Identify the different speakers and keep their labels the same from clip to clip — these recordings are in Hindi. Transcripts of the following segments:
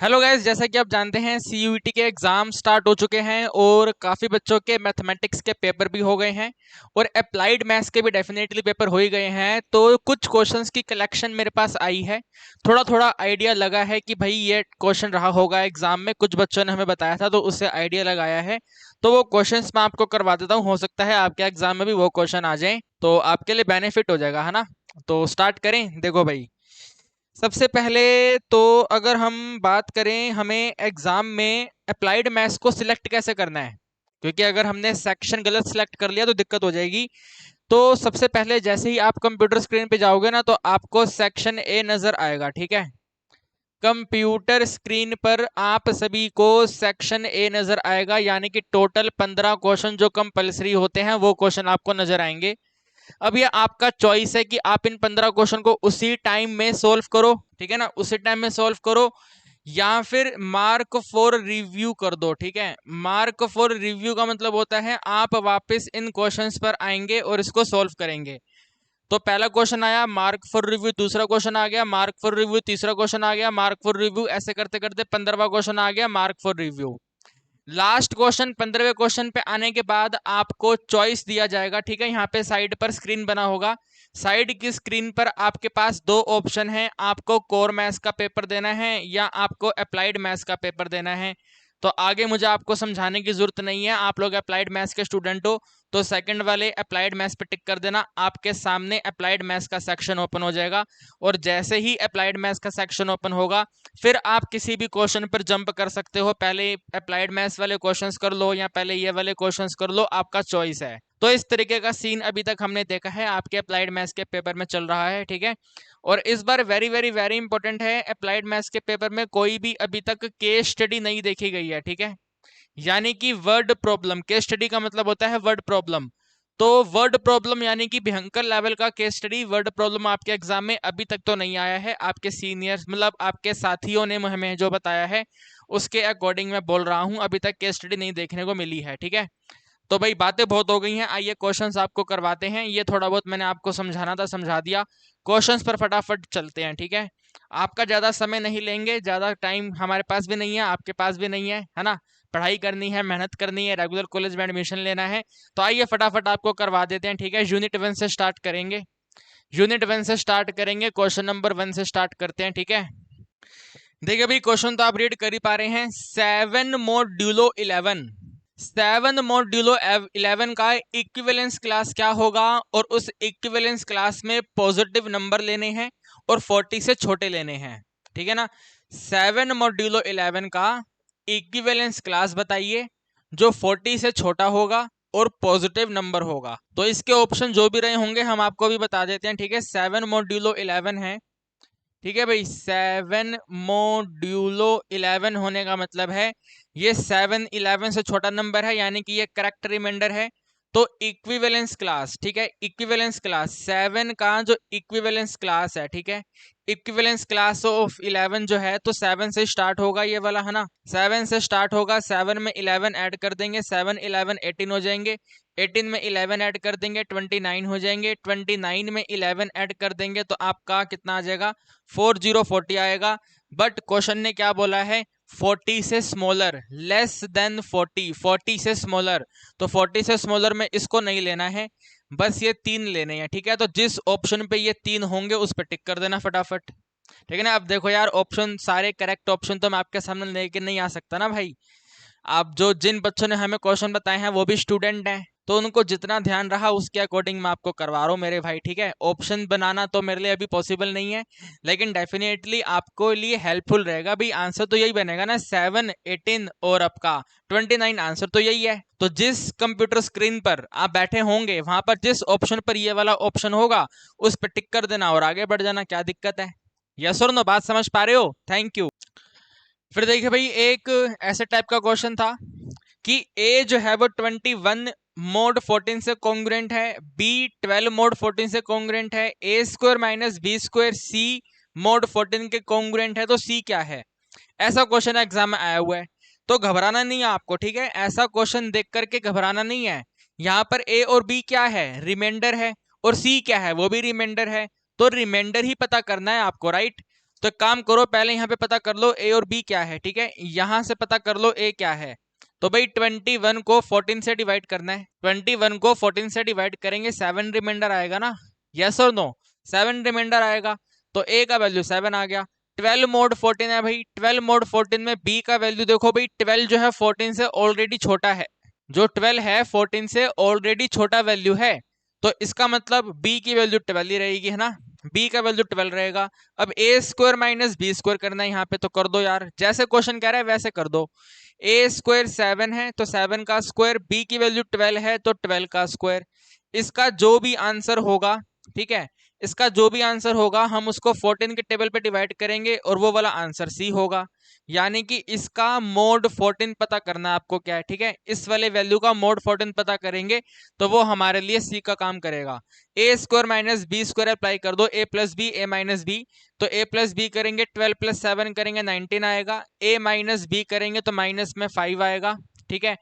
Speaker 1: हेलो गाइस, जैसा कि आप जानते हैं सीयूईटी के एग्जाम स्टार्ट हो चुके हैं और काफ़ी बच्चों के मैथमेटिक्स के पेपर भी हो गए हैं और अप्लाइड मैथ्स के भी डेफिनेटली पेपर हो ही गए हैं। तो कुछ क्वेश्चंस की कलेक्शन मेरे पास आई है। थोड़ा थोड़ा आइडिया लगा है कि भाई ये क्वेश्चन रहा होगा एग्जाम में, कुछ बच्चों ने हमें बताया था तो उससे आइडिया लगाया है। तो वो क्वेश्चंस मैं आपको करवा देता हूँ, हो सकता है आपके एग्जाम में भी वो क्वेश्चन आ जाए तो आपके लिए बेनिफिट हो जाएगा, है ना। तो स्टार्ट करें। देखो भाई, सबसे पहले तो अगर हम बात करें हमें एग्जाम में अप्लाइड मैथ्स को सिलेक्ट कैसे करना है, क्योंकि अगर हमने सेक्शन गलत सिलेक्ट कर लिया तो दिक्कत हो जाएगी। तो सबसे पहले जैसे ही आप कंप्यूटर स्क्रीन पे जाओगे ना तो आपको सेक्शन ए नजर आएगा, ठीक है। कंप्यूटर स्क्रीन पर आप सभी को सेक्शन ए नजर आएगा, यानी कि टोटल 15 क्वेश्चन जो कंपलसरी होते हैं वो क्वेश्चन आपको नजर आएंगे। अब ये आपका चॉइस है कि आप इन 15 क्वेश्चन को उसी टाइम में सोल्व करो, ठीक है ना, उसी टाइम में सोल्व करो, या फिर मार्क फॉर रिव्यू कर दो, ठीक है। मार्क फॉर रिव्यू का मतलब होता है आप वापस इन क्वेश्चंस पर आएंगे और इसको सोल्व करेंगे। तो पहला क्वेश्चन आया, मार्क फॉर रिव्यू, दूसरा क्वेश्चन आ गया मार्क फॉर रिव्यू, तीसरा क्वेश्चन आ गया मार्क फॉर रिव्यू, ऐसे करते करते 15वां क्वेश्चन आ गया mark for review. Last question 15वें क्वेश्चन पे आने के बाद आपको चॉइस दिया जाएगा, ठीक है। यहाँ पे साइड पर स्क्रीन बना होगा, साइड की स्क्रीन पर आपके पास दो ऑप्शन है, आपको कोर मैथ्स का पेपर देना है या आपको अप्लाइड मैथ्स का पेपर देना है। तो आगे मुझे आपको समझाने की जरूरत नहीं है, आप लोग अप्लाइड मैथ्स के स्टूडेंट हो तो सेकंड वाले अप्लाइड मैथ्स पे टिक कर देना, आपके सामने अप्लाइड मैथ्स का सेक्शन ओपन हो जाएगा। और जैसे ही अप्लाइड मैथ्स का सेक्शन ओपन होगा फिर आप किसी भी क्वेश्चन पर जंप कर सकते हो, पहले अप्लाइड मैथ्स वाले क्वेश्चंस कर लो या पहले ये वाले क्वेश्चंस कर लो, आपका चॉइस है। तो इस तरीके का सीन अभी तक हमने देखा है आपके अप्लाइड मैथ्स के पेपर में चल रहा है, ठीक है। और इस बार वेरी वेरी वेरी इंपॉर्टेंट है, अप्लाइड मैथ्स के पेपर में कोई भी अभी तक केस स्टडी नहीं देखी गई है, ठीक है। यानी कि वर्ड प्रॉब्लम, केस स्टडी का मतलब होता है वर्ड प्रॉब्लम। तो वर्ड प्रॉब्लम यानी कि भयंकर लेवल का केस स्टडी वर्ड प्रॉब्लम आपके एग्जाम में अभी तक तो नहीं आया है। आपके सीनियर्स मतलब आपके साथियों ने हमें जो बताया है उसके अकॉर्डिंग मैं बोल रहा हूं, अभी तक केस स्टडी नहीं देखने को मिली है, ठीक है। तो भाई बातें बहुत हो गई हैं, आइए क्वेश्चंस आपको करवाते हैं। ये थोड़ा बहुत मैंने आपको समझाना था समझा दिया, क्वेश्चंस पर फटाफट चलते हैं, ठीक है। आपका ज़्यादा समय नहीं लेंगे, ज़्यादा टाइम हमारे पास भी नहीं है, आपके पास भी नहीं है ना। पढ़ाई करनी है, मेहनत करनी है, रेगुलर कॉलेज में एडमिशन लेना है। तो आइए फटाफट आपको करवा देते हैं, ठीक है। यूनिट 1 से स्टार्ट करेंगे, यूनिट 1 से स्टार्ट करेंगे, क्वेश्चन नंबर 1 से स्टार्ट करते हैं, ठीक है। देखिए भाई, क्वेश्चन तो आप रीड कर ही पा रहे हैं, 7 मॉड्यूलो 11 का इक्विवेलेंस क्लास क्या होगा, और उस इक्विवेलेंस क्लास में पॉजिटिव नंबर लेने हैं और 40 से छोटे लेने हैं, ठीक है ना। 7 मॉड्यूलो 11 का इक्विवेलेंस क्लास बताइए जो 40 से छोटा होगा और पॉजिटिव नंबर होगा। तो इसके ऑप्शन जो भी रहे होंगे हम आपको भी बता देते हैं, ठीक है। 7 मॉड्यूलो 11 है, ठीक है भाई। 7 मॉड्यूलो 11 होने का मतलब है ये 7 11 से छोटा नंबर है, यानी कि ये करेक्ट रिमाइंडर है। तो इक्विवेलेंस क्लास, ठीक है, इक्विवेलेंस क्लास 7 का जो इक्विवेलेंस क्लास है, ठीक है, इक्विवेलेंस क्लास ऑफ 11 जो है तो 7 से स्टार्ट होगा ये वाला, है ना। 7 से स्टार्ट होगा, 7 में 11 ऐड कर देंगे, 7 11 18 हो जाएंगे, 18 में 11 ऐड कर देंगे 29 हो जाएंगे, 29 में 11 ऐड कर देंगे तो आपका कितना आ जाएगा, 4040 आएगा। बट क्वेश्चन ने क्या बोला है, 40 से स्मॉलर, लेस देन 40, 40 से स्मॉलर। तो 40 से स्मॉलर में इसको नहीं लेना है, बस ये 3 लेने हैं, ठीक है। तो जिस ऑप्शन पे ये 3 होंगे उस पर टिक कर देना फटाफट, ठीक है ना। अब देखो यार, ऑप्शन सारे करेक्ट ऑप्शन तो मैं आपके सामने लेके नहीं आ सकता ना भाई। आप जो जिन बच्चों ने हमें क्वेश्चन बताए हैं वो भी स्टूडेंट हैं, तो उनको जितना ध्यान रहा उसके अकॉर्डिंग मैं आपको करवा रहा हूँ मेरे भाई, ठीक है। ऑप्शन बनाना तो मेरे लिए अभी पॉसिबल नहीं है, लेकिन डेफिनेटली आपको लिए हेल्पफुल रहेगा भाई। आंसर तो यही बनेगा ना, 7 18 और आपका 29, आंसर तो यही है। तो जिस कंप्यूटर स्क्रीन पर आप बैठे होंगे वहां पर जिस ऑप्शन पर ये वाला ऑप्शन होगा उस पर टिक कर देना और आगे बढ़ जाना, क्या दिक्कत है। यस और नो, बात समझ पा रहे हो? Thank you. फिर देखिए भाई, एक ऐसे टाइप का क्वेश्चन था कि ए जो है वो 21 मोड 14 से कॉन्ग्रुएंट है, बी 12 मोड 14 से कॉन्ग्रुएंट है, A square minus B square C mod 14 के कॉन्ग्रुएंट है, तो सी क्या है। ऐसा क्वेश्चन एग्जाम में आया हुआ है, तो घबराना नहीं है आपको, ठीक है। ऐसा क्वेश्चन देख करके घबराना नहीं है। यहाँ पर ए और बी क्या है, रिमाइंडर है, और सी क्या है, वो भी रिमाइंडर है। तो रिमाइंडर ही पता करना है आपको, राइट। तो एक काम करो, पहले यहाँ पे पता कर लो ए और बी क्या है, ठीक है। यहाँ से पता कर लो ए क्या है। तो भाई 21 को 14 से डिवाइड करना है। 21 को 14 से डिवाइड करेंगे, 7 रिमाइंडर आएगा ना, यस और नो, 7 रिमाइंडर आएगा। तो ए का वैल्यू 7 आ गया। 12 मोड 14 है भाई, 12 मोड 14 में बी का वैल्यू देखो भाई, 12 जो है 14 से ऑलरेडी छोटा है। जो 12 है 14 से ऑलरेडी छोटा वैल्यू है, तो इसका मतलब बी की वैल्यू 12 ही रहेगी, है ना। बी का वैल्यू 12 रहेगा। अब ए स्क्वायर माइनस बी स्क्वायर करना है यहाँ पे, तो कर दो यार, जैसे क्वेश्चन कह रहा है वैसे कर दो। ए स्क्वायर 7 है तो 7 का स्क्वायर, बी की वैल्यू 12 है तो 12 का स्क्वायर। इसका जो भी आंसर होगा, ठीक है, इसका जो भी आंसर होगा हम उसको 14 के टेबल पे डिवाइड करेंगे और वो वाला आंसर सी होगा। यानी कि इसका मोड 14 पता करना है आपको, क्या है, ठीक है। इस वाले वैल्यू का मोड 14 पता करेंगे तो वो हमारे लिए सी का काम करेगा। A square minus B square apply कर दो, A plus B A minus B. तो ए प्लस बी करेंगे, 12 प्लस 7 करेंगे 19 आएगा। ए माइनस बी करेंगे तो माइनस में 5 आएगा, ठीक है।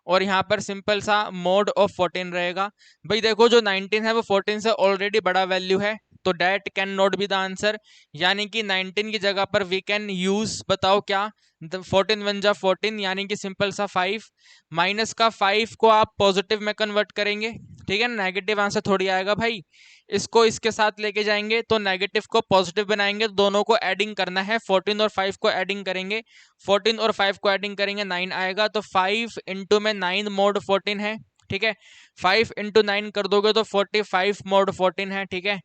Speaker 1: और यहाँ पर सिंपल सा मोड ऑफ 14 रहेगा। भाई देखो जो 19 है वो 14 से ऑलरेडी बड़ा वैल्यू है, तो date can not be the answer. यानी कि 19 की जगह पर वी कैन यूज, बताओ क्या, 14 वन जा 14, यानी कि सिंपल सा 5। माइनस का 5 को आप पॉजिटिव में कन्वर्ट करेंगे, ठीक है, नेगेटिव आंसर थोड़ी आएगा भाई। इसको इसके साथ लेके जाएंगे तो नेगेटिव को पॉजिटिव बनाएंगे, तो दोनों को एडिंग करना है, 14 और 5 को एडिंग करेंगे। 14 और 5 को एडिंग करेंगे 9 आएगा। तो 5 इंटू में 9 मोड 14 है, ठीक है। 5 इंटू 9 कर दोगे तो 45 मोड 14 है, ठीक है।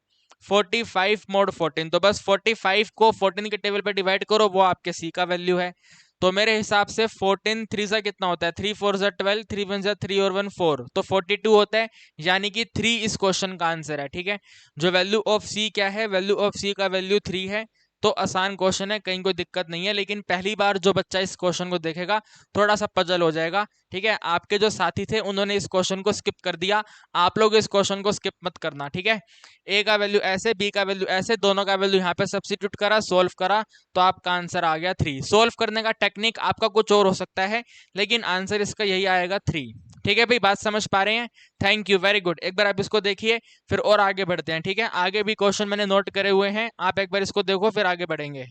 Speaker 1: 45 मोड 14, तो बस 45 को 14 के टेबल पे डिवाइड करो, वो आपके सी का वैल्यू है। तो मेरे हिसाब से 14 3 सा कितना होता है, 3 4 जा 12, 3 1 जा 3 और 1 4, तो 42 होता है। यानी कि 3 इस क्वेश्चन का आंसर है, ठीक है। जो वैल्यू ऑफ सी क्या है, वैल्यू ऑफ सी का वैल्यू 3 है। तो आसान क्वेश्चन है, कहीं कोई दिक्कत नहीं है, लेकिन पहली बार जो बच्चा इस क्वेश्चन को देखेगा थोड़ा सा पजल हो जाएगा, ठीक है। आपके जो साथी थे उन्होंने इस क्वेश्चन को स्किप कर दिया, आप लोग इस क्वेश्चन को स्किप मत करना, ठीक है। ए का वैल्यू ऐसे, बी का वैल्यू ऐसे, दोनों का वैल्यू यहाँ पे सब्स्टिट्यूट करा, सोल्व करा, तो आपका आंसर आ गया 3। सोल्व करने का टेक्निक आपका कुछ और हो सकता है, लेकिन आंसर इसका यही आएगा 3, ठीक है भाई। बात समझ पा रहे हैं? Thank you, very good. एक बार आप इसको देखिए, फिर और आगे बढ़ते हैं, ठीक है। आगे भी क्वेश्चन मैंने नोट करे हुए हैं, आप एक बार इसको देखो फिर आगे बढ़ेंगे।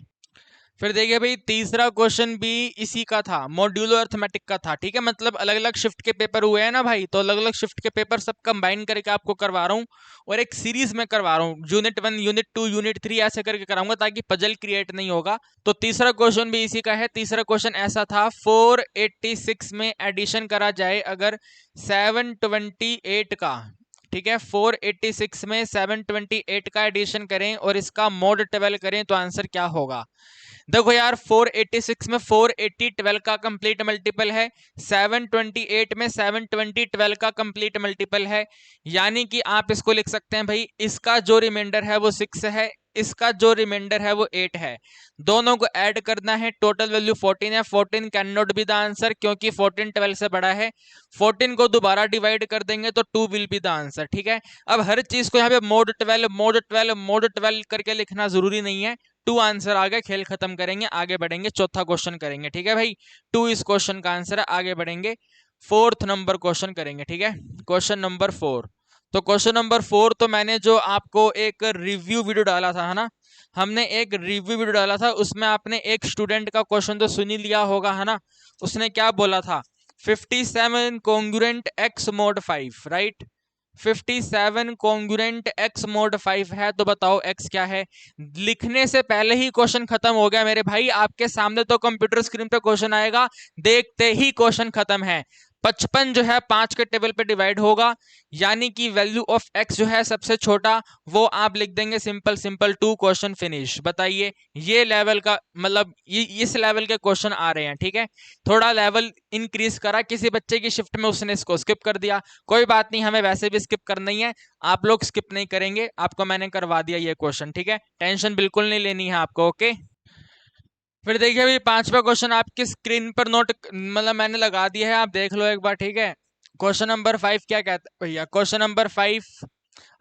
Speaker 1: फिर देखिए भाई, तीसरा क्वेश्चन भी इसी का था, मॉड्यूलो अर्थमेटिक का था, ठीक है। मतलब अलग अलग शिफ्ट के पेपर हुए हैं ना भाई, तो अलग अलग शिफ्ट के पेपर सब कंबाइन करके आपको करवा रहा हूँ और एक सीरीज में करवा रहा हूँ। यूनिट 1 यूनिट 2 यूनिट 3 ऐसे करके कराऊंगा ताकि पजल क्रिएट नहीं होगा। तो तीसरा क्वेश्चन भी इसी का है। तीसरा क्वेश्चन ऐसा था, 486 में एडिशन करा जाए अगर 728 का, ठीक है, 486 में 728 का एडिशन करें और इसका मोड 12 करें तो आंसर क्या होगा। देखो यार, 486 में 480 12 का कंप्लीट मल्टीपल है, 728 में 720 12 का कंप्लीट मल्टीपल है। यानी कि आप इसको लिख सकते हैं भाई, इसका जो रिमाइंडर है वो 6 है, इसका जो रिमाइंडर है वो 8 है। दोनों को ऐड करना है, टोटल वैल्यू 14 है। 14 can not be the answer क्योंकि 14 12 से बड़ा है। 14 को दोबारा डिवाइड कर देंगे तो 2 विल बी द आंसर, ठीक है। अब हर चीज को यहाँ पे मोड 12 मोड 12 मोड 12 करके लिखना जरूरी नहीं है। 2 आंसर आ गया, खेल खत्म करेंगे, आगे बढ़ेंगे, चौथा क्वेश्चन करेंगे, ठीक है भाई। 2 इस क्वेश्चन का आंसर है, आगे बढ़ेंगे, फोर्थ नंबर क्वेश्चन करेंगे, ठीक है। Question number 4। तो क्वेश्चन नंबर 4 तो मैंने जो आपको एक रिव्यू वीडियो डाला था, है ना, हमने एक रिव्यू वीडियो डाला था, उसमें आपने एक स्टूडेंट का क्वेश्चन तो सुन ही लिया होगा, है ना। उसने क्या बोला था, 57 congruent x mode 5, right. 57 congruent x mode 5 है, तो बताओ एक्स क्या है। लिखने से पहले ही क्वेश्चन खत्म हो गया मेरे भाई, आपके सामने तो कंप्यूटर स्क्रीन पे क्वेश्चन आएगा, देखते ही क्वेश्चन खत्म है। 55 जो है 5 के टेबल पे डिवाइड होगा, यानी कि वैल्यू ऑफ एक्स जो है सबसे छोटा, वो आप लिख देंगे सिंपल सिंपल, 2 क्वेश्चन फिनिश। बताइए, ये लेवल का मतलब इस लेवल के क्वेश्चन आ रहे हैं, ठीक है। थोड़ा लेवल इंक्रीज करा, किसी बच्चे की शिफ्ट में उसने इसको स्किप कर दिया, कोई बात नहीं, हमें वैसे भी स्किप करना ही है, आप लोग स्किप नहीं करेंगे, आपको मैंने करवा दिया ये क्वेश्चन, ठीक है। टेंशन बिल्कुल नहीं लेनी है आपको, ओके। फिर देखिए भाई, पांचवा क्वेश्चन आपकी स्क्रीन पर नोट मतलब मैंने लगा दिया है, आप देख लो एक बार, ठीक है। क्वेश्चन नंबर 5 क्या कहता है भैया, क्वेश्चन नंबर 5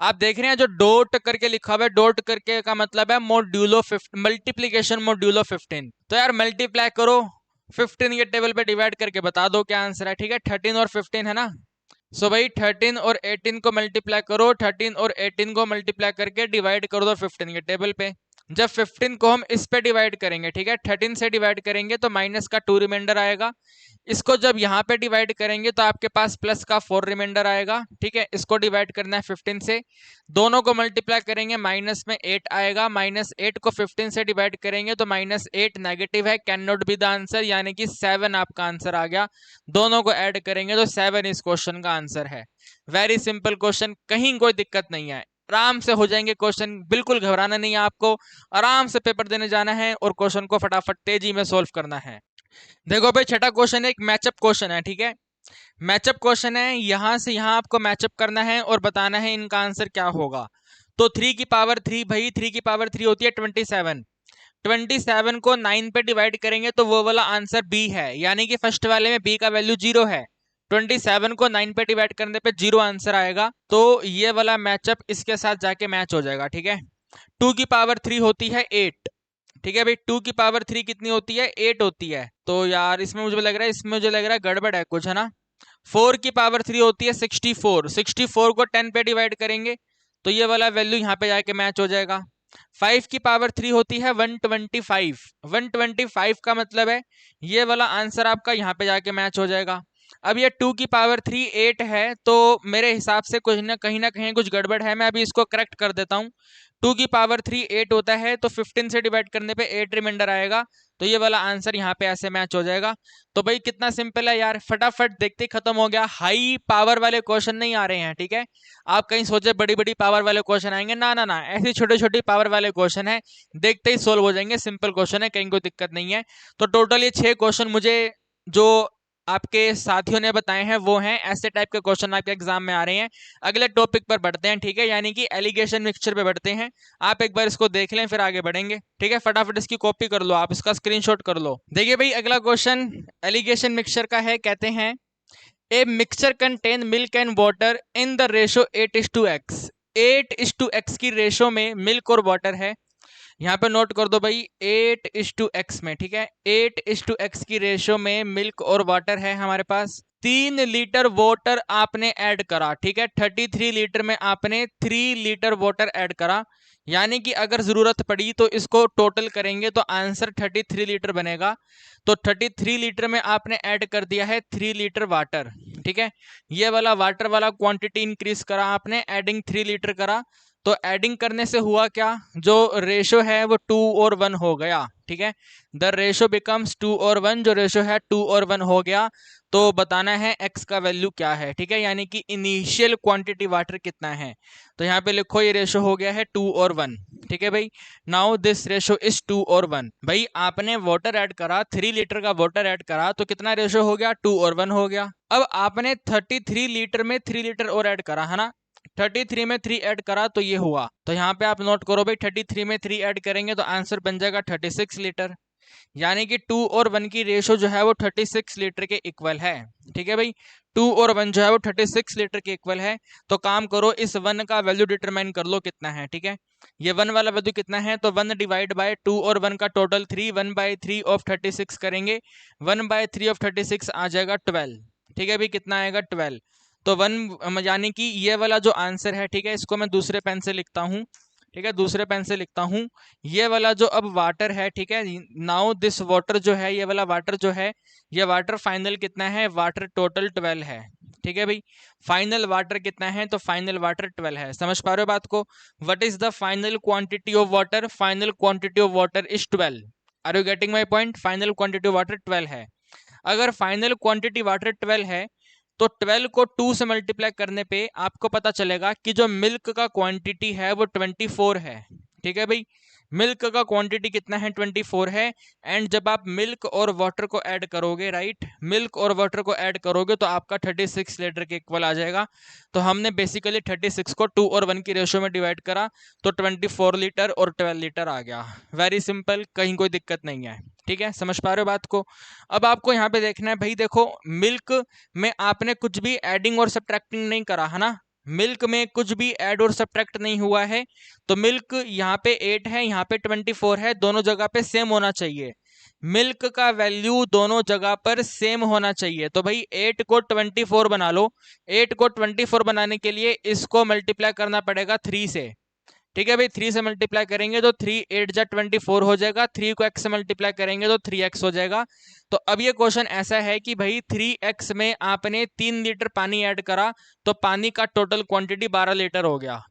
Speaker 1: आप देख रहे हैं जो डॉट करके लिखा हुआ है, डॉट करके का मतलब है मॉड्यूलो 15, मल्टीप्लीकेशन मॉड्यूलो 15। तो यार मल्टीप्लाई करो, 15 के टेबल पे डिवाइड करके बता दो क्या आंसर है, ठीक है। 13 और 15 है ना, सो भाई 13 और 18 को मल्टीप्लाई करो, 13 और 18 को मल्टीप्लाई करके डिवाइड कर दो 15 के टेबल पे। जब 15 को हम इस पे डिवाइड करेंगे, ठीक है, 13 से डिवाइड करेंगे तो माइनस का 2 रिमाइंडर आएगा। इसको जब यहाँ पे डिवाइड करेंगे तो आपके पास प्लस का 4 रिमाइंडर आएगा, ठीक है। इसको डिवाइड करना है 15 से, दोनों को मल्टीप्लाई करेंगे, माइनस में 8 आएगा, -8 को 15 से डिवाइड करेंगे तो -8 नेगेटिव है, can not be the answer, यानी कि 7 आपका आंसर आ गया। दोनों को ऐड करेंगे तो 7 इस क्वेश्चन का आंसर है। वेरी सिंपल क्वेश्चन, कहीं कोई दिक्कत नहीं है, आराम से हो जाएंगे क्वेश्चन, बिल्कुल घबराना नहीं है आपको, आराम से पेपर देने जाना है और क्वेश्चन को फटाफट तेजी में सोल्व करना है। देखो भाई, छठा क्वेश्चन एक मैचअप क्वेश्चन है, ठीक है। मैचअप क्वेश्चन है, यहां से यहां आपको मैचअप करना है और बताना है इनका आंसर क्या होगा। तो 3 की पावर 3, भाई 3 की पावर 3 होती है 27, 27 को 9 पे डिवाइड करेंगे तो वो वाला आंसर बी है, यानी कि फर्स्ट वाले में बी का वैल्यू 0 है। 27 को 9 पे डिवाइड करने पे 0 आंसर आएगा, तो ये वाला मैचअप इसके साथ जाके मैच हो जाएगा, ठीक है। 2 की पावर 3 होती है 8, ठीक है भाई, 2 की पावर 3 कितनी होती है, 8 होती है। तो यार इसमें मुझे लग रहा है गड़बड़ है कुछ, है ना। 4 की पावर 3 होती है 64, 64 को 10 पे डिवाइड करेंगे तो ये वाला वैल्यू यहाँ पे जाके मैच हो जाएगा। 5 की पावर 3 होती है 125, 125 का मतलब है ये वाला आंसर आपका यहाँ पे जाके मैच हो जाएगा। अब ये 2 की पावर 3 8 है, तो मेरे हिसाब से कुछ ना कहीं कुछ गड़बड़ है, मैं अभी इसको करेक्ट कर देता हूँ। 2 की पावर 3 8 होता है, तो 15 से डिवाइड करने पे 8 रिमाइंडर आएगा, तो ये वाला आंसर यहाँ पे ऐसे मैच हो जाएगा। तो भाई कितना सिंपल है यार, फटाफट देखते ही खत्म हो गया। हाई पावर वाले क्वेश्चन नहीं आ रहे हैं, ठीक है। आप कहीं सोचे बड़ी बड़ी पावर वाले क्वेश्चन आएंगे, ना ना ना, ऐसी छोटे छोटी पावर वाले क्वेश्चन है, देखते ही सोल्व हो जाएंगे, सिंपल क्वेश्चन है, कहीं कोई दिक्कत नहीं है। तो टोटल ये 6 क्वेश्चन मुझे जो आपके साथियों ने बताए हैं वो हैं, ऐसे टाइप के क्वेश्चन आपके एग्जाम में आ रहे हैं। अगले टॉपिक पर बढ़ते हैं, ठीक है, यानी कि एलिगेशन मिक्सचर पे बढ़ते हैं। आप एक बार इसको देख लें फिर आगे बढ़ेंगे, ठीक है। फटाफट इसकी कॉपी कर लो, आप इसका स्क्रीनशॉट कर लो। देखिए भाई, अगला क्वेश्चन एलिगेशन मिक्सचर का है। कहते हैं a mixture contain milk and water in the ratio 8:x, 8:x की रेशो में मिल्क और वाटर है। यहाँ पे नोट कर दो भाई 8:x में, ठीक है, 8:x की रेशो में मिल्क और वाटर है हमारे पास। 3 लीटर वाटर आपने ऐड करा, ठीक है, 33 लीटर में आपने 3 लीटर वाटर ऐड करा, यानी कि अगर जरूरत पड़ी तो इसको टोटल करेंगे तो आंसर 33 लीटर बनेगा। तो 33 लीटर में आपने ऐड कर दिया है 3 लीटर वाटर, ठीक है। ये वाला वाटर वाला क्वांटिटी इंक्रीज करा आपने, एडिंग 3 लीटर करा, तो एडिंग करने से हुआ क्या, जो रेशो है वो 2 और 1 हो गया, ठीक है। द रेशो बिकम्स 2 और 1, जो रेशो है 2 और 1 हो गया। तो बताना है x का वैल्यू क्या है, ठीक है, यानी कि इनिशियल क्वांटिटी वाटर कितना है। तो यहाँ पे लिखो ये रेशो हो गया है 2 और 1, ठीक है भाई। नाउ दिस रेशो इज 2 और 1। भाई आपने वाटर ऐड करा, 3 लीटर का वाटर ऐड करा, तो कितना रेशो हो गया, 2 और 1 हो गया। अब आपने 33 लीटर में 3 लीटर और ऐड करा, है ना, 33 में 3 ऐड करा तो ये हुआ। तो यहाँ पे आप नोट करो भाई, 33 में 3 ऐड करेंगे तो आंसर बन जाएगा 36 लीटर, यानी कि 2 और 1 की रेशो जो है वो 36 लीटर के इक्वल है, ठीक है भाई। 2 और 1 जो है वो 36 लीटर के इक्वल है। तो काम करो, इस 1 का वैल्यू डिटरमाइन कर लो कितना है, ठीक है। ये 1 वाला वैल्यू कितना है, तो 1 डिवाइड बाय 2 और 1 का टोटल 3, 1/3 ऑफ 36 करेंगे, 1/3 ऑफ 36 आ जाएगा 12, ठीक है भाई, कितना आएगा 12। तो 1 यानी कि ये वाला जो आंसर है, ठीक है, इसको मैं दूसरे पेन से लिखता हूँ, ठीक है, दूसरे पेन से लिखता हूँ। ये वाला जो अब वाटर है, ठीक है, नाउ दिस वाटर जो है, ये वाला वाटर जो है, ये वाटर फाइनल कितना है, वाटर टोटल 12 है, ठीक है भाई। फाइनल वाटर कितना है, तो फाइनल वाटर 12 है। समझ पा रहे हो बात को, what is the final quantity of water, final quantity of water is 12। Are you getting my point, final quantity of water 12 है। अगर फाइनल क्वांटिटी वाटर 12 है तो 12 को 2 से मल्टीप्लाई करने पे आपको पता चलेगा कि जो मिल्क का क्वांटिटी है वो 24 है, ठीक है भाई। मिल्क का क्वांटिटी कितना है, 24 है। एंड जब आप मिल्क और वाटर को ऐड करोगे, राइट, मिल्क और वाटर को ऐड करोगे तो आपका 36 लीटर के इक्वल आ जाएगा। तो हमने बेसिकली 36 को 2 और 1 की रेशो में डिवाइड करा तो 24 लीटर और 12 लीटर आ गया। वेरी सिंपल, कहीं कोई दिक्कत नहीं है, ठीक है, समझ पा रहे हो बात को। अब आपको यहाँ पे देखना है भाई, देखो मिल्क में आपने कुछ भी एडिंग और सब्ट्रैक्टिंग नहीं करा, है ना, मिल्क में कुछ भी ऐड और सब्ट्रैक्ट नहीं हुआ है। तो मिल्क यहाँ पे 8 है, यहाँ पे 24 है, दोनों जगह पे सेम होना चाहिए। मिल्क का वैल्यू दोनों जगह पर सेम होना चाहिए। तो भाई 8 को 24 बना लो, 8 को 24 बनाने के लिए इसको मल्टीप्लाई करना पड़ेगा 3 से, ठीक है भाई, 3 से मल्टीप्लाई करेंगे तो 3 8 जा 24 हो जाएगा, 3 को x से मल्टीप्लाई करेंगे तो 3x हो जाएगा। तो अब ये क्वेश्चन ऐसा है कि भाई 3x में आपने 3 लीटर पानी ऐड करा तो पानी का टोटल क्वांटिटी 12 लीटर हो गया।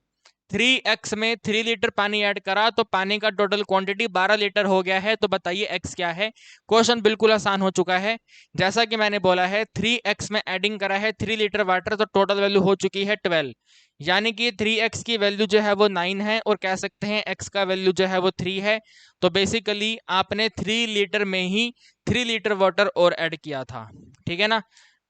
Speaker 1: 3x में 3 लीटर पानी ऐड करा तो पानी का टोटल क्वांटिटी 12 लीटर हो गया है। तो बताइए x क्या है। क्वेश्चन बिल्कुल आसान हो चुका है। जैसा कि मैंने बोला है 3x में एडिंग करा है 3 लीटर वाटर, तो टोटल वैल्यू हो चुकी है 12, यानी कि 3x की वैल्यू जो है वो 9 है और कह सकते हैं x का वैल्यू जो है वो 3 है। तो बेसिकली आपने 3 लीटर में ही 3 लीटर वाटर और ऐड किया था। ठीक है ना।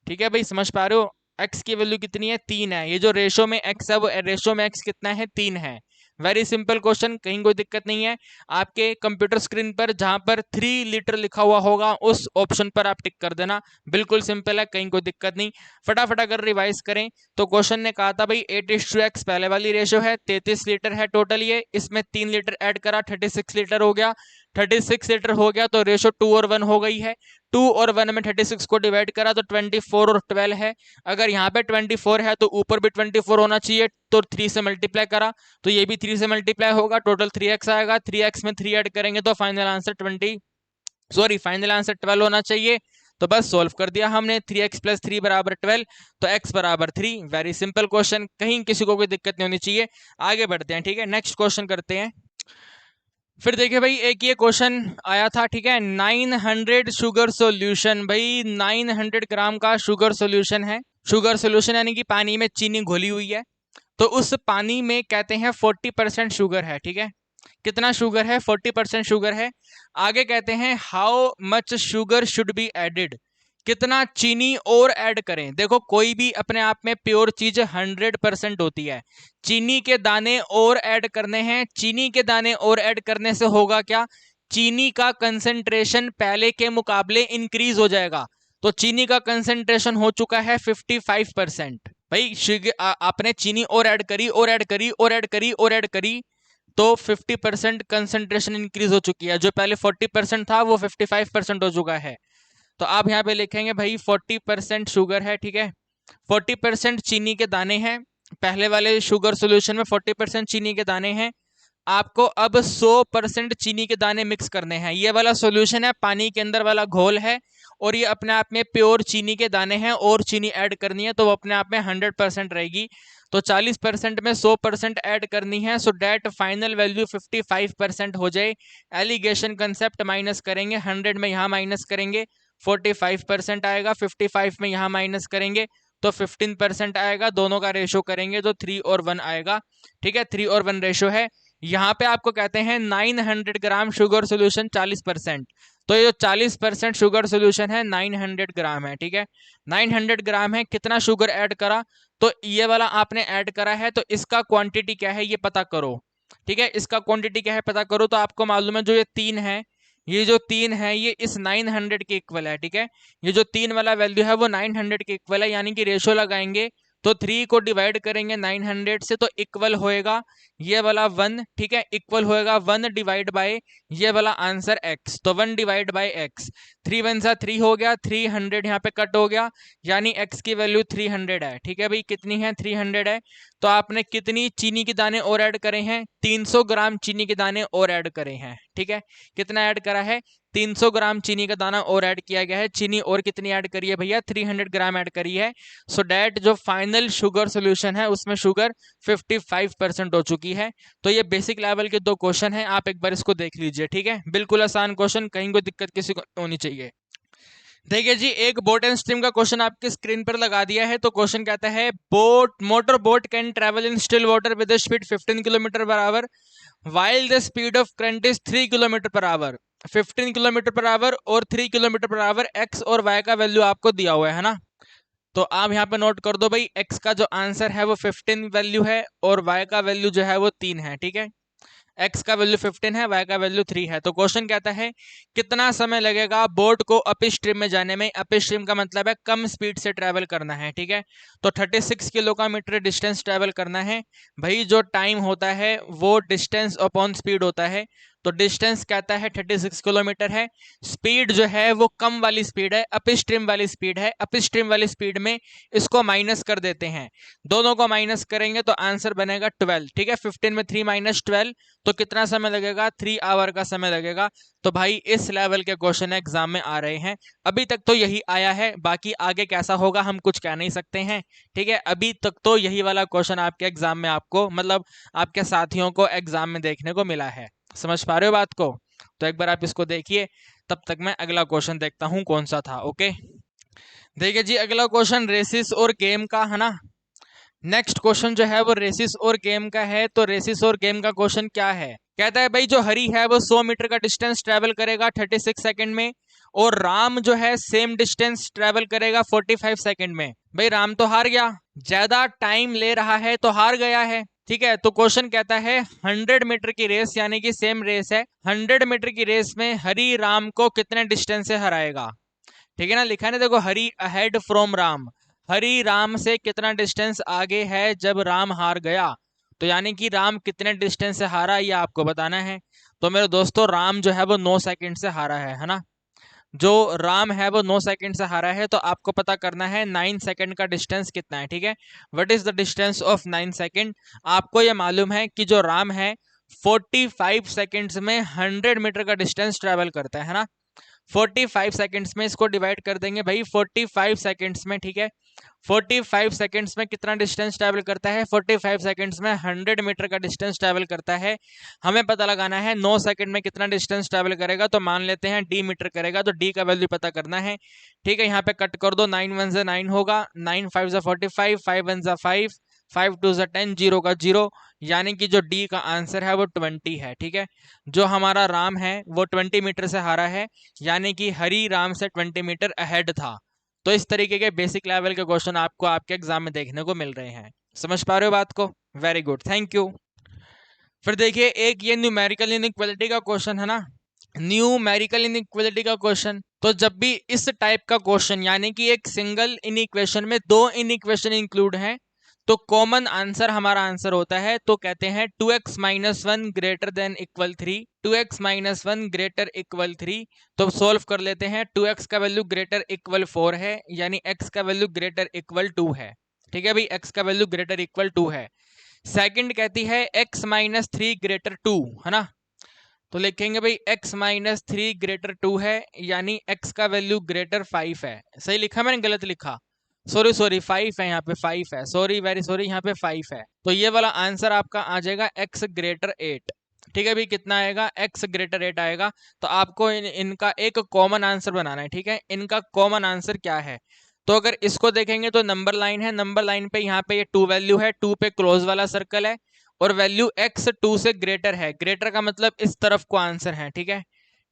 Speaker 1: ठीक है भाई, समझ पा रहे हो। x की वैल्यू कितनी है, 3 है। ये जो रेशो में x है वो रेशो में x कितना है, 3 है। वेरी सिंपल क्वेश्चन, कहीं कोई दिक्कत नहीं है। आपके कंप्यूटर स्क्रीन पर जहां पर 3 लीटर लिखा हुआ होगा उस ऑप्शन पर आप टिक कर देना, बिल्कुल सिंपल है, कहीं कोई दिक्कत नहीं। फटाफट अगर रिवाइज करें तो क्वेश्चन ने कहा था भाई 8:x पहले वाली रेशो है, 33 लीटर है टोटल, ये इसमें 3 लीटर ऐड करा 36 लीटर हो गया। 36 लीटर हो गया तो रेशो 2 और 1 हो गई है। 2 और 1 में 36 को डिवाइड करा तो 24 और 12 है। अगर यहाँ पे 24 है तो ऊपर भी 24 होना चाहिए, तो 3 से मल्टीप्लाई करा तो ये भी 3 से मल्टीप्लाई होगा, टोटल 3x आएगा। 3x में 3 ऐड करेंगे तो फाइनल आंसर 12 होना चाहिए। तो बस सोल्व कर दिया हमने, 3x + 3 = 12, तो x = 3। वेरी सिंपल क्वेश्चन, कहीं किसी को कोई दिक्कत नहीं होनी चाहिए। आगे बढ़ते हैं, ठीक है, नेक्स्ट क्वेश्चन करते हैं। फिर देखिए भाई, एक ये क्वेश्चन आया था, ठीक है, 900 शुगर सॉल्यूशन। भाई 900 ग्राम का शुगर सॉल्यूशन है। शुगर सॉल्यूशन यानी कि पानी में चीनी घोली हुई है। तो उस पानी में कहते हैं 40% शुगर है। ठीक है, कितना शुगर है, 40% शुगर है। आगे कहते हैं how much sugar should be added, कितना चीनी और ऐड करें। देखो कोई भी अपने आप में प्योर चीज 100% होती है। चीनी के दाने और ऐड करने हैं। चीनी के दाने और ऐड करने से होगा क्या, चीनी का कंसेंट्रेशन पहले के मुकाबले इंक्रीज हो जाएगा। तो चीनी का कंसेंट्रेशन हो चुका है 55%। भाई आपने चीनी और ऐड करी और ऐड करी और ऐड करी और ऐड करी तो 50% कंसेंट्रेशन इंक्रीज हो चुकी है। जो पहले 40% था वो 55% हो चुका है। तो आप यहाँ पे लिखेंगे भाई 40% शुगर है। ठीक है, 40% चीनी के दाने हैं। पहले वाले शुगर सॉल्यूशन में 40% चीनी के दाने हैं। आपको अब 100% चीनी के दाने मिक्स करने हैं। ये वाला सॉल्यूशन है, पानी के अंदर वाला घोल है, और ये अपने आप में प्योर चीनी के दाने हैं और चीनी ऐड करनी है तो वो अपने आप में 100% रहेगी। तो 40% में 100% ऐड करनी है, सो डेट फाइनल वैल्यू 55% हो जाए। एलिगेशन कंसेप्ट माइनस करेंगे, 100 में यहाँ माइनस करेंगे 45% आएगा, 55 में यहाँ माइनस करेंगे तो 15% आएगा। दोनों का रेशो करेंगे तो 3 और 1 आएगा। ठीक है, 3 और 1 रेशो है। यहाँ पे आपको कहते हैं 900 ग्राम शुगर सोल्यूशन 40%। तो ये जो 40% शुगर सोल्यूशन है 900 ग्राम है। ठीक है, 900 ग्राम है। कितना शुगर ऐड करा, तो ये वाला आपने ऐड करा है तो इसका क्वांटिटी क्या है ये पता करो। ठीक है, इसका क्वांटिटी क्या है पता करो। तो आपको मालूम है जो ये 3 है, ये जो 3 है ये इस 900 के इक्वल है। ठीक है, ये जो 3 वाला वैल्यू है वो 900 के इक्वल है, यानी कि रेशो लगाएंगे तो 3 को डिवाइड करेंगे 900 से तो इक्वल होएगा ये वाला 1। ठीक है, इक्वल होएगा 1 डिवाइड बाय ये वाला आंसर x, तो 1 डिवाइड बाय x। 3 1 सा 3 हो गया, 300 यहाँ पे कट हो गया, यानी x की वैल्यू 300 है। ठीक है भाई, कितनी है, 300 है। तो आपने कितनी चीनी के दाने और ऐड करे हैं, 300 ग्राम चीनी के दाने और ऐड करे हैं। ठीक है, कितना ऐड करा है, 300 ग्राम चीनी का दाना और ऐड किया गया है। चीनी और कितनी ऐड करी है भैया, 300 ग्राम ऐड करी है। सो डेट जो फाइनल शुगर सोल्यूशन है उसमें शुगर 55% हो चुकी है। तो ये बेसिक लेवल के 2 क्वेश्चन हैं, आप एक बार इसको देख लीजिए। ठीक है, बिल्कुल आसान क्वेश्चन, कहीं कोई दिक्कत किसी को होनी चाहिए। देखिए जी, एक बोट एंड स्ट्रीम का क्वेश्चन आपके स्क्रीन पर लगा दिया है। तो क्वेश्चन कहता है motor boat can travel in still water with speed 15 kilometre per hour while the speed of current is 3 kilometre per hour. 15 kilometre per hour और 3 किलोमीटर पर आवर x और y का वैल्यू आपको दिया हुआ है ना। तो आप यहाँ पे नोट कर दो भाई, x का जो आंसर है वो 15 वैल्यू है और y का वैल्यू जो है वो 3 है। ठीक है, x का वैल्यू 15 है, y का वैल्यू 3 है। तो क्वेश्चन कहता है कितना समय लगेगा बोट को अप स्ट्रीम में जाने में। अप स्ट्रीम का मतलब है कम स्पीड से ट्रैवल करना है। ठीक है, तो 36 किलोमीटर डिस्टेंस ट्रैवल करना है। भाई जो टाइम होता है वो डिस्टेंस अपॉन स्पीड होता है। तो डिस्टेंस कहता है 36 किलोमीटर है। स्पीड जो है वो कम वाली स्पीड है, अप स्ट्रीम वाली स्पीड है। अप स्ट्रीम वाली स्पीड में इसको माइनस कर देते हैं, दोनों को माइनस करेंगे तो आंसर बनेगा 12। ठीक है, 15 में 3 माइनस 12, तो कितना समय लगेगा? 3 आवर का समय लगेगा। तो भाई इस लेवल के क्वेश्चन एग्जाम में आ रहे हैं। अभी तक तो यही आया है, बाकी आगे कैसा होगा हम कुछ कह नहीं सकते हैं। ठीक है, अभी तक तो यही वाला क्वेश्चन आपके एग्जाम में आपको मतलब आपके साथियों को एग्जाम में देखने को मिला है। समझ पा रहे हो बात को? तो एक बार आप इसको देखिए, तब तक मैं अगला क्वेश्चन देखता हूं कौन सा था। ओके, देखिए जी अगला क्वेश्चन रेसिस और गेम का है ना। नेक्स्ट क्वेश्चन जो है वो रेसिस और गेम का है। तो रेसिस और गेम का क्वेश्चन क्या है? कहता है भाई जो हरी है वो 100 मीटर का डिस्टेंस ट्रेवल करेगा 36 सेकंड में, और राम जो है सेम डिस्टेंस ट्रेवल करेगा 45 सेकंड में। भाई राम तो हार गया, ज्यादा टाइम ले रहा है तो हार गया है। ठीक है, तो क्वेश्चन कहता है 100 मीटर की रेस, यानी कि सेम रेस है, 100 मीटर की रेस में हरी राम को कितने डिस्टेंस से हराएगा। ठीक है ना, लिखा है ना, देखो हरी अहेड फ्रॉम राम, हरी राम से कितना डिस्टेंस आगे है जब राम हार गया। तो यानी कि राम कितने डिस्टेंस से हारा ये आपको बताना है। तो मेरे दोस्तों राम जो है वो 9 सेकंड से हारा है ना। जो राम है वो 9 सेकंड से हारा है, तो आपको पता करना है 9 सेकंड का डिस्टेंस कितना है। ठीक है, what is the distance of 9 second. आपको ये मालूम है कि जो राम है 45 सेकंड्स में 100 मीटर का डिस्टेंस ट्रेवल करता है ना। 45 सेकंड्स में इसको डिवाइड कर देंगे भाई 45 सेकंड्स में। ठीक है, 45 सेकंड्स में कितना डिस्टेंस ट्रैवल करता है? 45 सेकंड्स में 100 मीटर का डिस्टेंस ट्रैवल करता है। हमें पता लगाना है 9 सेकंड में कितना डिस्टेंस ट्रैवल करेगा, तो मान लेते हैं डी मीटर करेगा, तो डी का वैल्यू पता करना है। ठीक है, यहाँ पे कट कर दो, 9 1 से 9 होगा, 9 5 से 45, 5 1 से 5, 5 2 से 10, 0 का 0, यानी कि जो डी का आंसर है वो 20 है। ठीक है, जो हमारा राम है वो 20 मीटर से हारा है, यानी कि हरी राम से 20 मीटर अहेड था। तो इस तरीके के बेसिक लेवल के क्वेश्चन आपको आपके एग्जाम में देखने को मिल रहे हैं। समझ पा रहे हो बात को? Very good, thank you. फिर देखिए एक ये न्यूमेरिकल इनइक्वालिटी का क्वेश्चन है ना, न्यूमेरिकल इनइक्वालिटी का क्वेश्चन। तो जब भी इस टाइप का क्वेश्चन, यानी कि एक सिंगल इनइक्वेशन में दो इनइक्वेशन इंक्लूड हैं, तो कॉमन आंसर हमारा आंसर होता है, तो कहते हैं 2x minus 1 greater than equal 3, 2x minus 1 greater equal 3। तो सॉल्व कर लेते हैं, 2x का वैल्यू ग्रेटर इक्वल 4 है, यानी x का वैल्यू ग्रेटर इक्वल 2 है। ठीक है भाई, x का वैल्यू ग्रेटर इक्वल 2 है। सेकंड कहती है x माइनस 3 ग्रेटर 2, है ना। तो लिखेंगे भाई x माइनस 3 ग्रेटर 2 है, यानी x का वैल्यू ग्रेटर 5 है। सही लिखा मैंने, गलत लिखा? सॉरी सॉरी, 5 है यहाँ पे, 5 है, सॉरी वेरी सॉरी, यहाँ पे 5 है। तो ये वाला आंसर आपका आ जाएगा x ग्रेटर 8। ठीक है भाई, कितना आएगा? x ग्रेटर 8 आएगा। तो आपको इनका एक कॉमन आंसर बनाना है। ठीक है, इनका कॉमन आंसर क्या है? तो अगर इसको देखेंगे तो नंबर लाइन है, नंबर लाइन पे यहाँ पे ये 2 वैल्यू है, 2 पे क्लोज वाला सर्कल है, और वैल्यू x 2 से ग्रेटर है। ग्रेटर का मतलब इस तरफ को आंसर है। ठीक है,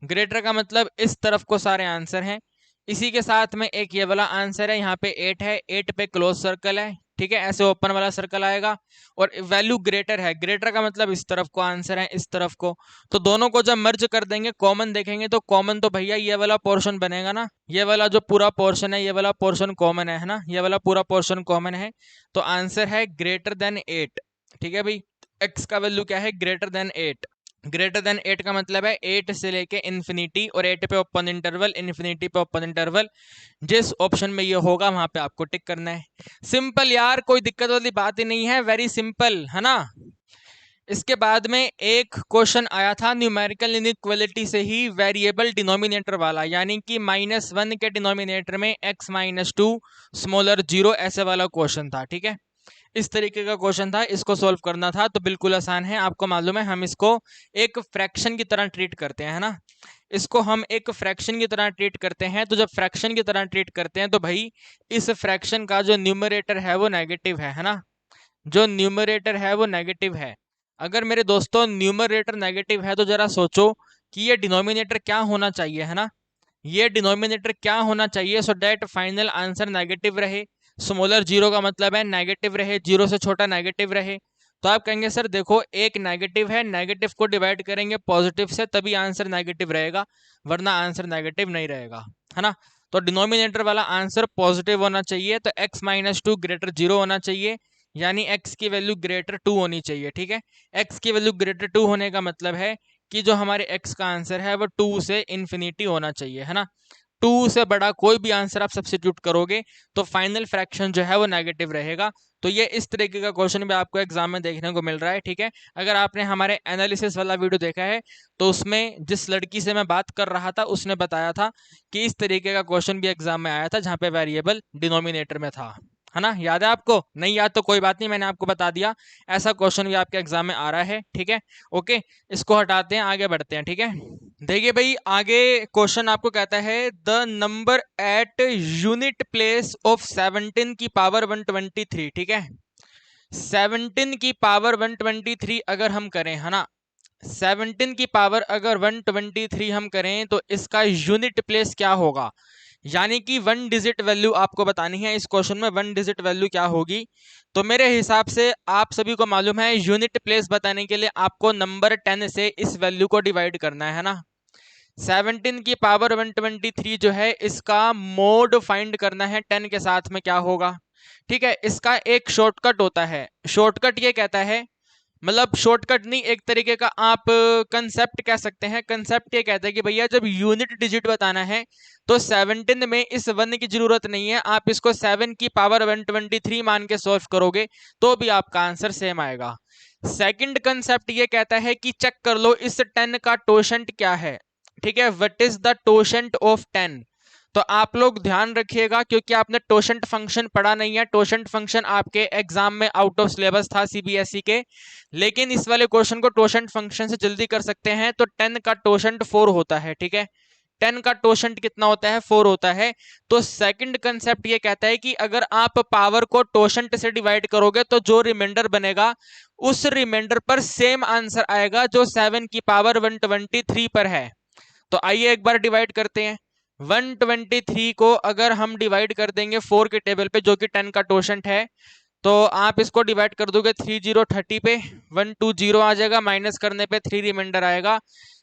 Speaker 1: ग्रेटर का मतलब इस तरफ को सारे आंसर हैं। इसी के साथ में एक ये वाला आंसर है, यहाँ पे 8 है, 8 पे क्लोज सर्कल है। ठीक है, ऐसे ओपन वाला सर्कल आएगा, और वैल्यू ग्रेटर है, ग्रेटर का मतलब इस तरफ को आंसर है, इस तरफ को। तो दोनों को जब मर्ज कर देंगे, कॉमन देखेंगे, तो कॉमन तो भैया ये वाला पोर्शन बनेगा ना, ये वाला जो पूरा पोर्शन है, ये वाला पोर्शन कॉमन है ना, ये वाला पूरा पोर्शन कॉमन है। तो आंसर है ग्रेटर देन 8। ठीक है भाई, x का वैल्यू क्या है? Greater than 8। ग्रेटर देन 8 का मतलब है 8 से लेके इन्फिनिटी, और 8 पे ओपन इंटरवल, इन्फिनिटी पे ओपन इंटरवल। जिस ऑप्शन में ये होगा वहां पे आपको टिक करना है। सिंपल यार, कोई दिक्कत वाली बात ही नहीं है, वेरी सिंपल है ना। इसके बाद में एक क्वेश्चन आया था न्यूमेरिकल इनइक्वालिटी से ही, वेरिएबल डिनोमिनेटर वाला, यानी कि -1 के डिनोमिनेटर में x माइनस 2 स्मॉलर 0, ऐसे वाला क्वेश्चन था। ठीक है, इस तरीके का क्वेश्चन था, इसको सॉल्व करना था। तो बिल्कुल आसान है, आपको मालूम है हम इसको एक फ्रैक्शन की तरह ट्रीट करते हैं, है ना। इसको हम एक फ्रैक्शन की तरह ट्रीट करते हैं। तो जब फ्रैक्शन की तरह ट्रीट करते हैं तो भाई इस फ्रैक्शन का जो न्यूमरेटर है वो नेगेटिव है ना। जो न्यूमरेटर है वो नेगेटिव है। अगर मेरे दोस्तों न्यूमरेटर नेगेटिव है तो जरा सोचो कि ये डिनोमिनेटर क्या होना चाहिए, है ना। ये डिनोमिनेटर क्या होना चाहिए so that final answer negative रहे। स्मॉलर 0 का मतलब है नेगेटिव रहे, 0 से छोटा नेगेटिव रहे। तो आप कहेंगे सर देखो एक नेगेटिव है, नेगेटिव को डिवाइड करेंगे पॉजिटिव से तभी आंसर नेगेटिव रहेगा, वरना आंसर नेगेटिव नहीं रहेगा, है ना। तो डिनोमिनेटर वाला आंसर पॉजिटिव होना चाहिए, तो x माइनस 2 ग्रेटर 0 होना चाहिए, यानी x की वैल्यू ग्रेटर 2 होनी चाहिए। ठीक है, x की वैल्यू ग्रेटर 2 होने का मतलब है कि जो हमारे x का आंसर है वो 2 से इन्फिनिटी होना चाहिए, है ना। 2 से बड़ा कोई भी आंसर आप सब्स्टिट्यूट करोगे तो फाइनल फ्रैक्शन जो है वो नेगेटिव रहेगा। तो ये इस तरीके का क्वेश्चन भी आपको एग्जाम में देखने को मिल रहा है, ठीक है। अगर आपने हमारे एनालिसिस वाला वीडियो देखा है तो उसमें जिस लड़की से मैं बात कर रहा था उसने बताया था कि इस तरीके का क्वेश्चन भी एग्जाम में आया था जहां पे वेरिएबल डिनोमिनेटर में था, है ना। याद है आपको? नहीं याद तो कोई बात नहीं, मैंने आपको बता दिया। ऐसा क्वेश्चन भी आपके एग्जाम में आ रहा है, ठीक है। ओके, इसको हटाते हैं, आगे बढ़ते हैं, ठीक है। देखिए भाई, आगे क्वेश्चन आपको कहता है the number at unit place of 17 की पावर 123, ठीक है। 17 की पावर 123 अगर हम करें, है ना, 17 की पावर अगर 123 हम करें तो इसका यूनिट प्लेस क्या होगा, यानी कि वन डिजिट वैल्यू आपको बतानी है इस क्वेश्चन में। वन डिजिट वैल्यू क्या होगी? तो मेरे हिसाब से आप सभी को मालूम है यूनिट प्लेस बताने के लिए आपको नंबर 10 से इस वैल्यू को डिवाइड करना है ना। 17 की पावर 123 जो है इसका मोड फाइंड करना है 10 के साथ में, क्या होगा, ठीक है। इसका एक शॉर्टकट होता है, शॉर्टकट ये कहता है, मतलब शॉर्टकट नहीं, एक तरीके का आप कंसेप्ट कह सकते हैं। कंसेप्ट ये कहता है कि भैया जब यूनिट डिजिट बताना है तो 17 में इस वन की जरूरत नहीं है, आप इसको 7 की पावर 123 मान के सॉल्व करोगे तो भी आपका आंसर सेम आएगा। सेकंड कंसेप्ट ये कहता है कि चेक कर लो इस 10 का टोशेंट क्या है, ठीक है। What is the totient of 10? तो आप लोग ध्यान रखिएगा क्योंकि आपने टोशेंट फंक्शन पढ़ा नहीं है। टोशेंट फंक्शन आपके एग्जाम में आउट ऑफ सिलेबस था सीबीएसई के, लेकिन इस वाले क्वेश्चन को टोशेंट फंक्शन से जल्दी कर सकते हैं। तो 10 का टोशेंट 4 होता है, ठीक है। 10 का टोशेंट कितना होता है? 4 होता है। तो सेकंड कंसेप्ट ये कहता है कि अगर आप पावर को टोशेंट से डिवाइड करोगे तो जो रिमाइंडर बनेगा उस रिमाइंडर पर सेम आंसर आएगा जो 7 की पावर 123 पर है। तो आइए एक बार डिवाइड करते हैं। 123 को अगर हम डिवाइड कर देंगे 4 के टेबल पे जो कि 10 का टोशेंट है, तो आप इसको डिवाइड कर दोगे 3 0 30 पे, 1 2 0 आ जाएगा, माइनस करने पे 3 रिमाइंडर आएगा।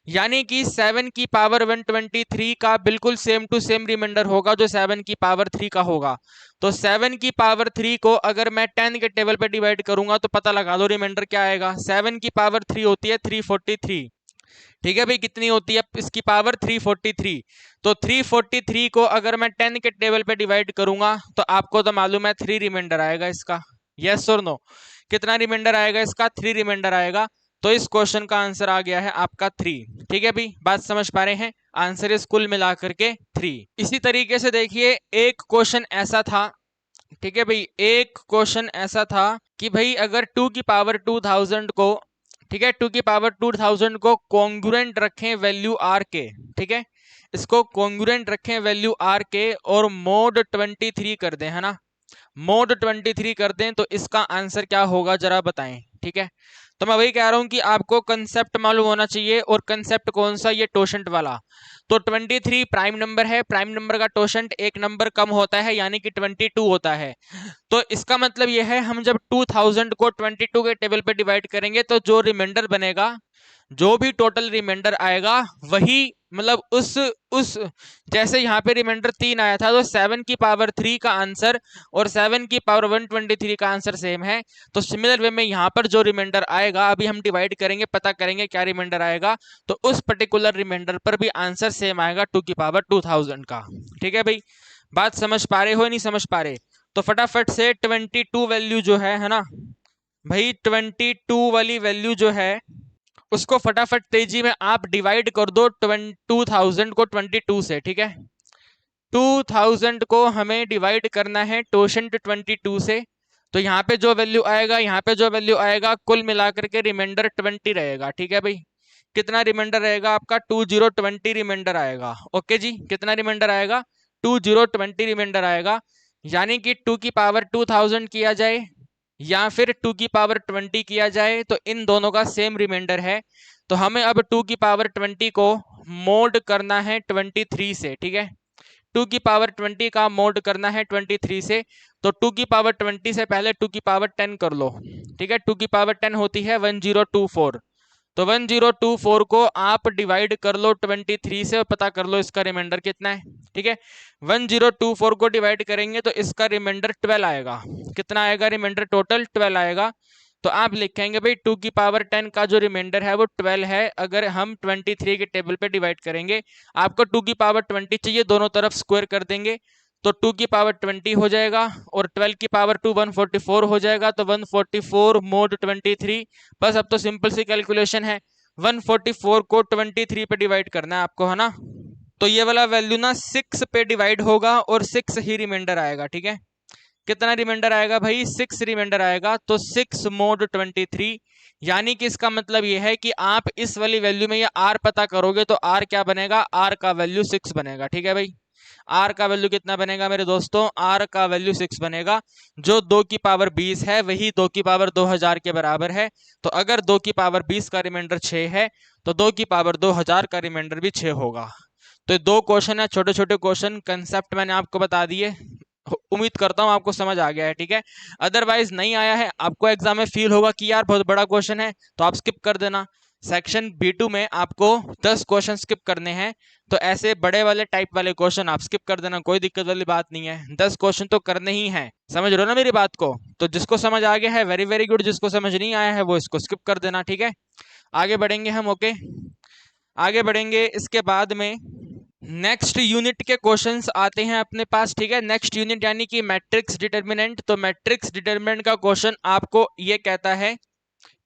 Speaker 1: यानी कि 7 की पावर 123 का बिल्कुल सेम टू सेम रिमाइंडर होगा जो 7 की पावर 3 का होगा। तो 7 की पावर 3 को अगर मैं 10 के टेबल पे डिवाइड करूंगा तो पता लगा दो रिमाइंडर क्या आएगा। 7 की पावर 3 होती है 343, ठीक है भाई। कितनी होती है इसकी पावर? 343। तो 343 को अगर मैं 10 के टेबल पे डिवाइड करूंगा तो आपको तो मालूम है 3 रिमाइंडर आएगा इसका। यस और नो? कितना रिमाइंडर आएगा इसका? 3 रिमाइंडर आएगा। तो इस क्वेश्चन का आंसर आ गया है आपका 3, ठीक है भाई। बात समझ पा रहे हैं? आंसर इस कुल मिलाकर के 3। इसी तरीके से देखिए एक क्वेश्चन ऐसा था, ठीक है भाई, एक क्वेश्चन ऐसा था कि भाई अगर 2 की पावर 2000 को, ठीक है, 2 की पावर 2000 को कॉन्ग्रुएंट रखें वैल्यू आर के, ठीक है, इसको कॉन्ग्रुएंट रखें वैल्यू आर के और मोड 23 कर दें, है ना, मोड 23 कर दें तो इसका आंसर क्या होगा जरा बताएं, ठीक है। तो मैं वही कह रहा हूं कि आपको कंसेप्ट मालूम होना चाहिए, और कंसेप्ट कौन सा? ये टोशेंट वाला। तो 23 प्राइम नंबर है, प्राइम नंबर का टोशेंट एक नंबर कम होता है यानी कि 22 होता है। तो इसका मतलब यह है हम जब 2000 को 22 के टेबल पे डिवाइड करेंगे तो जो रिमाइंडर बनेगा, जो भी टोटल रिमाइंडर आएगा वही, मतलब उस जैसे यहाँ पे रिमाइंडर 3 आया था तो 7 की पावर 3 का आंसर और 7 की पावर 123 का आंसर सेम है। तो सिमिलर वे में यहाँ पर जो रिमाइंडर आएगा, अभी हम डिवाइड करेंगे, पता करेंगे क्या रिमाइंडर आएगा, तो उस पर्टिकुलर रिमाइंडर पर भी आंसर सेम आएगा 2 की पावर 2000 का, ठीक है भाई। बात समझ पा रहे हो नहीं समझ पा रहे? तो फटाफट से 22 वैल्यू जो है ना भाई, 22 वाली वैल्यू जो है उसको फटाफट तेजी में आप डिवाइड कर दो 2000 को 22 से, ठीक है। 2000 को हमें डिवाइड करना है टोशेंट 22 से, तो यहाँ पे जो वैल्यू आएगा, यहाँ पे जो वैल्यू आएगा, कुल मिलाकर के रिमाइंडर 20 रहेगा, ठीक है भाई। कितना रिमाइंडर रहेगा आपका? 2020 रिमाइंडर आएगा। ओके जी, कितना रिमाइंडर आएगा? 2020 रिमाइंडर आएगा। यानी कि 2 की पावर 2000 किया जाए या फिर 2 की पावर 20 किया जाए तो इन दोनों का सेम रिमाइंडर है। तो हमें अब 2 की पावर 20 को मोड करना है 23 से, ठीक है। 2 की पावर 20 का मोड करना है 23 से, तो 2 की पावर 20 से पहले 2 की पावर 10 कर लो, ठीक है। 2 की पावर 10 होती है 1024, तो 1024 को आप डिवाइड कर लो 23 से और पता कर लो इसका रिमाइंडर कितना है, ठीक है। 1024 को डिवाइड करेंगे तो इसका रिमाइंडर 12 आएगा। कितना आएगा रिमाइंडर? टोटल 12 आएगा। तो आप लिखेंगे भाई 2 की पावर 10 का जो रिमाइंडर है वो 12 है। अगर हम 23 के टेबल पे डिवाइड करेंगे, आपको 2 की पावर 20 चाहिए, दोनों तरफ स्क्वायर कर देंगे तो 2 की पावर 20 हो जाएगा और 12 की पावर 2 144 हो जाएगा। तो 144 mod 23, बस अब तो सिंपल सी कैलकुलेशन है, 144 को 23 पे डिवाइड करना है आपको, है ना। तो ये वाला वैल्यू ना 6 पे डिवाइड होगा और 6 ही रिमाइंडर आएगा, ठीक है। कितना रिमाइंडर आएगा भाई, 6 रिमाइंडर आएगा। तो 6 mod 23, यानी कि इसका मतलब ये है कि आप इस वाली वैल्यू में ये r पता करोगे तो r क्या बनेगा, r का वैल्यू 6 बनेगा, ठीक है भाई। r का वैल्यू कितना बनेगा मेरे दोस्तों, r का वैल्यू 6 बनेगा। जो 2 की पावर 20 है वही 2 की पावर 2000 के बराबर है। तो अगर 2 की पावर 20 का रिमाइंडर 6 है तो 2 की पावर 2000 का रिमाइंडर भी 6 होगा। तो ये दो क्वेश्चन है, छोटे छोटे क्वेश्चन, कंसेप्ट मैंने आपको बता दिए। उम्मीद करता हूँ आपको समझ आ गया है, ठीक है। अदरवाइज नहीं आया है, आपको एग्जाम में फील होगा कि यार बहुत बड़ा क्वेश्चन है, तो आप स्किप कर देना। सेक्शन B2 में आपको 10 क्वेश्चन स्किप करने हैं, तो ऐसे बड़े वाले टाइप वाले क्वेश्चन आप स्किप कर देना, कोई दिक्कत वाली बात नहीं है। 10 क्वेश्चन तो करने ही हैं, समझ रहे हो ना मेरी बात को। तो जिसको समझ आ गया है वेरी वेरी गुड, जिसको समझ नहीं आया है वो इसको स्किप कर देना, ठीक है। आगे बढ़ेंगे हम, ओके। आगे बढ़ेंगे, इसके बाद में नेक्स्ट यूनिट के क्वेश्चंस आते हैं अपने पास, ठीक है। नेक्स्ट यूनिट यानी कि मैट्रिक्स डिटर्मिनेंट। तो मैट्रिक्स डिटर्मिनेंट का क्वेश्चन आपको ये कहता है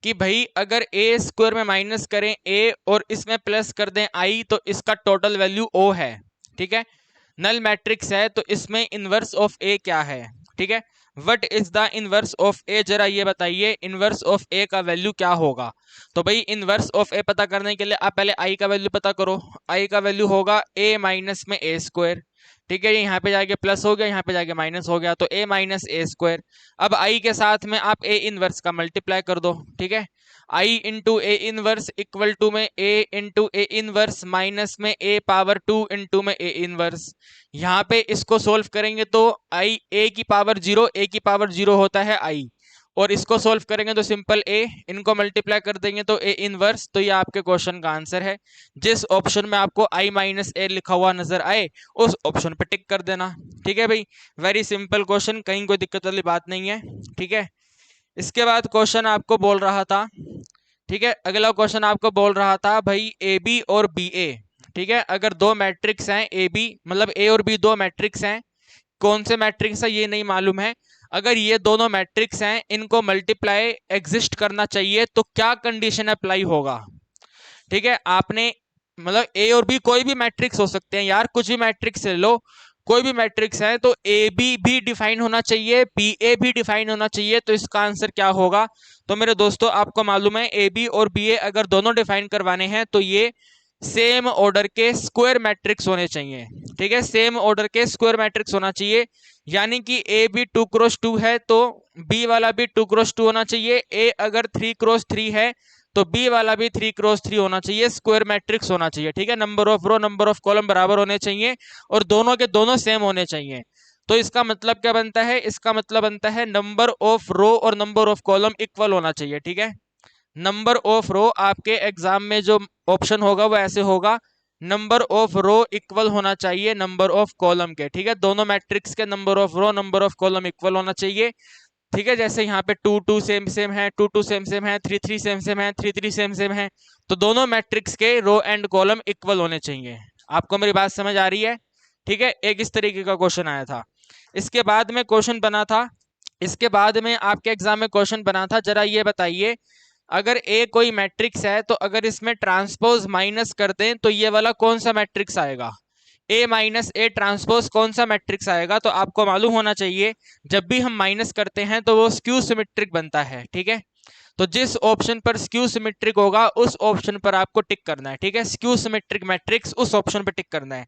Speaker 1: कि भाई अगर ए स्क्वायर में माइनस करें a और इसमें प्लस कर दें i तो इसका टोटल वैल्यू o है, ठीक है। नल मैट्रिक्स है तो इसमें इनवर्स ऑफ a क्या है, ठीक है। What is the inverse of a, जरा ये बताइए इनवर्स ऑफ a का वैल्यू क्या होगा। तो भाई इनवर्स ऑफ a पता करने के लिए आप पहले i का वैल्यू पता करो। i का वैल्यू होगा a माइनस में a स्क्वायर, ठीक है। यहाँ पे जाके प्लस हो गया, यहाँ पे जाके माइनस हो गया, तो a माइनस a स्क्वायर। अब i के साथ में आप a इनवर्स का मल्टीप्लाई कर दो, ठीक है। i into A inverse equal to में a into A inverse minus में a पावर 2 इंटू में a इनवर्स। यहाँ पे इसको सोल्व करेंगे तो i a की पावर 0, a की पावर 0 होता है i, और इसको सोल्व करेंगे तो सिंपल a, इनको मल्टीप्लाई कर देंगे तो a इनवर्स। तो ये आपके क्वेश्चन का आंसर है। जिस ऑप्शन में आपको i माइनस a लिखा हुआ नजर आए उस ऑप्शन पे टिक कर देना, ठीक है भाई। वेरी सिंपल क्वेश्चन, कहीं कोई दिक्कत वाली बात नहीं है, ठीक है। इसके बाद क्वेश्चन आपको बोल रहा था, ठीक है, अगला क्वेश्चन आपको बोल रहा था भाई ए बी और बी ए, ठीक है। अगर दो मैट्रिक्स हैं ए बी, मतलब ए और बी दो मैट्रिक्स हैं, कौन से मैट्रिक्स है ये नहीं मालूम है। अगर ये दोनों मैट्रिक्स हैं, इनको मल्टीप्लाई एग्जिस्ट करना चाहिए तो क्या कंडीशन अप्लाई होगा, ठीक है। आपने मतलब ए और बी कोई भी मैट्रिक्स हो सकते हैं यार, कुछ भी मैट्रिक्स ले लो, कोई भी मैट्रिक्स है, तो ए बी भी डिफाइन होना चाहिए, बी ए भी डिफाइन होना चाहिए। तो इसका आंसर क्या होगा। तो मेरे दोस्तों आपको मालूम है ए बी और बी ए अगर दोनों डिफाइन करवाने हैं तो ये सेम ऑर्डर के स्क्वायर मैट्रिक्स होने चाहिए, ठीक है। सेम ऑर्डर के स्क्वायर मैट्रिक्स होना चाहिए, यानी कि ए बी 2x2 है तो बी वाला भी 2x2 होना चाहिए। ए अगर 3x3 है तो बी वाला भी 3x3 होना चाहिए, स्क्वायर मैट्रिक्स होना चाहिए, ठीक है। Number of row number of column बराबर होने चाहिए और दोनों के दोनों सेम होने चाहिए। तो इसका मतलब क्या बनता है, इसका मतलब बनता है नंबर ऑफ रो और नंबर ऑफ कॉलम इक्वल होना चाहिए, ठीक है। नंबर ऑफ रो आपके एग्जाम में जो ऑप्शन होगा वो ऐसे होगा, नंबर ऑफ रो इक्वल होना चाहिए नंबर ऑफ कॉलम के, ठीक है। दोनों मैट्रिक्स के number of row number of column equal होना चाहिए, ठीक है। जैसे यहाँ पे 2 2 सेम सेम है, 2 2 सेम सेम है, 3 3 सेम सेम है, 3 3 सेम सेम है, तो दोनों मैट्रिक्स के रो एंड कॉलम इक्वल होने चाहिए। आपको मेरी बात समझ आ रही है, ठीक है। एक इस तरीके का क्वेश्चन आया था। इसके बाद में क्वेश्चन बना था, इसके बाद में आपके एग्जाम में क्वेश्चन बना था, जरा ये बताइए अगर ए कोई मैट्रिक्स है तो अगर इसमें ट्रांसपोज माइनस कर दें तो ये वाला कौन सा मैट्रिक्स आएगा, ए माइनस ए ट्रांसपोज कौन सा मैट्रिक्स आएगा। तो आपको मालूम होना चाहिए जब भी हम माइनस करते हैं तो वो स्क्यू सिमेट्रिक बनता है, ठीक है। तो जिस ऑप्शन पर स्क्यू सिमेट्रिक होगा उस ऑप्शन पर आपको टिक करना है, ठीक है। स्क्यू सिमेट्रिक मैट्रिक्स उस ऑप्शन पर टिक करना है।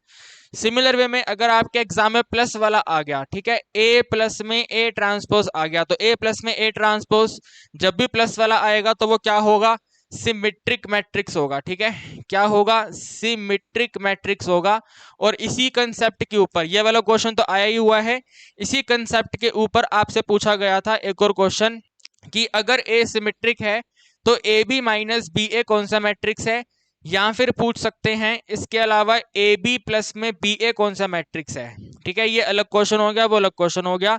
Speaker 1: सिमिलर वे में अगर आपके एग्जाम में प्लस वाला आ गया, ठीक है, ए प्लस में ए ट्रांसपोज आ गया, तो ए प्लस में ए ट्रांसपोज जब भी प्लस वाला आएगा तो वो क्या होगा, सिमेट्रिक मैट्रिक्स होगा, ठीक है। क्या होगा, सिमेट्रिक मैट्रिक्स होगा। और इसी कंसेप्ट के ऊपर ये वाला क्वेश्चन तो आया ही हुआ है, इसी कंसेप्ट के ऊपर आपसे पूछा गया था एक और क्वेश्चन कि अगर ए सिमेट्रिक है तो ए बी माइनस बी ए कौन सा मैट्रिक्स है, या फिर पूछ सकते हैं इसके अलावा ए बी प्लस में बी ए कौन सा मैट्रिक्स है, ठीक है। ये अलग क्वेश्चन हो गया, वो अलग क्वेश्चन हो गया।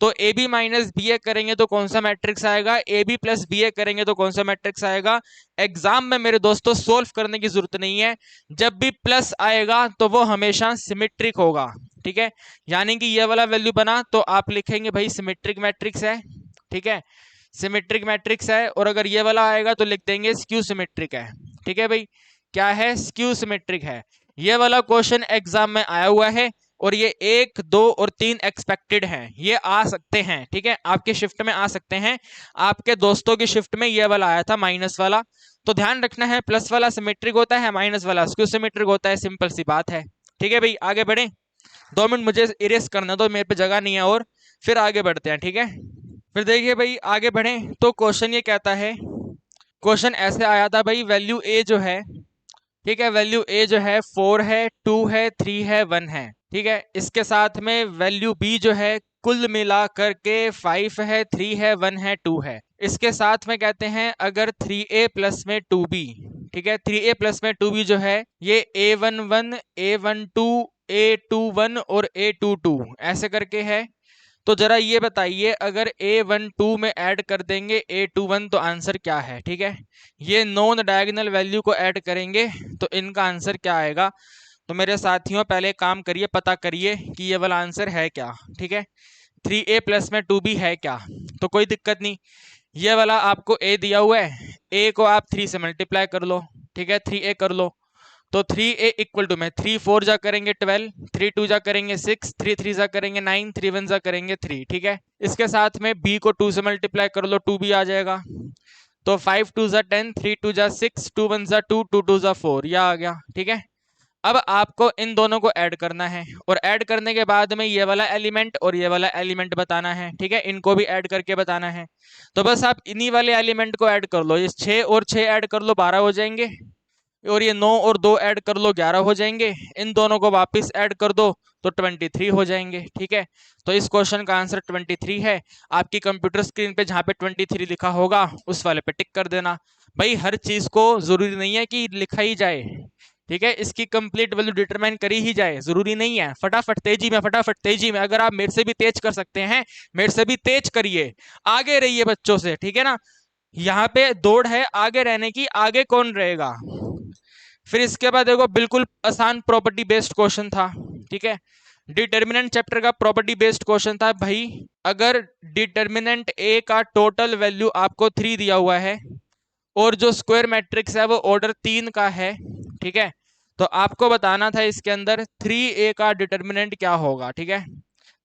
Speaker 1: तो ए बी माइनस बी ए करेंगे तो कौन सा मैट्रिक्स आएगा, ए बी प्लस बी ए करेंगे तो कौन सा मैट्रिक्स आएगा। एग्जाम में मेरे दोस्तों सोल्व करने की जरूरत नहीं है, जब भी प्लस आएगा तो वो हमेशा सिमेट्रिक होगा, ठीक है। यानी कि ये वाला वैल्यू बना तो आप लिखेंगे भाई सिमेट्रिक मैट्रिक्स है, ठीक है, सिमेट्रिक मैट्रिक्स है। और अगर ये वाला आएगा तो लिख देंगे स्क्यू सिमेट्रिक है, ठीक है भाई, क्या है, स्क्यू सिमेट्रिक है। ये वाला क्वेश्चन एग्जाम में आया हुआ है और ये 1, 2 और 3 एक्सपेक्टेड हैं, ये आ सकते हैं, ठीक है, आपके शिफ्ट में आ सकते हैं। आपके दोस्तों की शिफ्ट में ये वाला आया था माइनस वाला, तो ध्यान रखना है प्लस वाला सिमेट्रिक होता है, माइनस वाला स्क्यू सिमेट्रिक होता है, सिंपल सी बात है, ठीक है भाई। आगे बढ़े, 2 मिनट मुझे इरेज करना दो, मेरे पे जगह नहीं है, और फिर आगे बढ़ते हैं, ठीक है। फिर देखिए भाई आगे बढ़े तो क्वेश्चन ये कहता है, क्वेश्चन ऐसे आया था भाई, वैल्यू ए जो है, ठीक है, वैल्यू ए जो है 4 है, 2 है, 3 है, 1 है, ठीक है। इसके साथ में वैल्यू बी जो है कुल मिला करके 5 है, 3 है, 1 है, 2 है। इसके साथ में कहते हैं अगर 3a प्लस में 2b, ठीक है, 3a प्लस में 2b जो है ये a11, a12, a21 और a22 ऐसे करके है। तो जरा ये बताइए अगर a12 में ऐड कर देंगे a21 तो आंसर क्या है, ठीक है। ये नॉन डायगोनल वैल्यू को ऐड करेंगे तो इनका आंसर क्या आएगा। तो मेरे साथियों पहले काम करिए, पता करिए कि ये वाला आंसर है क्या, ठीक है। 3a प्लस में 2b है क्या, तो कोई दिक्कत नहीं, ये वाला आपको a दिया हुआ है, a को आप 3 से मल्टीप्लाई कर लो, ठीक है, 3a कर लो। तो 3a इक्वल टू में 3 4 जा करेंगे 12, 3 2 जा करेंगे 6, 3 3 जा करेंगे 9, 3 1 जा करेंगे 3, ठीक है। इसके साथ में b को 2 से मल्टीप्लाई कर लो, 2b आ जाएगा। तो 5 2 जा 10, 3 2 जा 6, 2 1 जा 2, 2 2 जा 4, यह आ गया, ठीक है। अब आपको इन दोनों को ऐड करना है और ऐड करने के बाद में ये वाला एलिमेंट और ये वाला एलिमेंट बताना है, ठीक है, इनको भी ऐड करके बताना है। तो बस आप इन्हीं वाले एलिमेंट को ऐड कर लो, ये 6 और 6 ऐड कर लो 12 हो जाएंगे, और ये 9 और 2 ऐड कर लो 11 हो जाएंगे, इन दोनों को वापस ऐड कर दो तो 23 हो जाएंगे, ठीक है। तो इस क्वेश्चन का आंसर 23 है। आपकी कंप्यूटर स्क्रीन पे जहाँ पे 23 लिखा होगा उस वाले पे टिक कर देना। भाई हर चीज को जरूरी नहीं है कि लिखा ही जाए, ठीक है, इसकी कंप्लीट वैल्यू डिटरमाइन करी ही जाए, जरूरी नहीं है। फटाफट तेजी में अगर आप मेरे से भी तेज कर सकते हैं, मेरे से भी तेज करिए, आगे रहिए बच्चों से, ठीक है ना। यहाँ पे दौड़ है आगे रहने की, आगे कौन रहेगा। फिर इसके बाद देखो बिल्कुल आसान प्रॉपर्टी बेस्ड क्वेश्चन था, ठीक है, डिटर्मिनेंट चैप्टर का प्रॉपर्टी बेस्ड क्वेश्चन था भाई। अगर डिटर्मिनेंट ए का टोटल वैल्यू आपको 3 दिया हुआ है और जो स्क्वायर मैट्रिक्स है वो ऑर्डर 3 का है, ठीक है, तो आपको बताना था इसके अंदर 3a का डिटर्मिनेंट क्या होगा, ठीक है,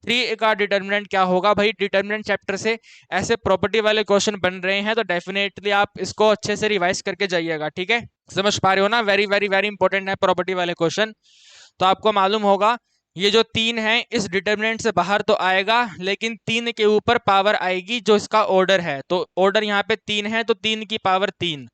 Speaker 1: 3a का डिटर्मिनेंट क्या होगा। भाई डिटर्मिनेंट चैप्टर से ऐसे प्रॉपर्टी वाले क्वेश्चन बन रहे हैं तो डेफिनेटली आप इसको अच्छे से रिवाइज करके जाइएगा, ठीक है, समझ पा रहे हो ना, वेरी वेरी वेरी इंपॉर्टेंट है प्रॉपर्टी वाले क्वेश्चन। तो आपको मालूम होगा ये जो 3 है इस डिटर्मिनेंट से बाहर तो आएगा, लेकिन 3 के ऊपर पावर आएगी जो इसका ऑर्डर है, तो ऑर्डर यहाँ पे 3 है तो 3 की पावर 3,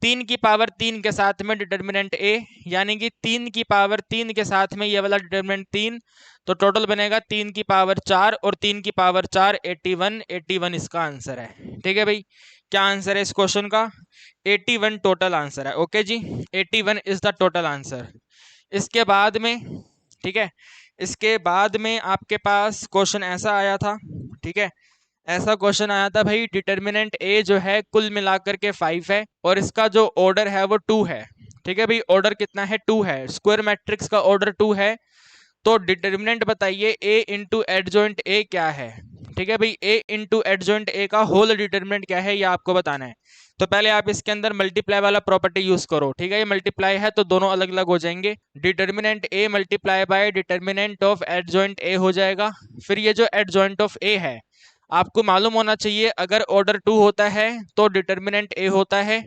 Speaker 1: 3 की पावर 3 के साथ में डिटर्मिनेंट ए, यानी कि 3 की पावर 3 के साथ में ये वाला डिटर्मिनेंट 3, तो टोटल बनेगा 3 की पावर 4 और 3 की पावर 4 81, 81 इसका आंसर है, ठीक है भाई। क्या आंसर है इस क्वेश्चन का, 81 टोटल आंसर है, ओके जी, 81 इज द टोटल आंसर। इसके बाद में, ठीक है, इसके बाद में आपके पास क्वेश्चन ऐसा आया था, ठीक है, ऐसा क्वेश्चन आया था भाई, डिटर्मिनेंट ए जो है कुल मिलाकर के 5 है और इसका जो ऑर्डर है वो 2 है, ठीक है भाई, ऑर्डर कितना है 2 है, स्क्वायर मैट्रिक्स का ऑर्डर 2 है। तो डिटर्मिनेंट बताइए ए इंटू एडजॉइंट ए क्या है, ठीक है भाई, ए इंटू एडजॉइंट ए का होल डिटर्मिनेंट क्या है ये आपको बताना है। तो पहले आप इसके अंदर मल्टीप्लाई वाला प्रॉपर्टी यूज करो, ठीक है, ये मल्टीप्लाई है तो दोनों अलग अलग हो जाएंगे, determinant A multiply by determinant of adjoint A हो जाएगा। फिर ये जो एडजॉइंट ऑफ ए है आपको मालूम होना चाहिए, अगर ऑर्डर 2 होता है तो डिटर्मिनेंट ए होता है,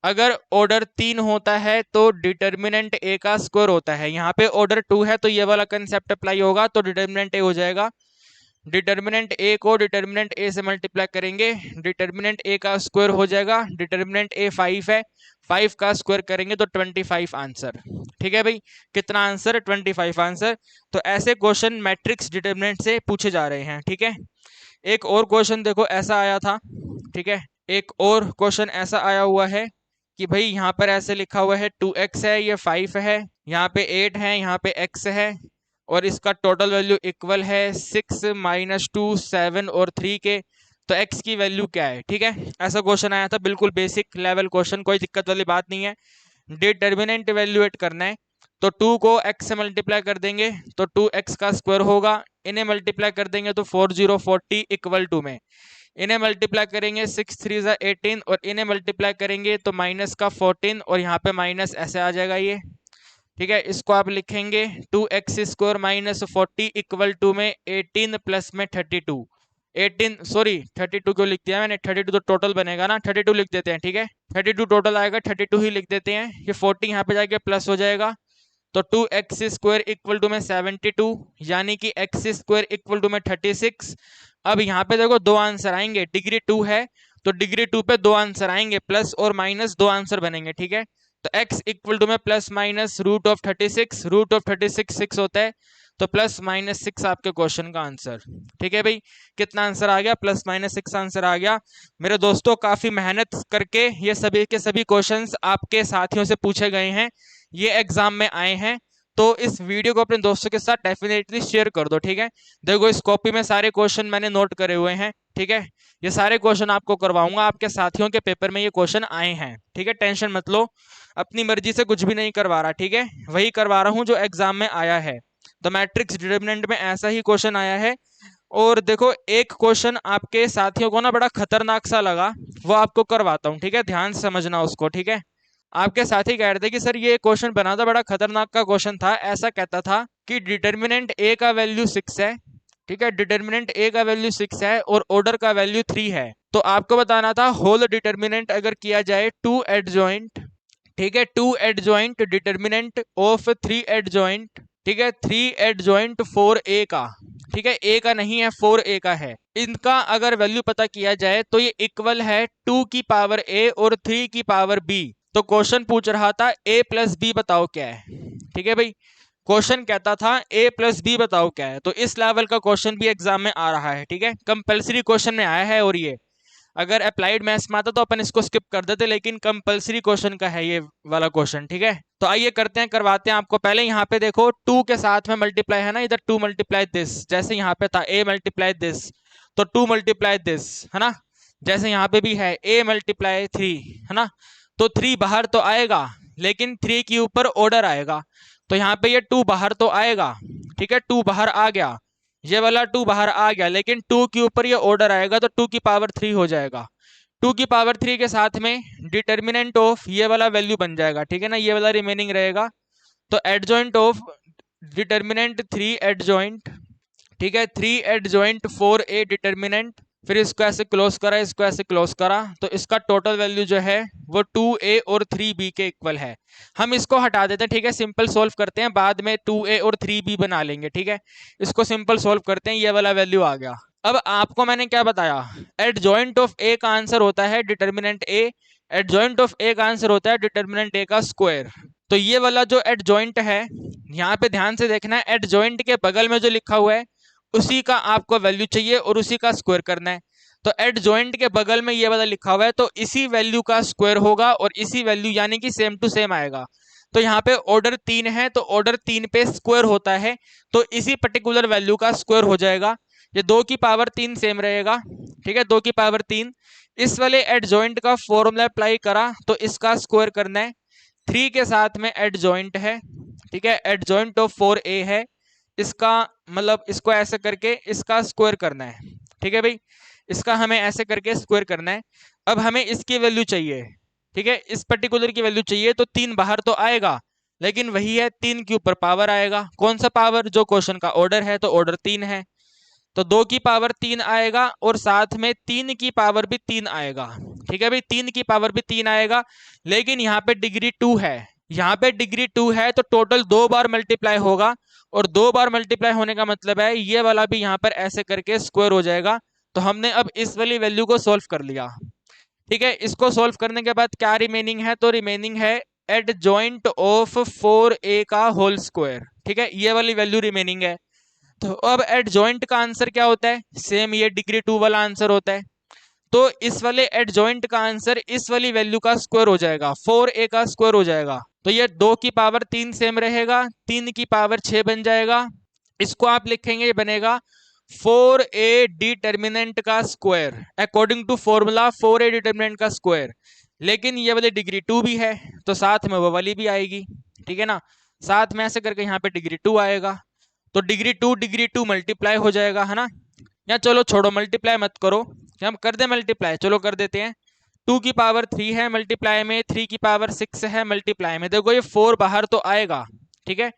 Speaker 1: अगर ऑर्डर 3 होता है तो डिटर्मिनेंट ए का स्क्वायर होता है। यहाँ पे ऑर्डर 2 है तो ये वाला कंसेप्ट अप्लाई होगा, तो डिटर्मिनेंट ए हो जाएगा। डिटर्मिनेंट ए को डिटर्मिनेंट ए से मल्टीप्लाई करेंगे, डिटर्मिनेंट ए का स्क्वायर हो जाएगा, डिटर्मिनेंट ए 5 है, 5 का स्क्वायर करेंगे तो 25 आंसर, ठीक है भाई, कितना आंसर, 25 आंसर। तो ऐसे क्वेश्चन मैट्रिक्स डिटर्मिनेंट से पूछे जा रहे हैं, ठीक है। एक और क्वेश्चन देखो ऐसा आया था, ठीक है, एक और क्वेश्चन ऐसा आया हुआ है कि भाई यहाँ पर ऐसे लिखा हुआ है 2x है, ये 5 है, यहाँ पे 8 है, यहाँ पे x है, और इसका टोटल वैल्यू इक्वल है 6 माइनस 2 7 और 3 के। तो x की वैल्यू क्या है, ठीक है। ऐसा क्वेश्चन आया था, बिल्कुल बेसिक लेवल क्वेश्चन, कोई दिक्कत वाली बात नहीं है। डिटर्मिनेंट इवेल्युएट करना है, तो 2 को x से मल्टीप्लाई कर देंगे तो 2x का स्क्वायर होगा। इन्हें मल्टीप्लाई कर देंगे तो 4040 इक्वल टू में इन्हें मल्टीप्लाई करेंगे 6 3 ज़ा 18 और इन्हें मल्टीप्लाई करेंगे तो माइनस का 14 और यहाँ पे माइनस ऐसे आ जाएगा ये, ठीक है। इसको आप लिखेंगे 2x square minus 40 equal to में 18 प्लस में 32। 18 सॉरी 32 क्यों लिख दिया मैंने, 32 तो टोटल बनेगा ना, 32 लिख देते हैं, ठीक है। 32 टोटल आएगा, 32 ही लिख देते हैं। ये 40 यहाँ पे जाके प्लस हो जाएगा, तो 2x स्क्वायर इक्वल टू में 72 यानी कि x स्क्वायर इक्वल टू में 36। अब यहाँ पे देखो दो आंसर आएंगे, डिग्री 2 है तो डिग्री 2 पे दो आंसर आएंगे, प्लस और माइनस दो आंसर बनेंगे, ठीक है। तो x इक्वल टू में plus minus root of 36, root of 36 6 होता है, तो प्लस माइनस 6 आपके क्वेश्चन का आंसर, ठीक है भाई। कितना आंसर आ गया, प्लस माइनस 6 आंसर आ गया। मेरे दोस्तों काफी मेहनत करके ये सभी के सभी क्वेश्चंस आपके साथियों से पूछे गए हैं, ये एग्जाम में आए हैं, तो इस वीडियो को अपने दोस्तों के साथ डेफिनेटली शेयर कर दो, ठीक है। देखो इस कॉपी में सारे क्वेश्चन मैंने नोट करे हुए हैं, ठीक है। ये सारे क्वेश्चन आपको करवाऊंगा, आपके साथियों के पेपर में ये क्वेश्चन आए हैं, ठीक है। टेंशन मत लो, अपनी मर्जी से कुछ भी नहीं करवा रहा, ठीक है, वही करवा रहा हूँ जो एग्जाम में आया है। तो मैट्रिक्स डिटरमिनेंट में ऐसा ही क्वेश्चन आया है। और देखो एक क्वेश्चन आपके साथियों को ना बड़ा खतरनाक सा लगा, वो आपको करवाता हूँ, ठीक है, ध्यान से समझना उसको, ठीक है। आपके साथी कह रहे थे कि सर ये क्वेश्चन बना था, बड़ा खतरनाक का क्वेश्चन था। ऐसा कहता था कि डिटर्मिनेंट ए का वैल्यू 6 है, ठीक है, डिटर्मिनेंट ए का वैल्यू 6 है और ऑर्डर का वैल्यू 3 है। तो आपको बताना था होल डिटर्मिनेंट अगर किया जाए टू एडजॉइंट, ठीक है, two adjoint determinant of 3 adjoint, ठीक है, 3 एडजॉइंट 4a का, ठीक है, a का नहीं है 4a का है, इनका अगर वैल्यू पता किया जाए तो ये इक्वल है 2 की पावर a और 3 की पावर b। तो क्वेश्चन पूछ रहा था a प्लस बी बताओ क्या है, ठीक है भाई। क्वेश्चन कहता था a प्लस बी बताओ क्या है, तो इस लेवल का क्वेश्चन भी एग्जाम में आ रहा है, ठीक है, कंपलसरी क्वेश्चन में आया है। और ये अगर अप्लाइड मैथ्स में आता तो अपन इसको स्किप कर देते, लेकिन कंपलसरी क्वेश्चन का है ये वाला क्वेश्चन, ठीक है। तो आइए करते हैं, करवाते हैं आपको। पहले यहाँ पे देखो 2 के साथ में मल्टीप्लाई है ना, इधर 2 मल्टीप्लाई दिस, जैसे यहाँ पे था a मल्टीप्लाई दिस तो 2 मल्टीप्लाई दिस, है ना। जैसे यहाँ पे भी है a मल्टीप्लाई 3, है ना, तो 3 बाहर तो आएगा लेकिन 3 के ऊपर ऑर्डर आएगा, तो यहाँ पे ये 2 बाहर तो आएगा, ठीक है, 2 बाहर आ गया, ये वाला 2 बाहर आ गया, लेकिन 2 के ऊपर ये ऑर्डर आएगा तो 2 की पावर 3 हो जाएगा। 2 की पावर 3 के साथ में डिटर्मिनेंट ऑफ ये वाला वैल्यू बन जाएगा, ठीक है ना, ये वाला रिमेनिंग रहेगा। तो एडजॉइंट ऑफ डिटर्मिनेंट 3 एडजॉइंट, ठीक है, 3 एडजॉइंट 4a डिटर्मिनेंट, फिर इसको ऐसे क्लोज करा, इसको ऐसे क्लोज करा, तो इसका टोटल वैल्यू जो है वो 2a और 3b के इक्वल है। हम इसको हटा देते हैं, ठीक है, सिंपल सोल्व करते हैं, बाद में 2a और 3b बना लेंगे, ठीक है। इसको सिंपल सोल्व करते हैं, ये वाला वैल्यू आ गया। अब आपको मैंने क्या बताया, एडजॉइंट ऑफ a का आंसर होता है determinant a, adjoint of a का आंसर होता है डिटर्मिनेंट a का स्क्वायर। तो ये वाला जो एडजॉइंट है, यहाँ पे ध्यान से देखना है, एडजॉइंट के बगल में जो लिखा हुआ है उसी का आपको वैल्यू चाहिए और उसी का स्क्वायर करना है। तो एडजॉइंट के बगल में ये वाला लिखा हुआ है तो इसी वैल्यू का स्क्वायर होगा और इसी वैल्यू यानी कि सेम टू सेम आएगा। तो यहाँ पे ऑर्डर 3 है तो ऑर्डर 3 पे स्क्वायर होता है, तो इसी पर्टिकुलर वैल्यू का स्क्वायर हो जाएगा। ये 2 की पावर 3 सेम रहेगा, ठीक है, 2 की पावर 3। इस वाले एडजॉइंट का फॉर्मूला अप्लाई करा तो इसका स्क्वायर करना है, 3 के साथ में एडजॉइंट है, ठीक है, एडजॉइंट ऑफ 4a है, इसका मतलब इसको ऐसे करके इसका स्क्वायर करना है, ठीक है भाई, इसका हमें ऐसे करके स्क्वायर करना है। अब हमें इसकी वैल्यू चाहिए, ठीक है, इस पर्टिकुलर की वैल्यू चाहिए, तो 3 बाहर तो आएगा लेकिन वही है 3 के ऊपर पावर आएगा, कौन सा पावर, जो क्वेश्चन का ऑर्डर है, तो ऑर्डर 3 है, तो 2 की पावर 3 आएगा और साथ में 3 की पावर भी 3 आएगा, ठीक है भाई, 3 की पावर भी 3 आएगा। लेकिन यहाँ पे डिग्री 2 है, यहाँ पे डिग्री 2 है तो टोटल 2 बार मल्टीप्लाई होगा, और 2 बार मल्टीप्लाई होने का मतलब है ये वाला भी यहाँ पर ऐसे करके स्क्वायर हो जाएगा। तो हमने अब इस वाली वैल्यू को सोल्व कर लिया, ठीक है। इसको सोल्व करने के बाद क्या रिमेनिंग है, तो रिमेनिंग है एडजॉइंट ऑफ 4a का होल स्क्वायर, ठीक है, ये वाली वैल्यू रिमेनिंग है। तो अब एडजॉइंट का आंसर क्या होता है, सेम ये डिग्री 2 वाला आंसर होता है, तो इस वाले एडजॉइंट का आंसर इस वाली वैल्यू का स्क्वायर हो जाएगा, 4a का स्क्वायर हो जाएगा। तो ये 2 की पावर 3 सेम रहेगा, 3 की पावर 6 बन जाएगा, इसको आप लिखेंगे, ये बनेगा 4a डिटर्मिनेंट का square according to formula 4a determinant का स्क्वायर। लेकिन ये वाली डिग्री 2 भी है तो साथ में वो वाली भी आएगी, ठीक है ना। साथ में ऐसे करके यहाँ पे डिग्री 2 आएगा, तो डिग्री 2 मल्टीप्लाई हो जाएगा, है ना। या चलो छोड़ो, मल्टीप्लाई मत करो, हम कर दे मल्टीप्लाई, चलो कर देते हैं। 2 की पावर 3 है मल्टीप्लाई में, 3 की पावर 6 है मल्टीप्लाई में, देखो ये 4 बाहर तो आएगा, ठीक है।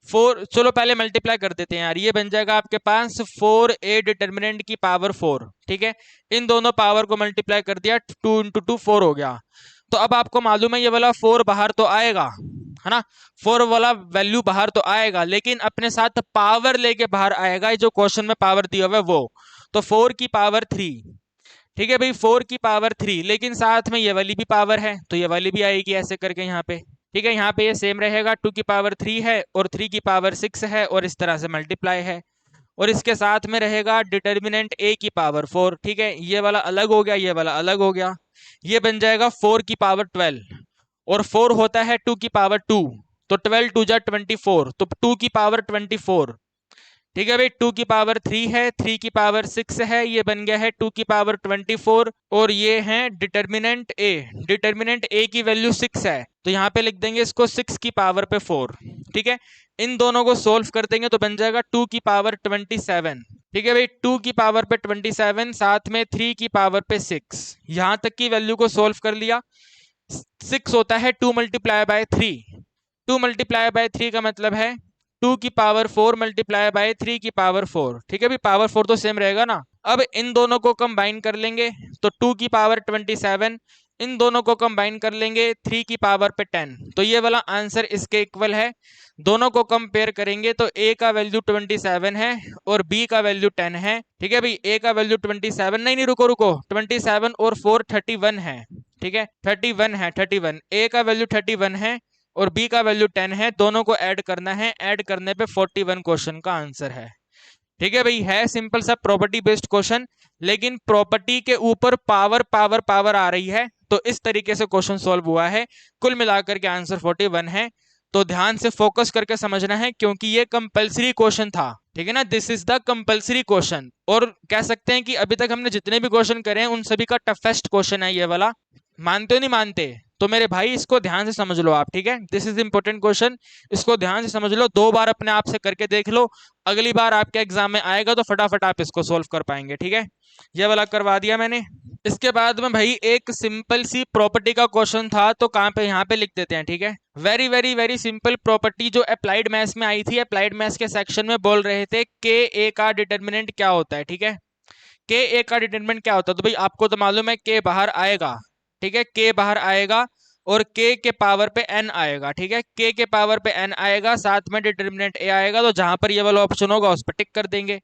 Speaker 1: 4, चलो पहले मल्टीप्लाई कर देते हैं यार, ये बन जाएगा आपके पास 4a डिटर्मिनेंट की पावर 4, ठीक है। इन दोनों पावर को मल्टीप्लाई कर दिया, 2 इंटू 2 4 हो गया। तो अब आपको मालूम है ये वाला 4 बाहर तो आएगा, है ना। 4 वाला वैल्यू बाहर तो आएगा, लेकिन अपने साथ पावर लेके बाहर आएगा, जो क्वेश्चन में पावर दिया हुआ है वो। तो 4 की पावर 3, ठीक है भाई, 4 की पावर 3, लेकिन साथ में ये वाली भी पावर है तो ये वाली भी आएगी ऐसे करके यहाँ पे, ठीक है। यहाँ पे ये सेम रहेगा, 2 की पावर 3 है और 3 की पावर 6 है और इस तरह से मल्टीप्लाई है। और इसके साथ में रहेगा डिटर्मिनेंट a की पावर 4, ठीक है। ये वाला अलग हो गया, ये वाला अलग हो गया, ये बन जाएगा 4 की पावर 12, और 4 होता है 2 की पावर 2, तो 12 2 जा 24, तो 2 की पावर 24, ठीक है भाई। 2 की पावर 3 है, 3 की पावर 6 है, ये बन गया है 2 की पावर 24, और ये है डिटर्मिनेंट a। डिटर्मिनेंट a की वैल्यू 6 है, तो यहाँ पे लिख देंगे इसको 6 की पावर पे 4, ठीक है। इन दोनों को सोल्व कर देंगे तो बन जाएगा 2 की पावर 27, ठीक है भाई। 2 की पावर पे 27, साथ में 3 की पावर पे 6, यहाँ तक की वैल्यू को सोल्व कर लिया। 6 होता है 2 मल्टीप्लाई बाय 3, 2 मल्टीप्लाई बाय 3 का मतलब है 2 की पावर 4 मल्टीप्लाई बाय 3 की पावर 4, ठीक है भाई। पावर 4 तो सेम रहेगा ना। अब इन दोनों को कंबाइन कर लेंगे तो 2 की पावर 27, इन दोनों को कंबाइन कर लेंगे 3 की पावर पे 10, तो ये वाला आंसर इसके इक्वल है। दोनों को कंपेयर करेंगे तो a का वैल्यू 27 है और b का वैल्यू 10 है, ठीक है भाई। a का वैल्यू 27, नहीं नहीं रुको रुको, 27 और 4 31 है, ठीक है। 31 है, 31, a का वैल्यू 31 है और b का वैल्यू 10 है, दोनों को ऐड करना है, ऐड करने पे 41 क्वेश्चन का आंसर है, ठीक है भाई। है सिंपल सा प्रॉपर्टी बेस्ड क्वेश्चन, लेकिन प्रॉपर्टी के ऊपर पावर पावर पावर आ रही है, तो इस तरीके से क्वेश्चन सॉल्व हुआ है। कुल मिलाकर के आंसर 41 है, तो ध्यान से फोकस करके समझना है क्योंकि ये कंपलसरी क्वेश्चन था, ठीक है ना। This is the compulsory question, और कह सकते हैं कि अभी तक हमने जितने भी क्वेश्चन करे हैं उन सभी का टफेस्ट क्वेश्चन है ये वाला। मानते हो नहीं मानते, तो मेरे भाई इसको ध्यान से समझ लो आप, ठीक है। दिस इज इंपॉर्टेंट क्वेश्चन, इसको ध्यान से समझ लो, 2 बार अपने आप से करके देख लो, अगली बार आपके एग्जाम में आएगा तो फटाफट आप इसको सोल्व कर पाएंगे, ठीक है। ये वाला करवा दिया मैंने। इसके बाद में भाई एक सिंपल सी प्रॉपर्टी का क्वेश्चन था, तो कहाँ पे, यहाँ पे लिख देते हैं, ठीक है। Very very very simple property जो अप्लाइड मैथ्स में आई थी, अप्लाइड मैथ्स के सेक्शन में बोल रहे थे के ए का डिटर्मिनेंट क्या होता है, ठीक है। के ए का डिटर्मिनेंट क्या होता है, तो भाई आपको तो मालूम है के बाहर आएगा, ठीक है। के बाहर आएगा और के के पावर पे एन आएगा, ठीक है। के के पावर पे एन आएगा, साथ में डिटर्मिनेंट ए आएगा, तो जहां पर ये वाला ऑप्शन होगा उस पर टिक कर देंगे।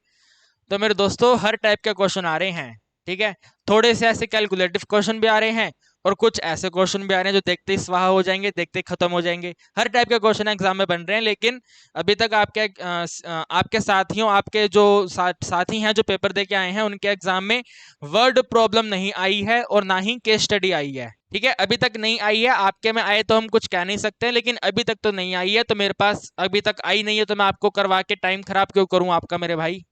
Speaker 1: तो मेरे दोस्तों हर टाइप के क्वेश्चन आ रहे हैं, ठीक है। थोड़े से ऐसे कैलकुलेटिव क्वेश्चन भी आ रहे हैं और कुछ ऐसे क्वेश्चन भी आ रहे हैं जो देखते ही स्वाहा हो जाएंगे, देखते ही खत्म हो जाएंगे। हर टाइप के क्वेश्चन एग्जाम में बन रहे हैं, लेकिन अभी तक आपके साथियों, आपके जो साथी हैं जो पेपर दे के आए हैं, उनके एग्जाम में वर्ड प्रॉब्लम नहीं आई है और ना ही केस स्टडी आई है, ठीक है। अभी तक नहीं आई है, आपके में आए तो हम कुछ कह नहीं सकते, लेकिन अभी तक तो नहीं आई है, तो मेरे पास अभी तक आई नहीं है, तो मैं आपको करवा के टाइम खराब क्यों करूं आपका, मेरे भाई।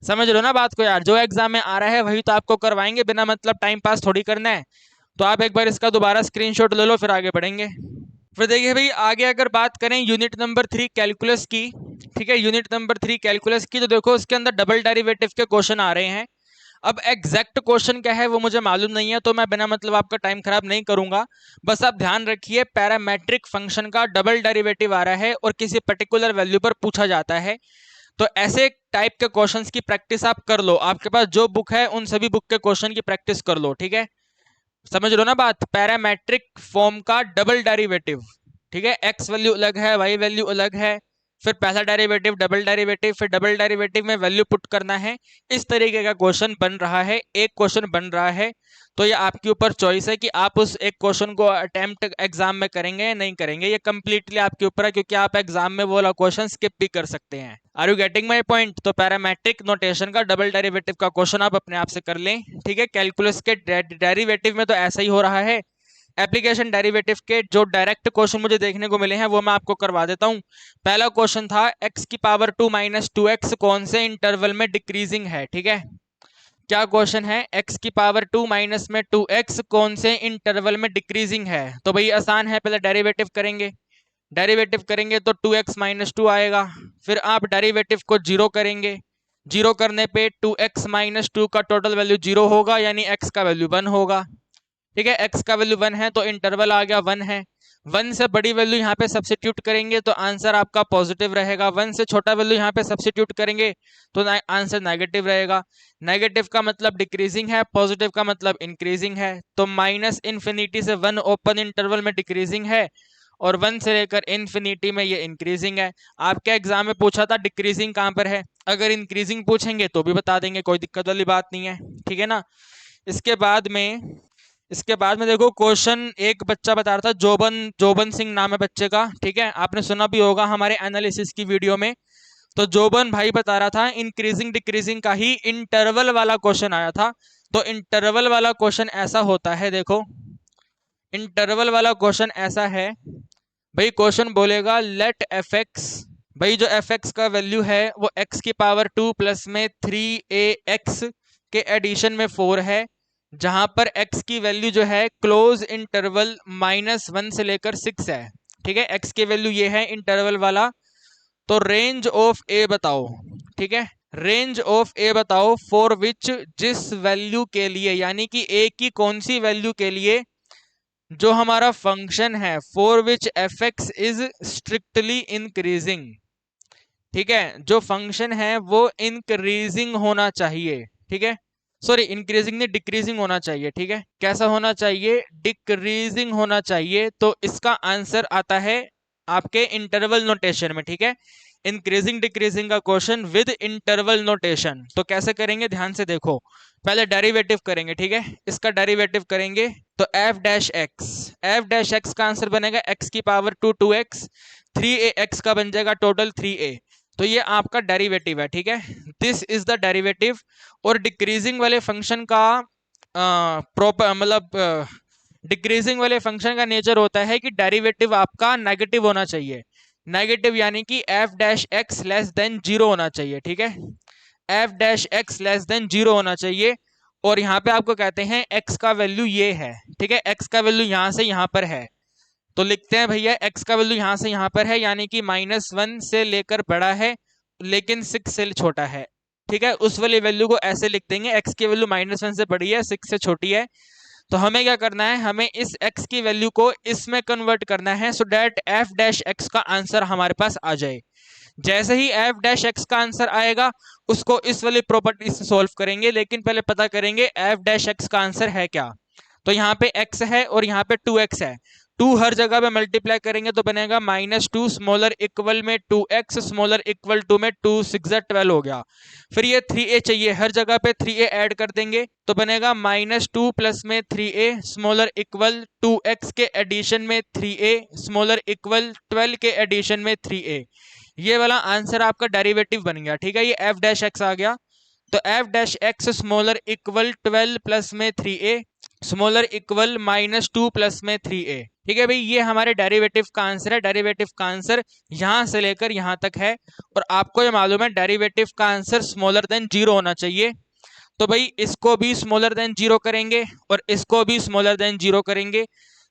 Speaker 1: समझ लो ना बात को यार, जो एग्जाम में आ रहा है वही तो आपको करवाएंगे, बिना मतलब टाइम पास थोड़ी करना है। तो आप एक बार इसका दोबारा स्क्रीनशॉट ले लो, फिर आगे बढ़ेंगे। फिर देखिए भाई आगे अगर बात करें यूनिट नंबर 3 कैलकुलस की, ठीक है। यूनिट नंबर 3 कैलकुलस की, तो देखो उसके अंदर डबल डेरिवेटिव के क्वेश्चन आ रहे हैं। अब एग्जैक्ट क्वेश्चन क्या है वो मुझे मालूम नहीं है, तो मैं बिना मतलब आपका टाइम खराब नहीं करूंगा। बस आप ध्यान रखिए, पैरामेट्रिक फंक्शन का डबल डेरिवेटिव आ रहा है और किसी पर्टिकुलर वैल्यू पर पूछा जाता है, तो ऐसे टाइप के क्वेश्चंस की प्रैक्टिस आप कर लो। आपके पास जो बुक है उन सभी बुक के क्वेश्चन की प्रैक्टिस कर लो, ठीक है। समझ लो ना बात, पैरामेट्रिक फॉर्म का डबल डेरिवेटिव, ठीक है। एक्स वैल्यू अलग है, वाई वैल्यू अलग है, फिर पहला डेरिवेटिव, डबल डेरिवेटिव, फिर डबल डेरिवेटिव में वैल्यू पुट करना है। इस तरीके का क्वेश्चन बन रहा है, एक क्वेश्चन बन रहा है। तो ये आपके ऊपर चॉइस है कि आप उस एक क्वेश्चन को अटेम्प्ट एग्जाम में करेंगे या नहीं करेंगे, ये कंप्लीटली आपके ऊपर है, क्योंकि आप एग्जाम में वो वाला क्वेश्चन स्किप भी कर सकते हैं। Are you getting my point. तो पैरामेट्रिक नोटेशन का डबल डेरिवेटिव का क्वेश्चन आप अपने आप से कर लें, ठीक है। कैलकुलस के डेरिवेटिव में तो ऐसा ही हो रहा है एप्लीकेशन डेरिवेटिव के जो डायरेक्ट क्वेश्चन मुझे देखने को मिले हैं वो मैं आपको करवा देता हूं। पहला क्वेश्चन था x की पावर 2 माइनस 2x कौन से इंटरवल में डिक्रीजिंग है। ठीक है, क्या क्वेश्चन है, x की पावर 2 माइनस में 2x कौन से इंटरवल में डिक्रीजिंग है। तो भाई आसान है, पहले डेरिवेटिव करेंगे, डेरिवेटिव करेंगे तो 2x माइनस 2 आएगा, फिर आप डेरिवेटिव को जीरो करेंगे, जीरो करने पे 2x माइनस 2 का टोटल वैल्यू जीरो होगा, यानी x का वैल्यू 1 होगा। ठीक है, x का वैल्यू 1 है तो इंटरवल आ गया 1 है। 1 से बड़ी वैल्यू यहाँ पे सब्सिट्यूट करेंगे तो आंसर आपका पॉजिटिव रहेगा। 1 से छोटा वैल्यू यहाँ पे सब्सिट्यूट करेंगे तो आंसर नेगेटिव रहेगा। नेगेटिव का मतलब डिक्रीजिंग है, पॉजिटिव का मतलब इंक्रीजिंग है। तो माइनस इन्फिनिटी से 1 ओपन इंटरवल में डिक्रीजिंग है और 1 से लेकर इन्फिनिटी में ये इंक्रीजिंग है। आपके एग्जाम में पूछा था डिक्रीजिंग कहाँ पर है, अगर इंक्रीजिंग पूछेंगे तो भी बता देंगे, कोई दिक्कत वाली बात नहीं है। ठीक है ना। इसके बाद में इसके बाद में देखो क्वेश्चन, एक बच्चा बता रहा था, जोबन जोबन सिंह नाम है बच्चे का। ठीक है, आपने सुना भी होगा हमारे एनालिसिस की वीडियो में। तो जोबन भाई बता रहा था इंक्रीजिंग डिक्रीजिंग का ही इंटरवल वाला क्वेश्चन आया था। तो इंटरवल वाला क्वेश्चन ऐसा होता है, देखो इंटरवल वाला क्वेश्चन ऐसा है भाई, क्वेश्चन बोलेगा लेट एफ एक्स, भाई जो एफ एक्स का वैल्यू है वो एक्स की पावर 2 प्लस में 3ax के एडिशन में 4 है, जहां पर x की वैल्यू जो है क्लोज इंटरवल -1 से लेकर 6 है। ठीक है, x की वैल्यू ये है इंटरवल वाला। तो रेंज ऑफ a बताओ। ठीक है, रेंज ऑफ a बताओ फॉर विच, जिस वैल्यू के लिए, यानी कि a की कौन सी वैल्यू के लिए जो हमारा फंक्शन है for which F x is strictly increasing. ठीक है, जो फंक्शन है वो इंक्रीजिंग होना चाहिए। ठीक है, सॉरी इंक्रीजिंग नहीं, डिक्रीजिंग होना चाहिए। ठीक है, कैसा होना चाहिए, डिक्रीजिंग होना चाहिए। तो इसका आंसर आता है आपके इंटरवल नोटेशन में। ठीक है, इंक्रीजिंग डिक्रीजिंग का क्वेश्चन विद इंटरवल नोटेशन। तो कैसे करेंगे, ध्यान से देखो, पहले डेरिवेटिव करेंगे। ठीक है, इसका डेरिवेटिव करेंगे तो f डैश एक्स का आंसर बनेगा x की पावर 2 2x, 3ax का बन जाएगा टोटल 3a। तो ये आपका डेरिवेटिव है। ठीक है, दिस इज द डेरिवेटिव। और डिक्रीजिंग वाले फंक्शन का प्रॉपर मतलब डिक्रीजिंग वाले फंक्शन का नेचर होता है कि डेरिवेटिव आपका नेगेटिव होना चाहिए। नेगेटिव यानी कि f dash x less than 0 होना चाहिए। ठीक है, f dash x less than 0 होना चाहिए। और यहाँ पे आपको कहते हैं x का वैल्यू ये है। ठीक है, x का वैल्यू यहाँ से यहाँ पर है, तो लिखते हैं भैया x का वैल्यू यहाँ से यहाँ पर है, यानी कि -1 से लेकर बड़ा है लेकिन 6 से छोटा है। ठीक है, उस वाली वैल्यू को ऐसे लिख देंगे, x की वैल्यू -1 से बड़ी है 6 से छोटी है। तो हमें क्या करना है, हमें इस x की वैल्यू को इसमें कन्वर्ट करना है so that f dash x का आंसर हमारे पास आ जाए। जैसे ही f डैश एक्स का आंसर आएगा उसको इस वाली प्रॉपर्टी से सॉल्व करेंगे, लेकिन पहले पता करेंगे f डैश एक्स का आंसर है क्या। तो यहाँ पे x है और यहाँ पे 2x है, 2 हर जगह पे मल्टीप्लाई करेंगे तो बनेगा -2 स्मॉलर इक्वल में 2x स्मॉलर इक्वल टू में 2 6 12 हो गया। फिर ये 3a चाहिए, हर जगह पे 3a ऐड कर देंगे तो बनेगा -2 प्लस में 3a स्मॉलर इक्वल 2x के एडिशन में 3a स्मॉलर इक्वल 12 के एडिशन में 3a। ये वाला आंसर आपका डेरिवेटिव बन गया। ठीक है, ये f डैश एक्स आ गया। तो f dash x smaller equal 12 plus में 3a स्मॉलर इक्वल -2 प्लस में 3a। ठीक है भाई, ये हमारे डेरिवेटिव का आंसर है। डेरिवेटिव का आंसर यहां से लेकर यहां तक है, और आपको ये मालूम है डेरिवेटिव का आंसर स्मॉलर देन 0 होना चाहिए। तो भाई इसको भी स्मॉलर देन 0 करेंगे और इसको भी स्मॉलर देन 0 करेंगे,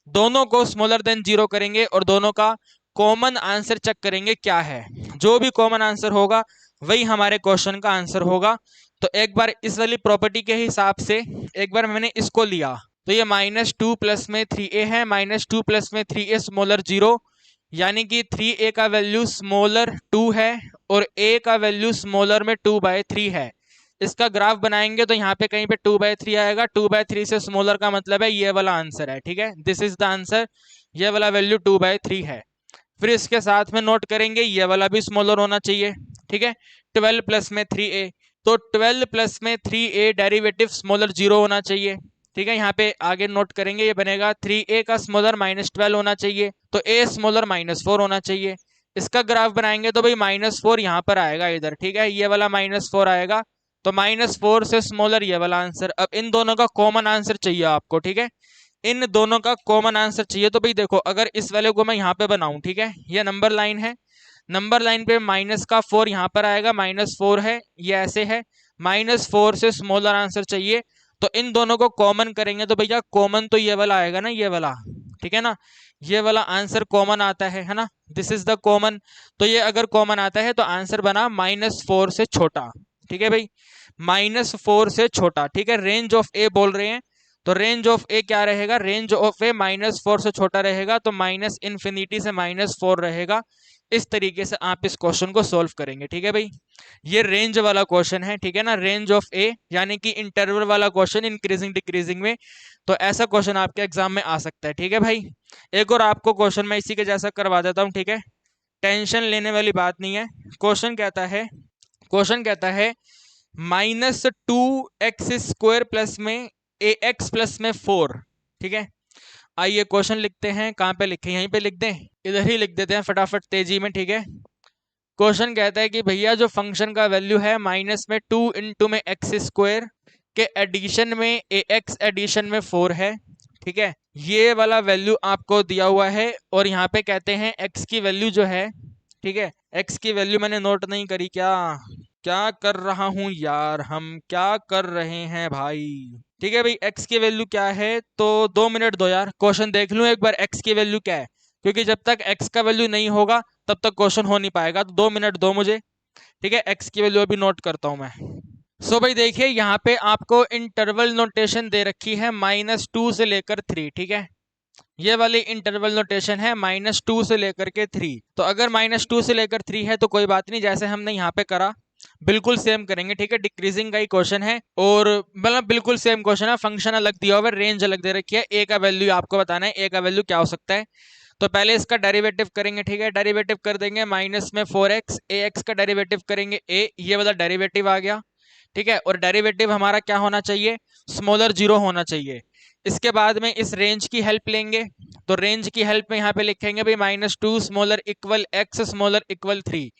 Speaker 1: दोनों को स्मॉलर देन 0 करेंगे और दोनों का कॉमन आंसर चेक करेंगे क्या है। जो भी कॉमन आंसर होगा वही हमारे क्वेश्चन का आंसर होगा। तो एक बार इस वाली प्रॉपर्टी के हिसाब से एक बार मैंने इसको लिया तो ये -2 प्लस में 3a है, -2 प्लस में 3a स्मॉलर 0, यानी कि 3a का वैल्यू स्मॉलर 2 है और a का वैल्यू स्मॉलर में 2/3 है। इसका ग्राफ बनाएंगे तो यहाँ पे कहीं पे 2/3 आएगा, 2/3 से स्मॉलर का मतलब है ये वाला आंसर है। ठीक है, दिस इज द आंसर, ये वाला वैल्यू 2/3 है। फिर इसके साथ में नोट करेंगे ये वाला भी स्मॉलर होना चाहिए। ठीक है, 12 प्लस में 3a, तो 12 प्लस में 3a डेरिवेटिव स्मॉलर 0 होना चाहिए। ठीक है, यहाँ पे आगे नोट करेंगे ये बनेगा 3a का स्मॉलर -12 होना चाहिए, तो a स्मॉलर -4 होना चाहिए। इसका ग्राफ बनाएंगे तो भाई -4 यहाँ पर आएगा इधर। ठीक है, ये वाला -4 आएगा, तो -4 से स्मॉलर ये वाला आंसर। अब इन दोनों का कॉमन आंसर चाहिए आपको। ठीक है, इन दोनों का कॉमन आंसर चाहिए। तो भाई देखो, अगर इस वैल्यू को मैं यहाँ पे बनाऊं, ठीक है, ये नंबर लाइन है, नंबर लाइन पे माइनस का 4 यहाँ पर आएगा, -4 है, ये ऐसे है, -4 से स्मॉलर आंसर चाहिए। तो इन दोनों को कॉमन करेंगे तो भैया कॉमन तो ये वाला आएगा ना, ये वाला, ठीक है ना, ये वाला आंसर कॉमन आता है ना, दिस इज द कॉमन। तो ये अगर कॉमन आता है तो आंसर बना -4 से छोटा, ठीक है भाई, -4 से छोटा, ठीक है। रेंज ऑफ ए बोल रहे हैं, तो रेंज ऑफ ए क्या रहेगा, रेंज ऑफ ए -4 से छोटा रहेगा, तो माइनस इन्फिनिटी से -4 रहेगा। इस तरीके से आप इस क्वेश्चन को सोल्व करेंगे, ठीक है भाई। ये रेंज वाला क्वेश्चन है, ठीक है ना, रेंज ऑफ ए यानी कि इंटरवल वाला क्वेश्चन, इंक्रीजिंग डिक्रीजिंग में। तो ऐसा क्वेश्चन आपके एग्जाम में आ सकता है, ठीक है भाई। एक और आपको क्वेश्चन मैं इसी के जैसा करवा देता हूँ, ठीक है, टेंशन लेने वाली बात नहीं है। क्वेश्चन कहता है -2x² प्लस में ax प्लस में 4, ठीक है। आइए क्वेश्चन लिखते हैं, कहाँ पे लिखें, यहीं पे लिख दें, इधर ही लिख देते हैं फटाफट तेजी में, ठीक है। क्वेश्चन कहता है कि भैया जो फंक्शन का वैल्यू है माइनस में 2 इंटू में x² के एडिशन में ax एडिशन में 4 है, ठीक है, ये वाला वैल्यू आपको दिया हुआ है। और यहाँ पे कहते हैं x की वैल्यू जो है, ठीक है, x की वैल्यू मैंने नोट नहीं करी, क्या क्या कर रहा हूं यार, हम क्या कर रहे हैं भाई, ठीक है भाई। x की वैल्यू क्या है, तो 2 मिनट दो यार, क्वेश्चन देख लूं एक बार x की वैल्यू क्या है, क्योंकि जब तक x का वैल्यू नहीं होगा तब तक क्वेश्चन हो नहीं पाएगा। तो 2 मिनट दो मुझे, ठीक है, x की वैल्यू अभी नोट करता हूं मैं। सो भाई देखिए, यहाँ पे आपको इंटरवल नोटेशन दे रखी है -2 से लेकर 3, ठीक है, ये वाली इंटरवल नोटेशन है -2 से लेकर के 3। तो अगर -2 से लेकर 3 है तो कोई बात नहीं, जैसे हमने यहाँ पे करा बिल्कुल सेम करेंगे, ठीक है। डिक्रीजिंग का ही क्वेश्चन है, और मतलब बिल्कुल सेम क्वेश्चन है, फंक्शन अलग दिया हुआ है, रेंज अलग दे रखी है, ए का वैल्यू आपको बताना है, ए का वैल्यू क्या हो सकता है। तो पहले इसका डेरिवेटिव करेंगे, ठीक है, डेरिवेटिव कर देंगे माइनस में 4x, ax का डेरिवेटिव करेंगे a, ये वाला डेरिवेटिव आ गया, ठीक है। और डेरिवेटिव हमारा क्या होना चाहिए, स्मॉलर 0 होना चाहिए। इसके बाद में इस रेंज की हेल्प लेंगे, तो रेंज की हेल्प में यहाँ पे लिखेंगे भाई -2 smaller equal x smaller equal 3।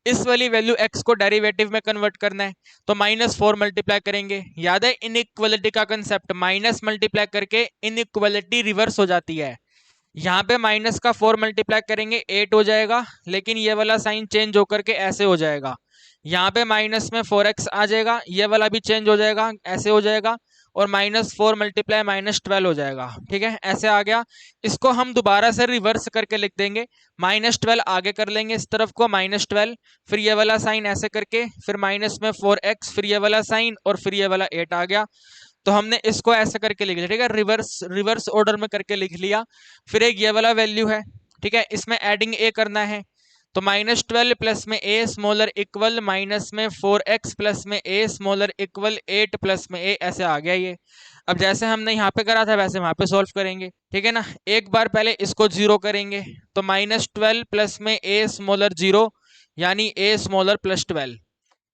Speaker 1: इस वाली वैल्यू x को डेरिवेटिव में कन्वर्ट करना है, तो -4 मल्टीप्लाई करेंगे। याद है इनइक्वालिटी का कंसेप्ट, माइनस मल्टीप्लाई करके इनइक्वालिटी रिवर्स हो जाती है। यहाँ पे माइनस का 4 मल्टीप्लाई करेंगे 8 हो जाएगा, लेकिन ये वाला साइन चेंज होकर के ऐसे हो जाएगा, यहाँ पे माइनस में 4x आ जाएगा, ये वाला भी चेंज हो जाएगा, ऐसे हो जाएगा, और -4 मल्टीप्लाई -12 हो जाएगा, ठीक है, ऐसे आ गया। इसको हम दोबारा से रिवर्स करके लिख देंगे, -12 आगे कर लेंगे इस तरफ को, -12, फिर ये वाला साइन ऐसे करके, फिर माइनस में 4x, फिर ये वाला साइन, और फिर ये वाला 8 आ गया। तो हमने इसको ऐसे करके लिख लिया, ठीक है, रिवर्स ऑर्डर में करके लिख लिया। फिर एक ये वाला वैल्यू है, ठीक है, इसमें एडिंग ए करना है, तो -12 प्लस में ए स्मॉलर इक्वल माइनस में 4x प्लस में ए स्मॉलर इक्वल 8 प्लस में ए, ऐसे आ गया ये। अब जैसे हमने यहाँ पे करा था वैसे वहां पे सॉल्व करेंगे, ठीक है ना। एक बार पहले इसको 0 करेंगे, तो -12 प्लस में ए स्मॉलर 0 यानी ए स्मॉलर प्लस 12।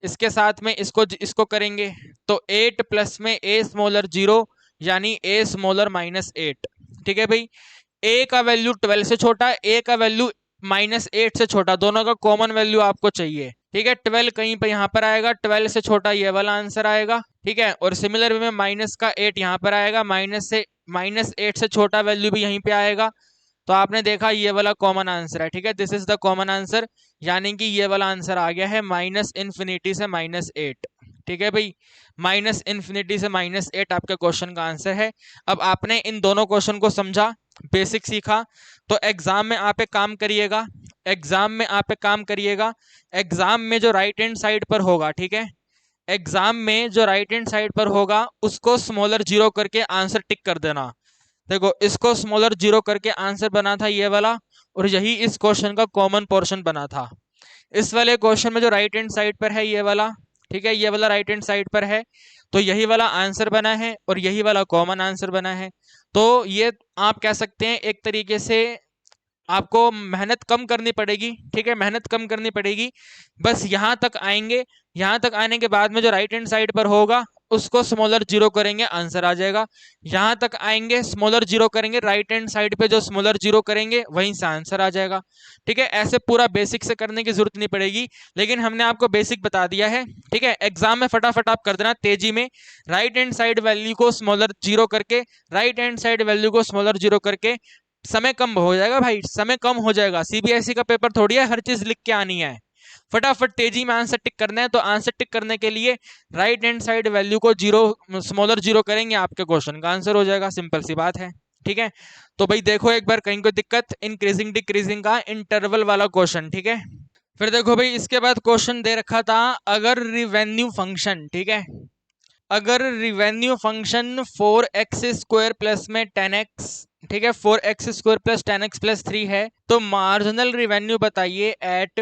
Speaker 1: इसके साथ में इसको करेंगे, तो 8 प्लस में ए स्मॉलर 0 यानी ए स्मॉलर -8, ठीक है भाई। ए का वैल्यू 12 से छोटा, ए का वैल्यू -8 से छोटा, दोनों का कॉमन वैल्यू आपको चाहिए, ठीक है। 12 कहीं पर यहाँ पर आएगा, 12 से छोटा ये वाला आंसर आएगा, ठीक है। और सिमिलर वे में माइनस का 8 यहाँ पर आएगा, -8 से छोटा वैल्यू भी यहीं पे आएगा। तो आपने देखा ये वाला कॉमन आंसर है, ठीक है, this is the common answer, यानी कि ये वाला आंसर आ गया है -इन्फिनिटी से -8, ठीक है भाई। -इन्फिनिटी से -8 आपके क्वेश्चन का आंसर है। अब आपने इन दोनों क्वेश्चन को समझा, बेसिक सीखा, तो एग्जाम में आप एक काम करिएगा, एग्जाम में जो राइट हैंड साइड पर होगा, ठीक है, एग्जाम में जो राइट हैंड साइड पर होगा उसको स्मॉलर 0 करके आंसर टिक कर देना। देखो, इसको स्मॉलर 0 करके आंसर बना था ये वाला, और यही इस क्वेश्चन का कॉमन पोर्शन बना था। इस वाले क्वेश्चन में जो राइट हैंड साइड पर है ये वाला, ठीक है, ये वाला राइट हैंड साइड पर है, तो यही वाला आंसर बना है और यही वाला कॉमन आंसर बना है। तो ये आप कह सकते हैं एक तरीके से आपको मेहनत कम करनी पड़ेगी, ठीक है, मेहनत कम करनी पड़ेगी, बस यहाँ तक आएंगे। यहाँ तक आने के बाद में जो राइट हैंड साइड पर होगा उसको स्मॉलर जीरो करेंगे, आंसर आ जाएगा। यहां तक आएंगे, स्मॉलर जीरो करेंगे, राइट हैंड साइड पे जो स्मॉलर जीरो करेंगे वहीं से आंसर आ जाएगा। ठीक है, ऐसे पूरा बेसिक से करने की जरूरत नहीं पड़ेगी, लेकिन हमने आपको बेसिक बता दिया है। ठीक है, एग्जाम में फटाफट आप कर देना तेजी में, राइट हैंड साइड वैल्यू को स्मॉलर जीरो करके, राइट हैंड साइड वैल्यू को स्मॉलर जीरो करके समय कम हो जाएगा भाई, समय कम हो जाएगा। सीबीएसई का पेपर थोड़ी है हर चीज लिख के आनी है, फटाफट तेजी में आंसर टिक करना है। तो आंसर टिक करने के लिए राइट हैंड साइड वैल्यू को जीरो, स्मॉलर जीरो करेंगे, आपके क्वेश्चन का आंसर हो जाएगा, सिंपल सी बात है। ठीक है, तो भाई देखो एक बार कहीं कोई दिक्कत, इंक्रीजिंग डिक्रीजिंग का इंटरवल वाला क्वेश्चन। ठीक है, फिर देखो भाई इसके बाद क्वेश्चन दे रखा था, अगर रिवेन्यू फंक्शन, ठीक है, अगर रिवेन्यू फंक्शन 4x² प्लस में 10x, ठीक है, 4x² प्लस 10x प्लस 3 है, तो मार्जिनल रिवेन्यू बताइए एट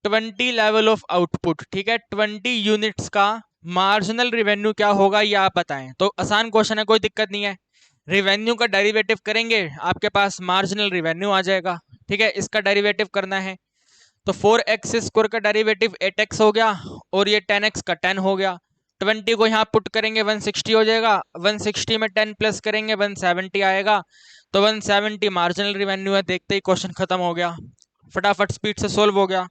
Speaker 1: 20 लेवल ऑफ आउटपुट। ठीक है, 20 यूनिट्स का मार्जिनल रिवेन्यू क्या होगा ये आप बताएं। तो आसान क्वेश्चन है, कोई दिक्कत नहीं है। रिवेन्यू का डेरिवेटिव करेंगे, आपके पास मार्जिनल रिवेन्यू आ जाएगा। ठीक है, इसका डेरिवेटिव करना है, तो 4x² का डेरिवेटिव 8x हो गया, और ये 10x का 10 हो गया। 20 को यहाँ पुट करेंगे 160 हो जाएगा, 160 में 10 प्लस करेंगे 170 आएगा, तो 170 मार्जिनल रिवेन्यू है। देखते ही क्वेश्चन खत्म हो गया, फटाफट स्पीड से सोल्व हो गया।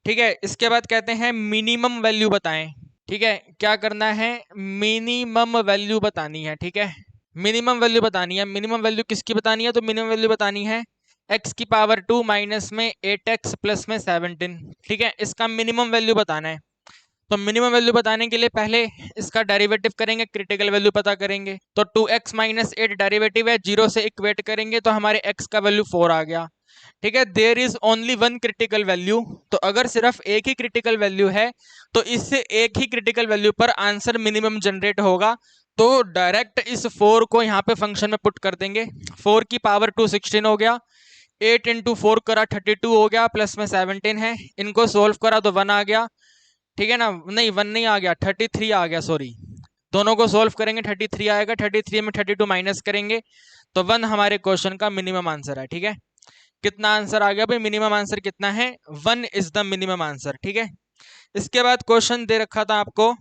Speaker 1: ठीक है, इसके बाद कहते हैं मिनिमम वैल्यू बताएं। ठीक है, क्या करना है, मिनिमम वैल्यू बतानी है। ठीक है, मिनिमम वैल्यू बतानी है। मिनिमम वैल्यू किसकी बतानी है, तो मिनिमम वैल्यू बतानी है x की पावर 2 माइनस में 8x प्लस में 17। ठीक है, इसका मिनिमम वैल्यू बताना है। तो मिनिमम वैल्यू बताने के लिए पहले इसका डेरिवेटिव करेंगे, क्रिटिकल वैल्यू पता करेंगे। तो 2x माइनस 8 डेरिवेटिव है, जीरो से इक्वेट करेंगे तो हमारे x का वैल्यू 4 आ गया। ठीक है, there is only one critical value, तो अगर सिर्फ एक ही क्रिटिकल वैल्यू है तो इससे एक ही क्रिटिकल वैल्यू पर आंसर मिनिमम जनरेट होगा। तो डायरेक्ट इस 4 को यहाँ पे फंक्शन में पुट कर देंगे। 4 की पावर 2 16 हो गया, 8 इंटू 4 करा 32 हो गया, प्लस में 17 है, इनको सोल्व करा तो 1 आ गया। ठीक है ना, नहीं 1 नहीं आ गया, 33 आ गया, सॉरी। दोनों को सोल्व करेंगे 33 आएगा, 33 में 32 माइनस करेंगे तो 1 हमारे क्वेश्चन का मिनिमम आंसर है। ठीक है, कितना आंसर आ गया भाई, मिनिमम आंसर कितना है, 1 इज द मिनिमम आंसर। ठीक है, इसके बाद क्वेश्चन दे रखा था आपको,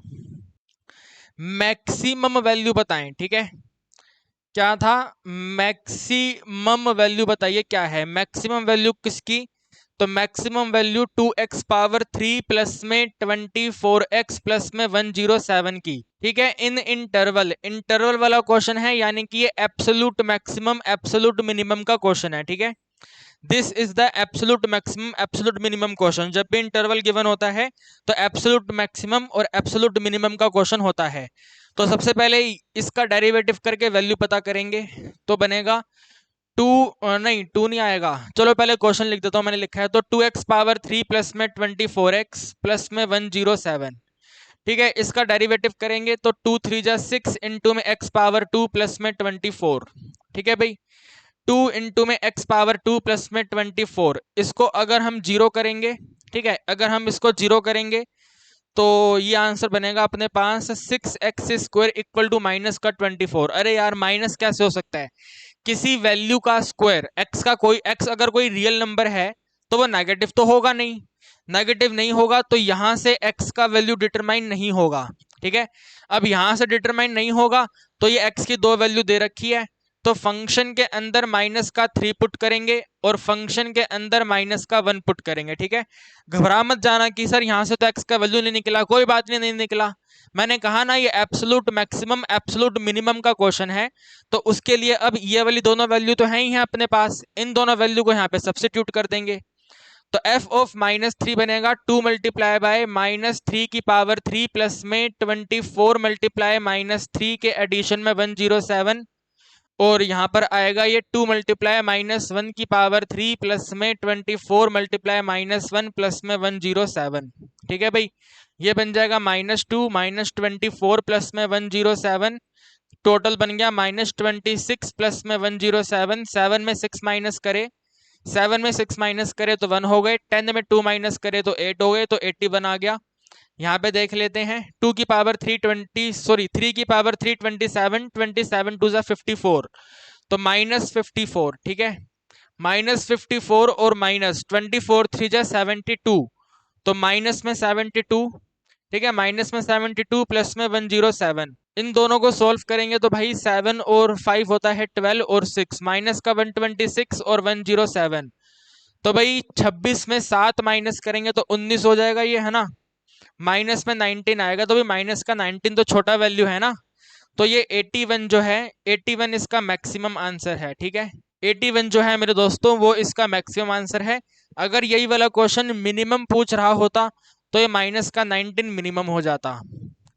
Speaker 1: मैक्सिमम वैल्यू बताएं। ठीक है, क्या था, मैक्सिमम वैल्यू बताइए क्या है, मैक्सिमम वैल्यू किसकी, तो maximum value 2x power 3 plus में 24x प्लस में 107 की। ठीक है, इन इंटरवल, इंटरवल वाला क्वेश्चन है, यानी कि ये एब्सोल्यूट मैक्सिमम एब्सोल्यूट मिनिमम का क्वेश्चन है। ठीक है, this is the absolute maximum absolute minimum question. जब भी इंटरवल गिवन होता है तो एब्सोल्यूट मैक्सिमम और एब्सोल्यूट मिनिमम का क्वेश्चन होता है। तो सबसे पहले इसका डेरिवेटिव करके वैल्यू पता करेंगे, तो बनेगा 2, नहीं 2 नहीं आएगा, चलो पहले क्वेश्चन लिख देता हूं, मैंने लिखा है तो 2x पावर 3 प्लस में 24x प्लस में 107। ठीक है, इसका डेरिवेटिव करेंगे तो 2 3 जा 6 इंटू में x पावर 2 प्लस में 24। ठीक है भाई, 2 इंटू में x पावर 2 प्लस में 24, इसको अगर हम जीरो करेंगे, ठीक है, अगर हम इसको जीरो करेंगे तो ये आंसर बनेगा अपने पास 6x² इक्वल टू माइनस का 24। अरे यार माइनस कैसे हो सकता है, किसी वैल्यू का स्क्वायर, x का कोई, x अगर कोई रियल नंबर है तो वो नेगेटिव तो होगा नहीं, नेगेटिव नहीं होगा तो यहां से x का वैल्यू डिटरमाइन नहीं होगा। ठीक है, अब यहां से डिटरमाइन नहीं होगा तो ये x की दो वैल्यू दे रखी है, तो फंक्शन के अंदर माइनस का 3 पुट करेंगे और फंक्शन के अंदर माइनस का 1 पुट करेंगे। ठीक है, घबरा मत जाना कि सर यहां से तो x का वैल्यू नहीं निकला, कोई बात नहीं, नहीं निकला। मैंने कहा ना ये एब्सोल्यूट मैक्सिमम एब्सोल्यूट मिनिमम का क्वेश्चन है, तो उसके लिए अब ये वाली दोनों वैल्यू तो है ही है अपने पास, इन दोनों वैल्यू को यहाँ पे सब्स्टिट्यूट कर देंगे। तो f ऑफ -3 बनेगा 2 मल्टीप्लाई बाय -3 की पावर 3 प्लस में 24 मल्टीप्लाई -3 के एडिशन में 107, और यहाँ पर आएगा ये 2 मल्टीप्लाई -1 की पावर 3 प्लस में 24 मल्टीप्लाई -1 प्लस में 107। ठीक है भाई, ये बन जाएगा -2 -24 प्लस में 107, टोटल बन गया -26 प्लस में 107। 7 में 6 माइनस करे, 7 में 6 माइनस करे तो 1 हो गए, 10 में 2 माइनस करे तो 8 हो गए, तो 81 आ गया। यहाँ पे देख लेते हैं, 2 की पावर 320, सॉरी 3 की पावर 327, 27 2 जा 54, तो -54। ठीक है, -54 और -24 3 जा 72, तो माइनस में 72, ठीक है, माइनस में 72 प्लस में 107, इन दोनों को सोल्व करेंगे तो भाई 7 और 5 होता है 12 और 6 माइनस का 126 और 107, तो भाई 26 में 7 माइनस करेंगे तो 19 हो जाएगा ये, है ना। माइनस में 19 आएगा तो भी माइनस का 19 तो छोटा वैल्यू है ना, तो ये 81 जो है 81 इसका मैक्सिमम आंसर है। ठीक है, 81 जो है मेरे दोस्तों वो इसका मैक्सिमम आंसर है। अगर यही वाला क्वेश्चन मिनिमम पूछ रहा होता तो ये माइनस का 19 मिनिमम हो जाता।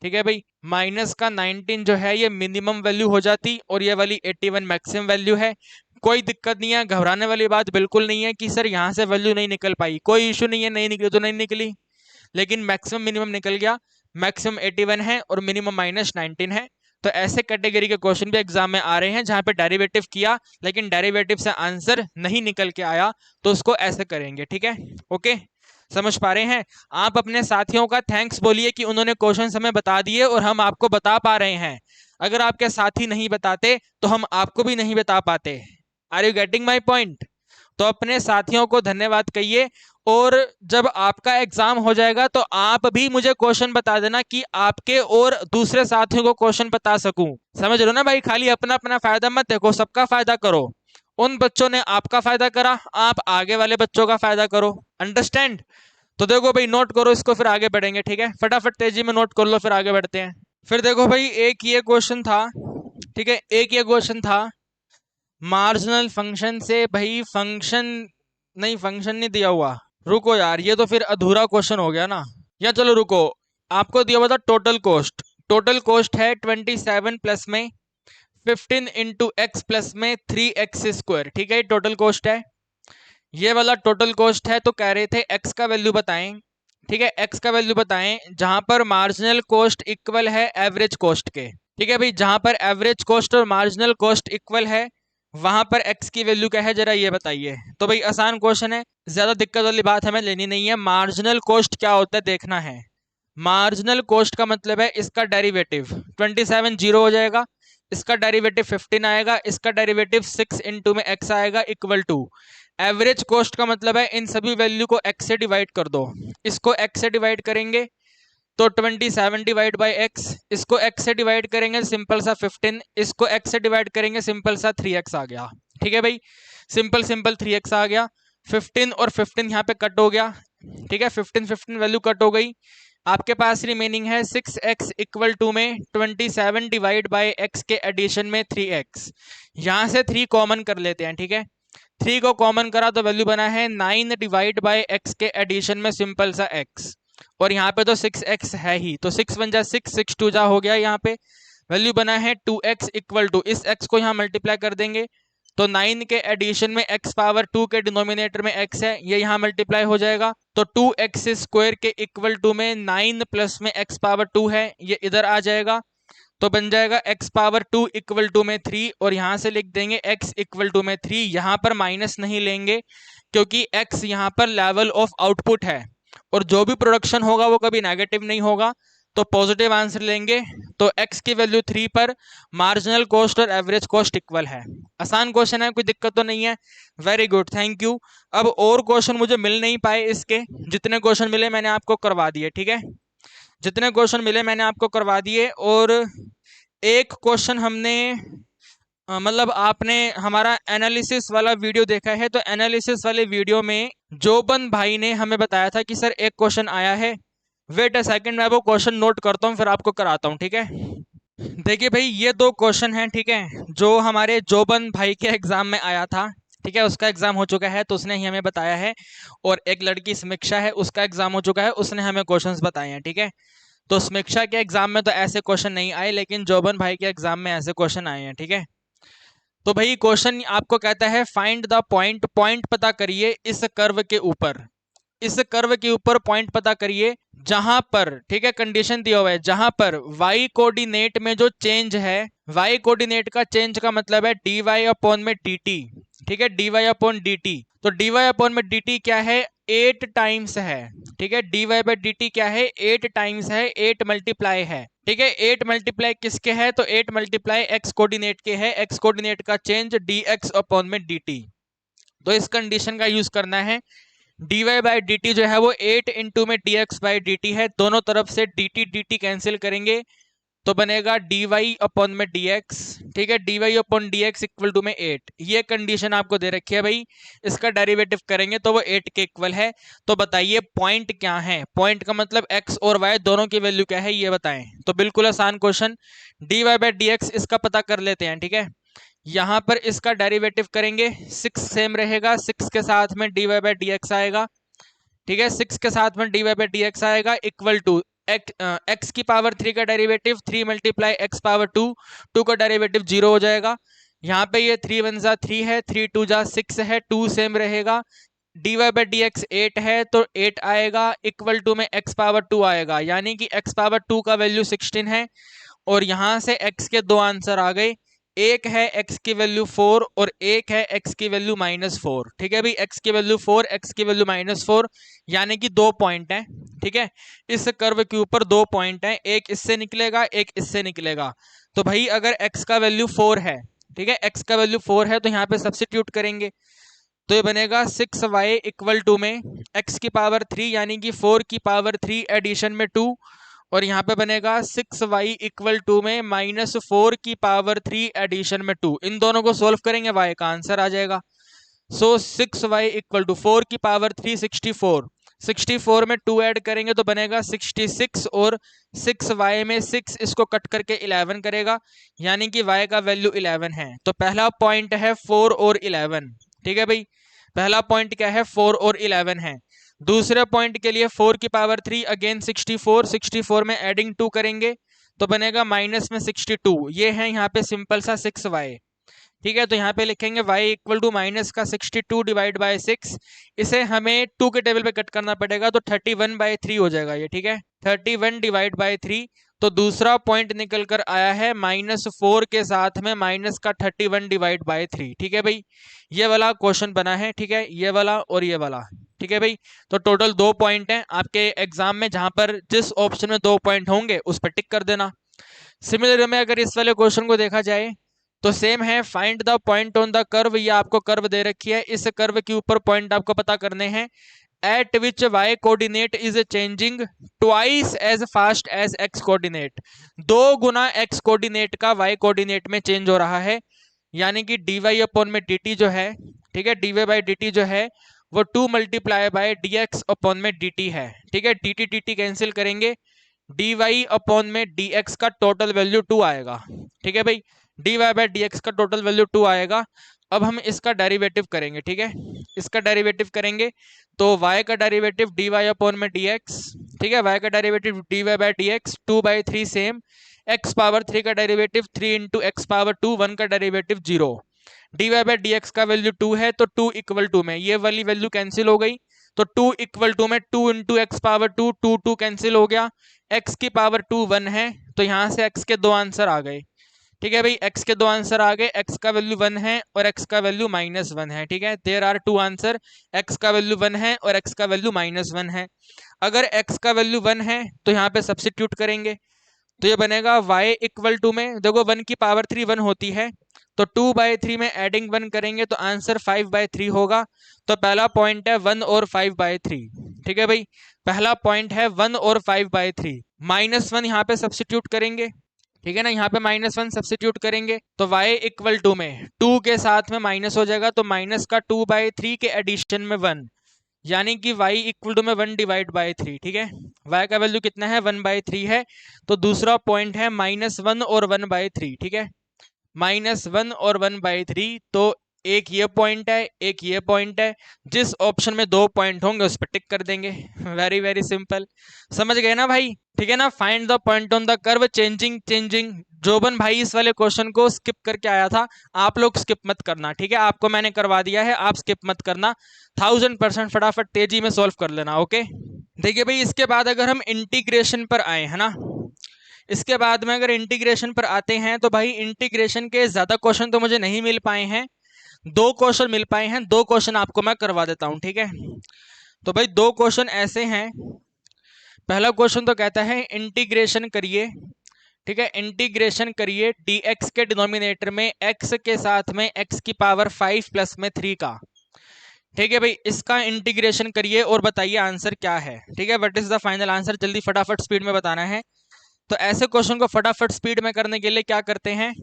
Speaker 1: ठीक है भाई, माइनस का 19 जो है ये मिनिमम वैल्यू हो जाती और ये वाली 81 मैक्सिमम वैल्यू है। कोई दिक्कत नहीं है, घबराने वाली बात बिल्कुल नहीं है कि सर यहाँ से वैल्यू नहीं निकल पाई, कोई इशू नहीं है, नहीं निकली तो नहीं निकली, लेकिन मैक्सिमम मिनिमम निकल गया। मैक्सिमम 81 है और मिनिमम माइनस 19 है। तो ऐसे कैटेगरी के क्वेश्चन भी एग्जाम में आ रहे हैं जहां पे डेरिवेटिव किया लेकिन डेरिवेटिव से आंसर नहीं निकल के आया, तो उसको ऐसे करेंगे। ठीक है, ओके, समझ पा रहे हैं। आप अपने साथियों का थैंक्स बोलिए कि उन्होंने क्वेश्चन हमें बता दिए और हम आपको बता पा रहे हैं। अगर आपके साथी नहीं बताते तो हम आपको भी नहीं बता पाते। Are you getting my point? तो अपने साथियों को धन्यवाद कहिए, और जब आपका एग्जाम हो जाएगा तो आप भी मुझे क्वेश्चन बता देना कि आपके और दूसरे साथियों को क्वेश्चन बता सकूं। समझ रहे हो ना भाई, खाली अपना अपना फायदा मत देखो, सबका फायदा करो। उन बच्चों ने आपका फायदा करा, आप आगे वाले बच्चों का फायदा करो। अंडरस्टैंड? तो देखो भाई, नोट करो इसको, फिर आगे बढ़ेंगे। ठीक है, फटाफट तेजी में नोट कर लो, फिर आगे बढ़ते हैं। फिर देखो भाई, एक ये क्वेश्चन था, ठीक है, एक ये क्वेश्चन था मार्जिनल फंक्शन से। भाई फंक्शन नहीं, फंक्शन नहीं दिया हुआ, रुको यार, ये तो फिर अधूरा क्वेश्चन हो गया ना। या चलो रुको, आपको दिया हुआ था टोटल कॉस्ट। टोटल कॉस्ट है 27 प्लस में 15 इंटू एक्स प्लस में 3x²। ठीक है, टोटल कॉस्ट है, ये वाला टोटल कॉस्ट है। तो कह रहे थे एक्स का वैल्यू बताएं। ठीक है, एक्स का वैल्यू बताएं जहां पर मार्जिनल कॉस्ट इक्वल है एवरेज कॉस्ट के। ठीक है भाई, जहां पर एवरेज कॉस्ट और मार्जिनल कॉस्ट इक्वल है वहां पर एक्स की वैल्यू क्या है, जरा ये बताइए। तो भाई आसान क्वेश्चन है, ज्यादा दिक्कत वाली बात हमें लेनी नहीं है। मार्जिनल कॉस्ट क्या होता है देखना है। मार्जिनल कॉस्ट का मतलब है इसका डेरिवेटिव 27 जीरो हो जाएगा, इसका डेरिवेटिव 15 आएगा, इसका डेरिवेटिव 6 इंटू में एक्स आएगा इक्वल टू एवरेज कॉस्ट का मतलब है इन सभी वैल्यू को एक्स से डिवाइड कर दो। इसको एक्स से डिवाइड करेंगे तो 27 डिवाइड बाई एक्स, इसको एक्स से डिवाइड करेंगे सिंपल सा 15, इसको एक्स से डिवाइड करेंगे सिंपल सा 3x आ गया। ठीक है भाई, सिंपल सिंपल 3x आ गया। 15 और 15 यहाँ पे कट हो गया। ठीक है, 15 वैल्यू कट हो गई, आपके पास रिमेनिंग है 6x इक्वल टू में 27 डिवाइड बाई एक्स के एडिशन में 3x। यहाँ से 3 कॉमन कर लेते हैं। ठीक है, 3 को कॉमन करा तो वैल्यू बना है 9 डिवाइड बाई एक्स के एडिशन में सिंपल सा x, और यहाँ पे तो 6x है ही, तो 6 1 जा 6, 6 2 जा हो गया। यहाँ पे वैल्यू बना है 2x इक्वल टू, इस x को यहाँ मल्टीप्लाई कर देंगे तो 9 के एडिशन में x पावर 2 के डिनोमिनेटर में x है, ये यहाँ मल्टीप्लाई हो जाएगा तो 2x² के इक्वल टू में 9 प्लस में x पावर 2 है, ये इधर आ जाएगा तो बन जाएगा x पावर 2 इक्वल टू में 3, और यहाँ से लिख देंगे x इक्वल टू में 3। यहाँ पर माइनस नहीं लेंगे क्योंकि x यहाँ पर लेवल ऑफ आउटपुट है, और जो भी प्रोडक्शन होगा वो कभी नेगेटिव नहीं होगा, तो पॉजिटिव आंसर लेंगे। तो x की वैल्यू 3 पर मार्जिनल कॉस्ट और एवरेज कॉस्ट इक्वल है। आसान क्वेश्चन है, कोई दिक्कत तो नहीं है। Very good, thank you. अब और क्वेश्चन मुझे मिल नहीं पाए इसके, जितने क्वेश्चन मिले मैंने आपको करवा दिए। ठीक है, जितने क्वेश्चन मिले मैंने आपको करवा दिए, और एक क्वेश्चन हमने मतलब आपने हमारा एनालिसिस वाला वीडियो देखा है, तो एनालिसिस वाले वीडियो में जोबन भाई ने हमें बताया था कि सर एक क्वेश्चन आया है। वेट अ सेकंड, मैं वो क्वेश्चन नोट करता हूँ फिर आपको कराता हूँ। ठीक है, देखिए भाई, ये 2 क्वेश्चन हैं, ठीक है, जो हमारे जोबन भाई के एग्जाम में आया था। ठीक है, उसका एग्जाम हो चुका है तो उसने ही हमें बताया है, और एक लड़की समीक्षा है, उसका एग्जाम हो चुका है, उसने हमें क्वेश्चंस बताए हैं। ठीक है, तो समीक्षा के एग्जाम में तो ऐसे क्वेश्चन नहीं आए, लेकिन जोबन भाई के एग्जाम में ऐसे क्वेश्चन आए हैं। ठीक है, तो भाई क्वेश्चन आपको कहता है फाइंड द पॉइंट, पॉइंट पता करिए इस कर्व के ऊपर, इस कर्व के ऊपर पॉइंट पता करिए जहां पर, ठीक है, कंडीशन दिया हुआ है जहां पर y कोऑर्डिनेट में जो चेंज है, y कोऑर्डिनेट का चेंज का मतलब है dy अपॉन में dt। ठीक है, dy अपॉन dt, तो dy अपॉन में dt क्या है, 8 टाइम्स है। ठीक है, dy बाई dt क्या है, 8 टाइम्स है, 8 मल्टीप्लाई है। ठीक है, 8 मल्टीप्लाई किसके है, तो 8 मल्टीप्लाई x कोऑर्डिनेट के है, x कोऑर्डिनेट का चेंज dx अपॉन में dt। तो इस कंडीशन का यूज करना है, D Y by D T जो है वो 8 इंटू में D X by D T है, दोनों तरफ से डी टी कैंसिल करेंगे तो बनेगा डी वाई अपॉन में डी एक्स। ठीक है, D Y upon D X equal to में 8। ये कंडीशन आपको दे रखी है भाई, इसका डेरिवेटिव करेंगे तो वो 8 के इक्वल है। तो बताइए पॉइंट क्या है, पॉइंट का मतलब x और y दोनों की वैल्यू क्या है ये बताएं। तो बिल्कुल आसान question, D Y by D X इसका पता कर लेते हैं। ठीक है, यहाँ पर इसका डेरिवेटिव करेंगे, 6 सेम रहेगा, 6 के साथ में D Y by D X आएगा। ठीक है, 6 के साथ में D Y by D X आएगा इक्वल टू एक्स की पावर 3 का डेरिवेटिव 3 मल्टीप्लाई एक्स पावर 2, 2 का डेरिवेटिव 0 हो जाएगा। यहाँ पे ये 3 1 जा 3 है, 3 2 जा 6 है, 2 सेम रहेगा। D Y by D X 8 है तो 8 आएगा इक्वल टू में एक्स पावर 2 आएगा, यानी कि एक्स पावर 2 का वैल्यू 16 है। और यहाँ से x के दो आंसर आ गए, एक है x की वैल्यू 4 और एक है x की वैल्यू -4। ठीक है भाई, x की वैल्यू 4, x की वैल्यू -4, यानी कि 2 पॉइंट हैं। ठीक है, इस कर्व के ऊपर 2 पॉइंट हैं, एक इससे निकलेगा एक इससे निकलेगा। तो भाई अगर x का वैल्यू 4 है, ठीक है, x का वैल्यू 4 है तो यहाँ पे सब्सिट्यूट करेंगे तो ये बनेगा 6y इक्वल टू में x की पावर 3 यानी कि 4 की पावर 3 एडिशन में 2, और यहाँ पे बनेगा 6y इक्वल टू में -4 की पावर 3 एडिशन में 2। इन दोनों को सोल्व करेंगे y का आंसर आ जाएगा। सो 6y इक्वल टू 4 की पावर 3 64, 64 में 2 ऐड करेंगे तो बनेगा 66, और 6y में 6 इसको कट करके 11 करेगा, यानी कि y का वैल्यू 11 है। तो पहला पॉइंट है 4 और 11। ठीक है भाई, पहला पॉइंट क्या है, 4 और 11 है। दूसरे पॉइंट के लिए 4 की पावर 3 अगेन 64, 64 में एडिंग 2 करेंगे तो बनेगा माइनस में 62। ये है यहाँ पे सिंपल सा 6y। ठीक है, तो यहाँ पे लिखेंगे y इक्वल टू माइनस का 62 डिवाइड बाय 6। इसे हमें 2 के टेबल पे कट करना पड़ेगा तो 31/3 हो जाएगा ये। ठीक है, 31 डिवाइड बाय 3, तो दूसरा पॉइंट निकल कर आया है -4 के साथ में माइनस का 31 डिवाइड बाय 3। ठीक है भाई, ये वाला क्वेश्चन बना है। ठीक है, ये वाला और ये वाला। ठीक है भाई, तो टोटल 2 पॉइंट हैं आपके एग्जाम में, जहां पर जिस ऑप्शन में 2 पॉइंट होंगे उस पर टिक कर देना। सिमिलर में अगर इस वाले क्वेश्चन को देखा जाए तो सेम है, find the point on the curve. ये आपको कर्व दे रखी है, इस कर्व के ऊपर पॉइंट आपको पता करने हैं। At which y coordinate is changing twice as fast as x coordinate, 2 गुना x कोऑर्डिनेट का y कोऑर्डिनेट में चेंज हो रहा है, यानी कि dy अपॉन में dt जो है, ठीक है, dy बाई dt जो है वो 2 मल्टीप्लाई बाय dx अपॉन में dt है। ठीक है, dt dt कैंसिल करेंगे, dy अपॉन में dx का टोटल वैल्यू 2 आएगा। ठीक है भाई, dy बाई dx का टोटल वैल्यू 2 आएगा। अब हम इसका डेरिवेटिव करेंगे। ठीक है, इसका डेरिवेटिव करेंगे तो y का डेरिवेटिव dy अपॉन में dx, ठीक है, y का derivative dy by dx 2/3 same, x power 3 का डेरिवेटिव 3 इंटू एक्स पावर 2, 1 का डेरिवेटिव 0। dy बाई dx का वैल्यू 2 है तो 2 इक्वल टू में ये वाली वैल्यू कैंसिल हो गई, तो 2 इक्वल टू में 2 इंटू एक्स पावर 2, 2 2 कैंसिल हो गया, x की पावर 2 1 है, तो यहाँ से x के 2 आंसर आ गए। ठीक है भाई, x के 2 आंसर आ गए, x का वैल्यू 1 है और x का वैल्यू -1 है। ठीक है, देयर आर 2 आंसर, x का वैल्यू 1 है और x का वैल्यू -1 है। अगर x का वैल्यू 1 है तो यहाँ पे सब्सिट्यूट करेंगे तो ये बनेगा y इक्वल टू में, देखो 1 की पावर 3 1 होती है, तो 2/3 में एडिंग 1 करेंगे तो आंसर 5/3 होगा। तो पहला पॉइंट है 1 और 5/3। ठीक है भाई, पहला पॉइंट है 1 और 5/3। -1 यहाँ पे सब्सिट्यूट करेंगे, ठीक है ना, यहाँ पे -1 सब्सिट्यूट करेंगे तो y इक्वल टू में 2 के साथ में माइनस हो जाएगा, तो माइनस का 2/3 के एडिशन में 1, यानी कि y इक्वल टू में 1 डिवाइड बाई 3। ठीक है, y का वैल्यू कितना है, 1/3 है। तो दूसरा पॉइंट है -1 और 1/3। ठीक है, -1 और 1/3, तो एक ये पॉइंट है एक ये पॉइंट है, जिस ऑप्शन में 2 पॉइंट होंगे उस पर टिक कर देंगे। वेरी वेरी सिंपल, समझ गए ना भाई। ठीक है ना, find the point on the curve changing. जोबन भाई इस वाले क्वेश्चन को स्किप करके आया था, आप लोग स्किप मत करना। ठीक है, आपको मैंने करवा दिया है, आप स्किप मत करना, 1000% फटाफट तेजी में सोल्व कर लेना। ओके, देखिए भाई, इसके बाद अगर हम इंटीग्रेशन पर आए, है ना, इसके बाद में अगर इंटीग्रेशन पर आते हैं तो भाई इंटीग्रेशन के ज्यादा क्वेश्चन तो मुझे नहीं मिल पाए हैं, 2 क्वेश्चन मिल पाए हैं, 2 क्वेश्चन आपको मैं करवा देता हूं। ठीक है, तो भाई 2 क्वेश्चन ऐसे हैं। पहला क्वेश्चन तो कहता है इंटीग्रेशन करिए, ठीक है, इंटीग्रेशन करिए dx के डिनोमिनेटर में x के साथ में x की पावर 5 प्लस में 3 का। ठीक है भाई, इसका इंटीग्रेशन करिए और बताइए आंसर क्या है। ठीक है, what is the final answer, जल्दी फटाफट स्पीड में बताना है। तो ऐसे क्वेश्चन को फटाफट स्पीड में करने के लिए क्या करते हैं,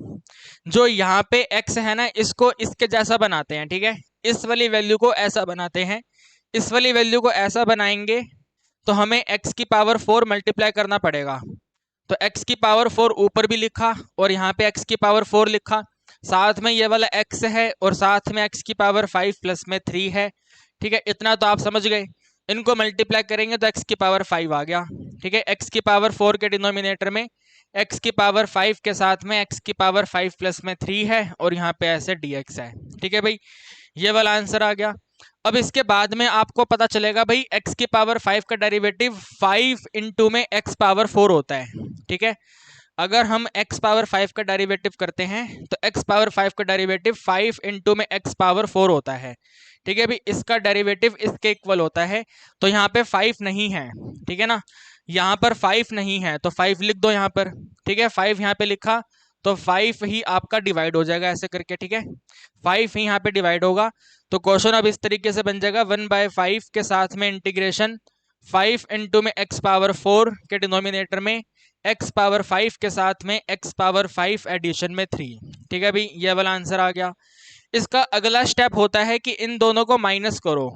Speaker 1: जो यहाँ पे x है ना, इसको इसके जैसा बनाते हैं। ठीक है, इस वाली वैल्यू को ऐसा बनाते हैं, इस वाली वैल्यू को ऐसा बनाएंगे तो हमें x की पावर 4 मल्टीप्लाई करना पड़ेगा। तो x की पावर 4 ऊपर भी लिखा और यहाँ पे x की पावर 4 लिखा, साथ में ये वाला x है और साथ में x की पावर 5 प्लस में 3 है। ठीक है, इतना तो आप समझ गए। इनको मल्टीप्लाई करेंगे तो x की पावर 5 आ गया। ठीक है, x की पावर 4 के डिनोमिनेटर में x की पावर 5 के साथ में x की पावर 5 प्लस में 3 है और यहाँ पे ऐसे dx है। ठीक है भाई, ये वाला आंसर आ गया। अब इसके बाद में आपको पता चलेगा भाई x की पावर 5 का डेरिवेटिव 5 इंटू में x पावर 4 होता है। ठीक है, अगर हम x पावर 5 का डेरिवेटिव करते हैं तो x पावर 5 का डेरिवेटिव 5 इंटू में x पावर 4 होता है। ठीक है भाई, इसका डेरिवेटिव इसके इक्वल होता है। तो यहाँ पे 5 नहीं है, ठीक है ना, यहाँ पर 5 नहीं है तो 5 लिख दो यहाँ पर। ठीक है, 5 यहाँ पे लिखा तो 5 ही आपका डिवाइड हो जाएगा ऐसे करके। ठीक है, 5 ही यहाँ पे डिवाइड होगा। तो क्वेश्चन अब इस तरीके से बन जाएगा 1/5 के साथ में इंटीग्रेशन 5 इंटू में x पावर 4 के डिनोमिनेटर में x पावर 5 के साथ में x पावर 5 एडिशन में 3। ठीक है भाई, ये वाला आंसर आ गया। इसका अगला स्टेप होता है कि इन दोनों को माइनस करो।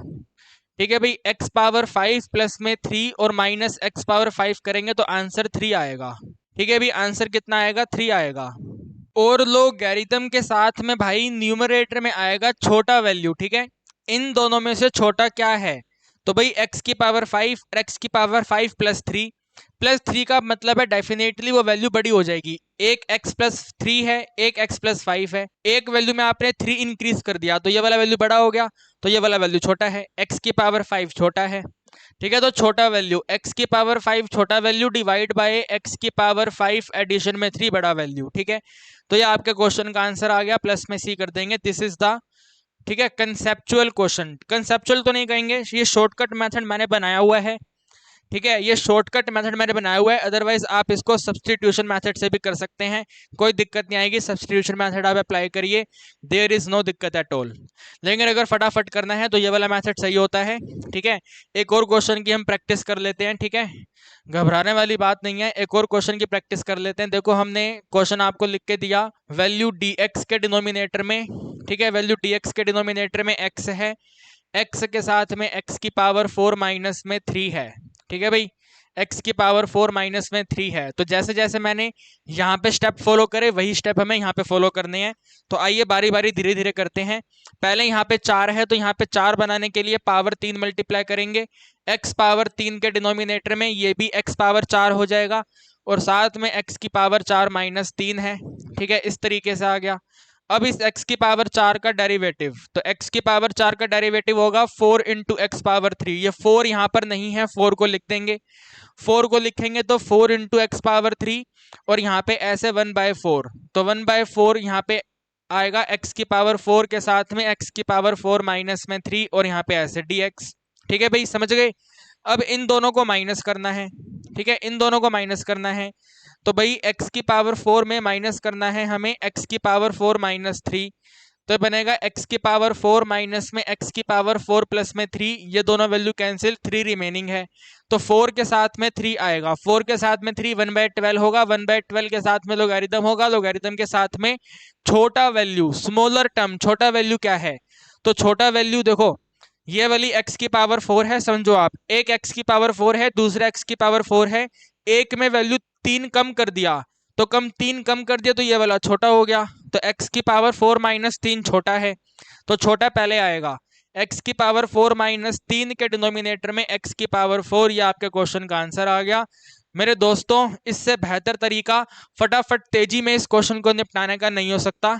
Speaker 1: ठीक है भाई, x पावर 5 प्लस में 3 और माइनस x पावर 5 करेंगे तो आंसर 3 आएगा। ठीक है भाई, आंसर कितना आएगा, 3 आएगा। और लोगैरिथम के साथ में भाई न्यूमरेटर में आएगा छोटा वैल्यू। ठीक है, इन दोनों में से छोटा क्या है, तो भाई x की पावर 5 और x की पावर 5 प्लस थ्री का मतलब है डेफिनेटली वो वैल्यू बड़ी हो जाएगी। एक x प्लस 3 है, एक x प्लस 5 है, एक वैल्यू में आपने 3 इंक्रीज कर दिया तो ये वाला वैल्यू बड़ा हो गया, तो ये वाला वैल्यू छोटा है, x की पावर 5 छोटा है। ठीक है, तो छोटा वैल्यू x की पावर 5 छोटा वैल्यू डिवाइड बाय x की पावर 5 एडिशन में 3 बड़ा वैल्यू। ठीक है, तो ये आपके क्वेश्चन का आंसर आ गया, प्लस में सी कर देंगे, दिस इज द, ठीक है, कंसेप्चुअल क्वेश्चन। कंसेप्चुअल तो नहीं कहेंगे, ये शॉर्टकट मेथड मैंने बनाया हुआ है। ठीक है, ये शॉर्टकट मेथड मैंने बनाया हुआ है, अदरवाइज आप इसको सब्सटीट्यूशन मेथड से भी कर सकते हैं, कोई दिक्कत नहीं आएगी। सब्सटीट्यूशन मेथड आप अप्लाई करिए, देयर इज नो दिक्कत एट ऑल। लेकिन अगर फटाफट करना है तो ये वाला मेथड सही होता है। ठीक है, एक और क्वेश्चन की हम प्रैक्टिस कर लेते हैं। ठीक है, घबराने वाली बात नहीं है, एक और क्वेश्चन की प्रैक्टिस कर लेते हैं। देखो, हमने क्वेश्चन आपको लिख के दिया, वैल्यू dx के डिनोमिनेटर में, ठीक है, वैल्यू dx के डिनोमिनेटर में x है, x के साथ में x की पावर 4 माइनस में 3 है। ठीक है भाई, x की पावर 4 माइनस में 3 है। तो जैसे जैसे मैंने यहाँ पे स्टेप फॉलो करे वही स्टेप हमें यहाँ पे फॉलो करने हैं। तो आइए बारी बारी धीरे धीरे करते हैं। पहले यहाँ पे 4 है तो यहाँ पे 4 बनाने के लिए पावर 3 मल्टीप्लाई करेंगे, x पावर 3 के डिनोमिनेटर में ये भी x पावर 4 हो जाएगा और साथ में x की पावर 4 माइनस 3 है। ठीक है, इस तरीके से आ गया। अब इस x की पावर 4 का डेरिवेटिव, तो x की पावर 4 का डेरिवेटिव होगा 4 इंटू एक्स पावर 3। ये 4 यहाँ पर नहीं है, 4 को लिख देंगे, 4 को लिखेंगे तो 4 इंटू एक्स पावर 3 और यहाँ पे ऐसे 1/4, तो 1/4 यहाँ पे आएगा x की पावर 4 के साथ में x की पावर 4 माइनस में 3 और यहाँ पे ऐसे dx। ठीक है भाई, समझ गए। अब इन दोनों को माइनस करना है। ठीक है, इन दोनों को माइनस करना है, तो भाई x की पावर 4 में माइनस करना है हमें x की पावर 4 माइनस 3, तो बनेगा x की पावर 4 माइनस में x की पावर 4 प्लस में 3, ये दोनों वैल्यू कैंसिल, 3 रिमेनिंग है। तो 4 के साथ में 3 आएगा, 4 के साथ में 3 1/12 होगा, 1/12 के साथ में लोगैरिथम होगा, लोगैरिथम के साथ में छोटा वैल्यू, स्मॉलर टर्म। छोटा वैल्यू क्या है, तो छोटा वैल्यू देखो, ये वाली x की पावर 4 है, समझो आप, एक x की पावर 4 है, दूसरा x की पावर 4 है, एक में वैल्यू 3 कम कर दिया, तो 3 कम कर दिया तो ये वाला छोटा हो गया, तो x की पावर 4 माइनस 3 छोटा है, तो छोटा पहले आएगा। x की पावर 4 माइनस 3 के डिनोमिनेटर में x की पावर 4, ये आपके क्वेश्चन का आंसर आ गया। मेरे दोस्तों, इससे बेहतर तरीका फटाफट तेजी में इस क्वेश्चन को निपटाने का नहीं हो सकता।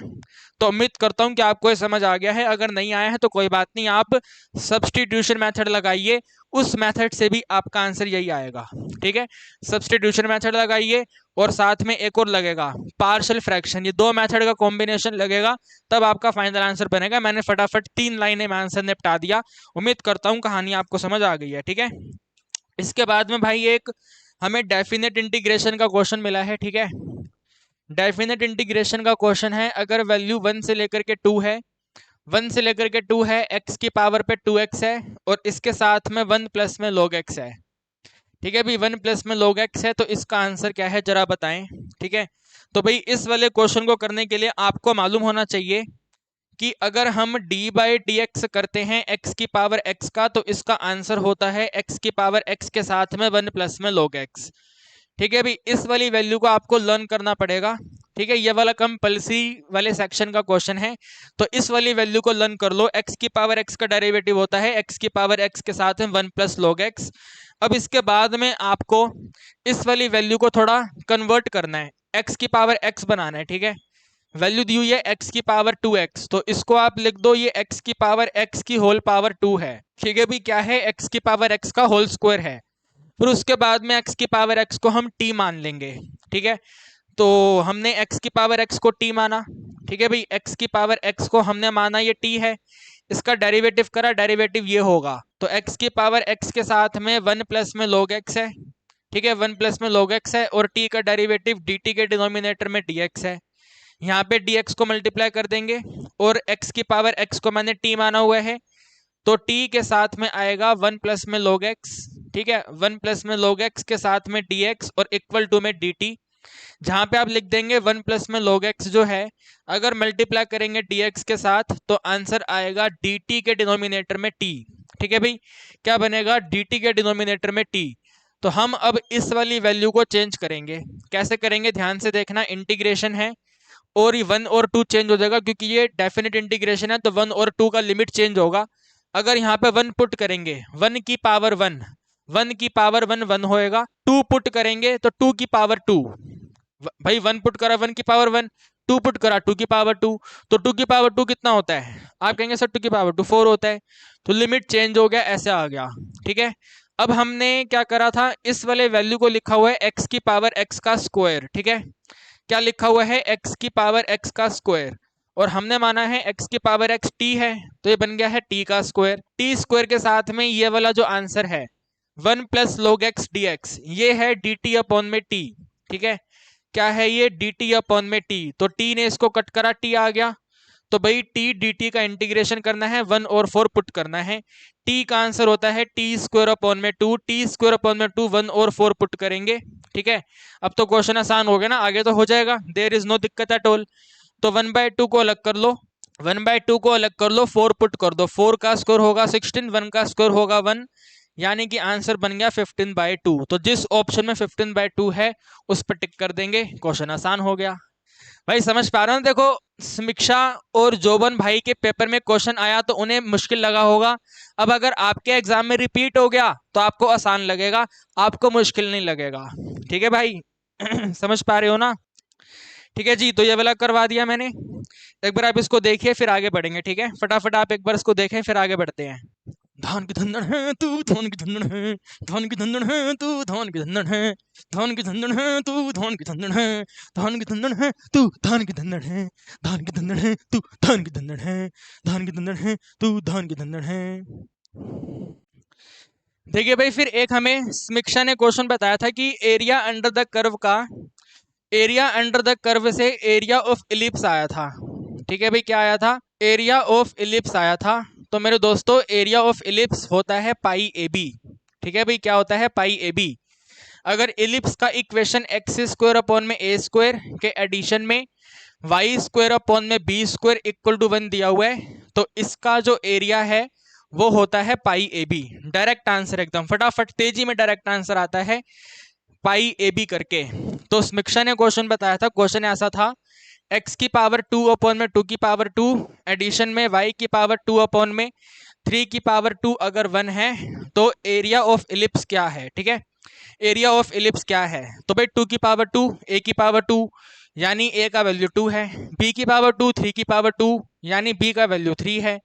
Speaker 1: तो उम्मीद करता हूं कि आपको ये समझ आ गया है, अगर नहीं आया है तो कोई बात नहीं, आप सब्सटीट्यूशन मेथड लगाइए, उस मेथड से भी आपका आंसर यही आएगा। ठीक है, सब्सटीट्यूशन मेथड लगाइए और साथ में एक और लगेगा पार्शियल फ्रैक्शन, ये दो मेथड का कॉम्बिनेशन लगेगा, तब आपका फाइनल आंसर बनेगा। मैंने फटाफट 3 लाइनें में आंसर निपटा दिया, उम्मीद करता हूँ कहानी आपको समझ आ गई है। ठीक है, इसके बाद में भाई एक हमें डेफिनेट इंटीग्रेशन का क्वेश्चन मिला है। ठीक है, डेफिनेट इंटीग्रेशन का क्वेश्चन है, अगर वैल्यू 1 से लेकर के 2 है 1 से लेकर के 2 है, x की पावर पे 2x है, और इसके साथ में 1 प्लस में log x है। ठीक है भाई, 1 प्लस में log x है, तो इसका आंसर क्या है जरा बताएं। ठीक है, तो भाई इस वाले क्वेश्चन को करने के लिए आपको मालूम होना चाहिए कि अगर हम d बाई डी एक्स करते हैं x की पावर x का, तो इसका आंसर होता है x की पावर x के साथ में 1 प्लस में log x। ठीक है भाई, इस वाली वैल्यू को आपको लर्न करना पड़ेगा। ठीक है, ये वाला कंपल्सरी वाले सेक्शन का क्वेश्चन है, तो इस वाली वैल्यू को लर्न कर लो। x की पावर x का डेरिवेटिव होता है x की पावर x के साथ में 1 प्लस log x। अब इसके बाद में आपको इस वाली वैल्यू को थोड़ा कन्वर्ट करना है, x की पावर x बनाना है। ठीक है, वैल्यू दी हुई है x की पावर 2x, तो इसको आप लिख दो ये x की पावर x की होल पावर 2 है। ठीक है भाई, क्या है, x की पावर x का होल स्क्वायर है। फिर उसके बाद में x की पावर x को हम t मान लेंगे। ठीक है, तो हमने x की पावर x को t माना। ठीक है भाई, x की पावर x को हमने माना ये t है, इसका डेरिवेटिव करा, डेरिवेटिव ये होगा, तो x की पावर x के साथ में 1 प्लस में log x है। ठीक है, 1 प्लस में log x है, और t का डेरिवेटिव dt के डिनोमिनेटर में dx है। यहाँ पे dx को मल्टीप्लाई कर देंगे, और x की पावर x को मैंने t माना हुआ है, तो t के साथ में आएगा 1 प्लस में log x। ठीक है, 1 प्लस में log x के साथ में dx और इक्वल टू में dt, जहां पे आप लिख देंगे 1 प्लस में log x जो है, अगर मल्टीप्लाई करेंगे dx के साथ तो आंसर आएगा dt के डिनोमिनेटर में t। ठीक है भाई, क्या बनेगा, dt के डिनोमिनेटर में t। तो हम अब इस वाली वैल्यू को चेंज करेंगे। कैसे करेंगे, ध्यान से देखना, इंटीग्रेशन है और ये 1 और 2 चेंज हो जाएगा, क्योंकि ये डेफिनेट इंटीग्रेशन है, तो 1 और 2 का लिमिट चेंज होगा। अगर यहाँ पे 1 पुट करेंगे, 1 की पावर 1, 1 की पावर 1 1 होएगा, 2 पुट करेंगे तो 2 की पावर 2, भाई 1 पुट करा 1 की पावर 1, 2 पुट करा 2 की पावर 2, तो 2 की पावर 2 कितना होता है, आप कहेंगे सर 2 की पावर 2 4 होता है, तो लिमिट चेंज हो गया, ऐसे आ गया। ठीक है, अब हमने क्या करा था, इस वाले वैल्यू को लिखा हुआ है x की पावर x का स्क्वायर। ठीक है, क्या लिखा हुआ है, x की पावर x का स्क्वायर, और हमने माना है x की पावर x t है, तो ये बन गया है t का स्क्वायर। t स्क्वायर के साथ में ये वाला जो आंसर है 1 प्लस log x dx, ये है dt अपॉन में t। ठीक है, क्या है ये, dt अपॉन में t, तो t ने इसको कट करा, t आ गया, तो भाई t dt का इंटीग्रेशन करना है, 1 और 4 पुट करना है, t का आंसर होता है t स्क्वायर अपॉन में 2, t स्क्वायर अपॉन में 2, 1 और 4 पुट करेंगे। ठीक है, अब तो क्वेश्चन आसान हो गया ना, आगे तो हो जाएगा, देयर इज नो दिक्कत एट ऑल। तो 1/2 को अलग कर लो, 1/2 को अलग कर लो, 4 पुट कर दो, 4 का स्क्वायर होगा 16, 1 का स्क्वायर होगा 1, यानी कि आंसर बन गया 15/2। तो जिस ऑप्शन में 15/2 है उस पर टिक कर देंगे, क्वेश्चन आसान हो गया। भाई समझ पा रहे हो, देखो समीक्षा और जोबन भाई के पेपर में क्वेश्चन आया तो उन्हें मुश्किल लगा होगा, अब अगर आपके एग्जाम में रिपीट हो गया तो आपको आसान लगेगा, आपको मुश्किल नहीं लगेगा। ठीक है भाई समझ पा रहे हो ना। ठीक है जी, तो ये वाला करवा दिया मैंने, एक बार आप इसको देखिए फिर आगे बढ़ेंगे। ठीक है, फटाफट आप एक बार इसको देखें फिर आगे बढ़ते हैं। धान की धंधन है तू, धान की धंधन है, धान की धंधन है तू, धान की धंधन है, धान की धंधन है तू, धान की धंधन है, धान की धंधन है तू, धान की धंधन है, धान की धंधन है तू, धान की धंधन है, धान की धंधन है तू, धान की धंधन है। देखिए भाई, फिर एक हमें समीक्षा ने क्वेश्चन बताया था कि एरिया अंडर द कर्व का, एरिया अंडर द कर्व से एरिया ऑफ इलिप्स आया था। ठीक है भाई, क्या आया था, एरिया ऑफ इलिप्स आया था। तो मेरे दोस्तों एरिया ऑफ इलिप्स होता है पाई ए बी। ठीक है भाई, क्या होता है, पाई ए बी। अगर इलिप्स का इक्वेशन एक्स स्क्वायर अपॉन में ए स्क्वायर के एडिशन में वाई स्क्वायर अपॉन में बी स्क्वायर इक्वल टू 1 दिया हुआ है, तो इसका जो एरिया है वो होता है पाई ए बी। डायरेक्ट आंसर, एकदम फटाफट तेजी में डायरेक्ट आंसर आता है पाई ए बी करके। तो समीक्षा ने क्वेश्चन बताया था, क्वेश्चन ऐसा था, x की पावर 2 अपॉन में 2 की पावर 2 एडिशन में y की पावर 2 अपॉन में 3 की पावर 2 अगर 1 है तो एरिया ऑफ इलिप्स क्या है। ठीक है, एरिया ऑफ इलिप्स क्या है, तो भाई 2 की पावर 2, a की पावर 2 यानी a का वैल्यू 2 है, b की पावर 2, 3 की पावर 2 यानी b का वैल्यू 3 है।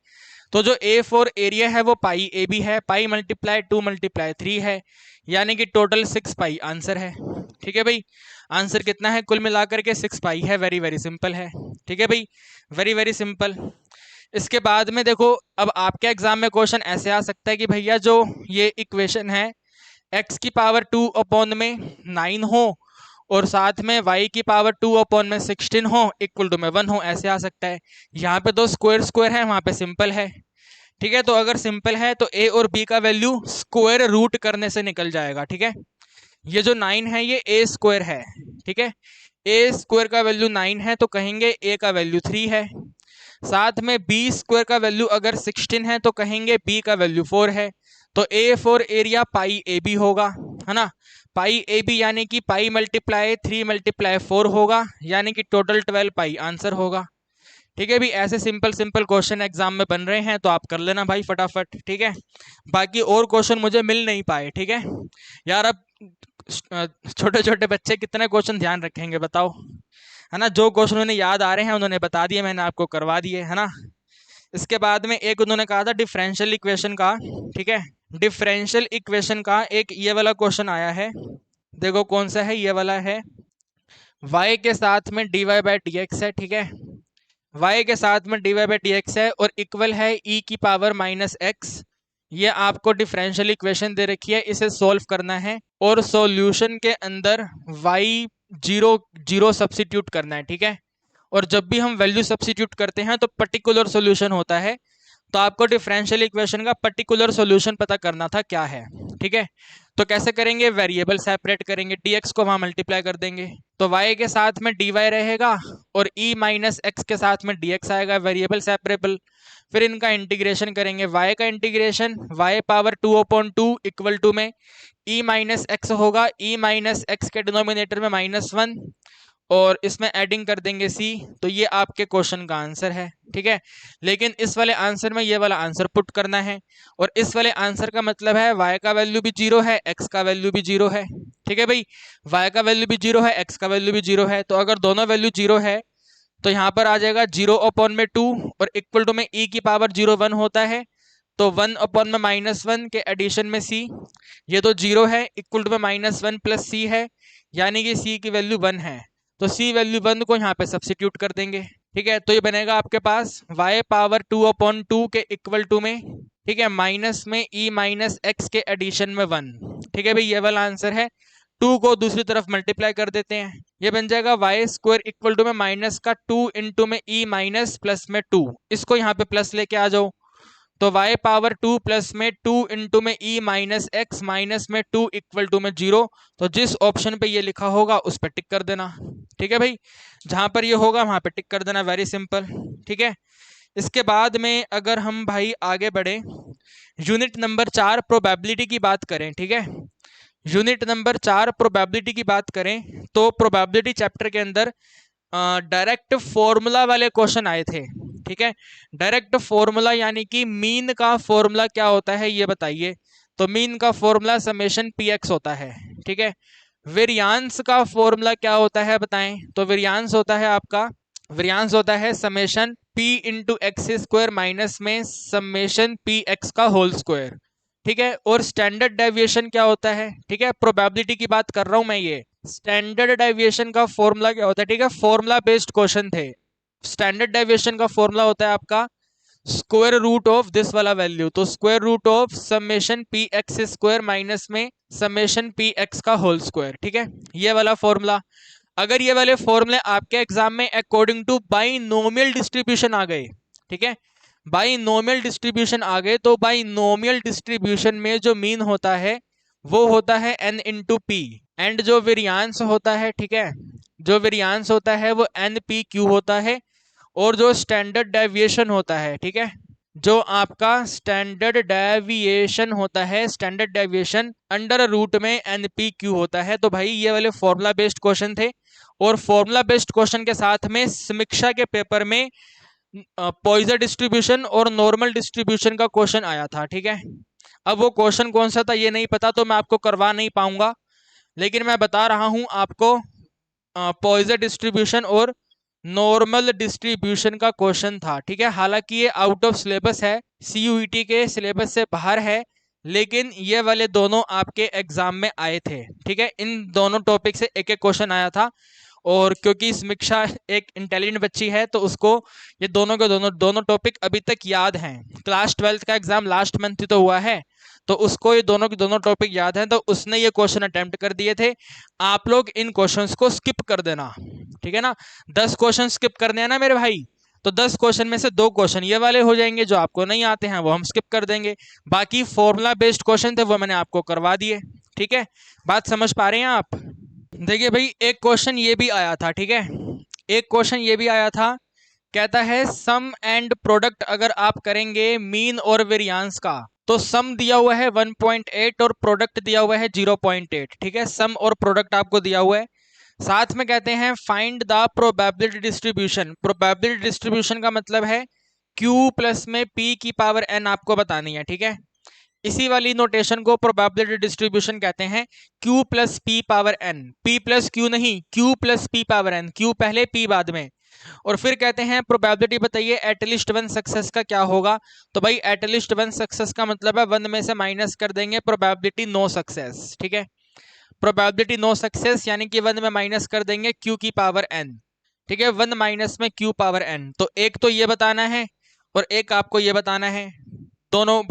Speaker 1: तो जो ए फॉर एरिया है वो पाई ए बी है, पाई मल्टीप्लाई 2 मल्टीप्लाई 3 है, यानी कि टोटल 6 पाई आंसर है। ठीक है भाई, आंसर कितना है, कुल मिलाकर के 6 पाई है, वेरी वेरी सिंपल है। ठीक है भाई, वेरी वेरी सिंपल। इसके बाद में देखो, अब आपके एग्जाम में क्वेश्चन ऐसे आ सकता है कि भैया जो ये इक्वेशन है x की पावर 2 अपॉन में 9 हो और साथ में y की पावर 2/16 हो इक्वल टू में 1 हो, ऐसे आ सकता है। यहाँ पे तो स्क्वायर स्क्वायर है, वहां पे सिंपल है। ठीक है, तो अगर सिंपल है तो a और b का वैल्यू स्क्वायर रूट करने से निकल जाएगा। ठीक है, ये जो 9 है ये a स्क्वायर है। ठीक है, a स्क्वायर का वैल्यू 9 है तो कहेंगे a का वैल्यू 3 है। साथ में b स्क्वायर का वैल्यू अगर 16 है तो कहेंगे b का वैल्यू 4 है। तो a for area pi A B होगा, है ना। पाई ए बी यानी कि पाई मल्टीप्लाई 3 मल्टीप्लाई 4 होगा, यानी कि टोटल 12 पाई आंसर होगा। ठीक है भी, ऐसे सिंपल सिंपल क्वेश्चन एग्जाम में बन रहे हैं तो आप कर लेना भाई फटाफट। ठीक है, बाकी और क्वेश्चन मुझे मिल नहीं पाए। ठीक है यार, अब छोटे छोटे बच्चे कितने क्वेश्चन ध्यान रखेंगे बताओ, है ना। जो क्वेश्चन उन्हें याद आ रहे हैं उन्होंने बता दिए, मैंने आपको करवा दिए, है ना। इसके बाद में एक उन्होंने कहा था डिफरेंशियल इक्वेशन का। ठीक है, डिफरेंशियल इक्वेशन का एक ये वाला क्वेश्चन आया है, देखो कौन सा है, ये वाला है। y के साथ में dy बाई डी एक्स है। ठीक है, y के साथ में dy बाई डी एक्स है और इक्वल है e की पावर -x। ये आपको डिफरेंशियल इक्वेशन दे रखी है, इसे सॉल्व करना है और सॉल्यूशन के अंदर y 0 सब्सिट्यूट करना है। ठीक है, और जब भी हम वैल्यू सब्सिट्यूट करते हैं तो पर्टिकुलर सॉल्यूशन होता है, तो आपको डिफरेंशियल इक्वेशन का पर्टिकुलर सॉल्यूशन पता करना था क्या है। ठीक है, तो कैसे करेंगे, वेरिएबल सेपरेट करेंगे, dx को वहां मल्टीप्लाई कर देंगे, तो y के साथ में dy रहेगा और e माइनस एक्स के साथ में dx आएगा, वेरिएबल सेपरेबल। फिर इनका इंटीग्रेशन करेंगे, y का integration y power 2/2 equal to में e माइनस एक्स होगा, e माइनस एक्स के डिनोमिनेटर में -1 और इसमें एडिंग कर देंगे c, तो ये आपके क्वेश्चन का आंसर है। ठीक है, लेकिन इस वाले आंसर में ये वाला आंसर पुट करना है, और इस वाले आंसर का मतलब है y का वैल्यू भी 0 है, x का वैल्यू भी 0 है। ठीक है भाई, y का वैल्यू भी 0 है, x का वैल्यू भी 0 है, तो अगर दोनों वैल्यू 0 है तो यहाँ पर आ जाएगा 0/2 और इक्वल टू में e की पावर 0 1 होता है, तो 1/-1 के एडिशन में c, ये तो 0 है, इक्वल टू में -1 प्लस c है, यानी कि c की वैल्यू 1 है, तो c वैल्यू 1 को यहाँ पे सब्सिट्यूट कर देंगे। ठीक है, तो ये बनेगा आपके पास y पावर 2/2 के इक्वल टू में, ठीक है, माइनस में e माइनस एक्स के एडिशन में 1। ठीक है भाई, ये वाला आंसर है। 2 को दूसरी तरफ मल्टीप्लाई कर देते हैं, ये बन जाएगा वाई स्क्वायर इक्वल टू में माइनस का 2 इंटू में e माइनस प्लस में 2, इसको यहाँ पे प्लस लेके आ जाओ, तो y पावर 2 प्लस में 2 इंटू में e माइनस एक्स माइनस में 2 इक्वल टू में 0। तो जिस ऑप्शन पे ये लिखा होगा उस पर टिक कर देना। ठीक है भाई, जहां पर ये होगा वहां पे टिक कर देना, वेरी सिंपल। ठीक है, इसके बाद में अगर हम भाई आगे बढ़े, यूनिट नंबर 4 प्रोबेबिलिटी की बात करें। ठीक है, यूनिट नंबर 4 प्रोबेबिलिटी की बात करें तो प्रोबेबिलिटी चैप्टर के अंदर डायरेक्ट फॉर्मूला वाले क्वेश्चन आए थे। ठीक है, डायरेक्ट फॉर्मूला यानी कि मीन का फॉर्मूला क्या होता है ये बताइए, तो मीन का फॉर्मूला समेशन पी एक्स होता है। ठीक है, वेरियांस का फॉर्मूला क्या होता है बताएं, तो वेरियांस होता है आपका, वेरियांस होता है summation P into x square minus में समेशन पी एक्स का होल स्क्वायर। ठीक है, और स्टैंडर्ड डेविएशन क्या होता है, ठीक है, प्रोबेबिलिटी की बात कर रहा हूं मैं, ये स्टैंडर्ड डेविएशन का फॉर्मूला क्या होता है। ठीक है, फॉर्मूला बेस्ड क्वेश्चन थे। स्टैंडर्ड डेविएशन का फॉर्मूला होता है आपका स्क्वायर रूट ऑफ दिस वाला वैल्यू, तो square root of summation P X square minus में समेशन पी एक्स का होल स्क्वायर। ठीक है, ये वाला फॉर्मूला, अगर ये वाले फॉर्मूले आपके एग्जाम में अकॉर्डिंग टू बाइनोमियल डिस्ट्रीब्यूशन आ गए, ठीक है, बाइनोमियल डिस्ट्रीब्यूशन आ गए, तो बाइनोमियल डिस्ट्रीब्यूशन में जो मीन होता है वो होता है n इंटू पी, एंड जो वेरियांस होता है, ठीक है, जो वेरियांस होता है वो एन पी क्यू होता है, और जो स्टैंडर्ड डेविएशन होता है, ठीक है, जो आपका स्टैंडर्ड डेविएशन होता है, स्टैंडर्ड डेविएशन अंडर रूट में एन पी क्यू होता है। तो भाई ये वाले फॉर्मूला बेस्ड क्वेश्चन थे, और फॉर्मूला बेस्ड क्वेश्चन के साथ में समीक्षा के पेपर में पॉइजन डिस्ट्रीब्यूशन और नॉर्मल डिस्ट्रीब्यूशन का क्वेश्चन आया था। ठीक है, अब वो क्वेश्चन कौन सा था ये नहीं पता, तो मैं आपको करवा नहीं पाऊंगा, लेकिन मैं बता रहा हूं आपको पॉइजन डिस्ट्रीब्यूशन और नॉर्मल डिस्ट्रीब्यूशन का क्वेश्चन था। ठीक है, हालांकि ये आउट ऑफ सिलेबस है, सीयूईटी के सिलेबस से बाहर है, लेकिन ये वाले दोनों आपके एग्जाम में आए थे। ठीक है, इन दोनों टॉपिक से एक एक क्वेश्चन आया था, और क्योंकि समीक्षा एक इंटेलिजेंट बच्ची है तो उसको ये दोनों के दोनों टॉपिक अभी तक याद हैं। क्लास 12th का एग्जाम लास्ट मंथ ही तो हुआ है, तो उसको ये दोनों के दोनों टॉपिक याद हैं, तो उसने ये क्वेश्चन अटेम्प्ट कर दिए थे। आप लोग इन क्वेश्चंस को स्किप कर देना, ठीक है ना। 10 क्वेश्चन स्किप करने हैं ना मेरे भाई, तो 10 क्वेश्चन में से 2 क्वेश्चन ये वाले हो जाएंगे, जो आपको नहीं आते हैं वो हम स्किप कर देंगे। बाकी फॉर्मूला बेस्ड क्वेश्चन थे वो मैंने आपको करवा दिए, ठीक है। बात समझ पा रहे हैं आप? देखिए भाई, एक क्वेश्चन ये भी आया था, ठीक है, एक क्वेश्चन ये भी आया था, कहता है सम एंड प्रोडक्ट अगर आप करेंगे मीन और वेरियांस का, तो सम दिया हुआ है 1.8 और प्रोडक्ट दिया हुआ है 0.8, ठीक है। सम और प्रोडक्ट आपको दिया हुआ है, साथ में कहते हैं find the probability distribution. Probability distribution का मतलब है Q प्लस में P की पावर n आपको बतानी है, ठीक है। इसी वाली नोटेशन को प्रोबेबिलिटी डिस्ट्रीब्यूशन कहते हैं, Q plus P power n, P plus Q नहीं, Q plus P power n, Q पहले P बाद में। और फिर कहते हैं प्रोबेबिलिटी बताइए एटलीस्ट वन सक्सेस का क्या होगा, तो भाई एटलीस्ट वन सक्सेस का मतलब है 1 में से माइनस कर देंगे प्रोबेबिलिटी नो सक्सेस, ठीक है। प्रोबेबिलिटी नो सक्सेस यानी कि 1 में माइनस कर देंगे Q की पावर n, ठीक है, 1 माइनस में Q पावर n। तो एक तो ये बताना है और एक आपको ये बताना है, दोनों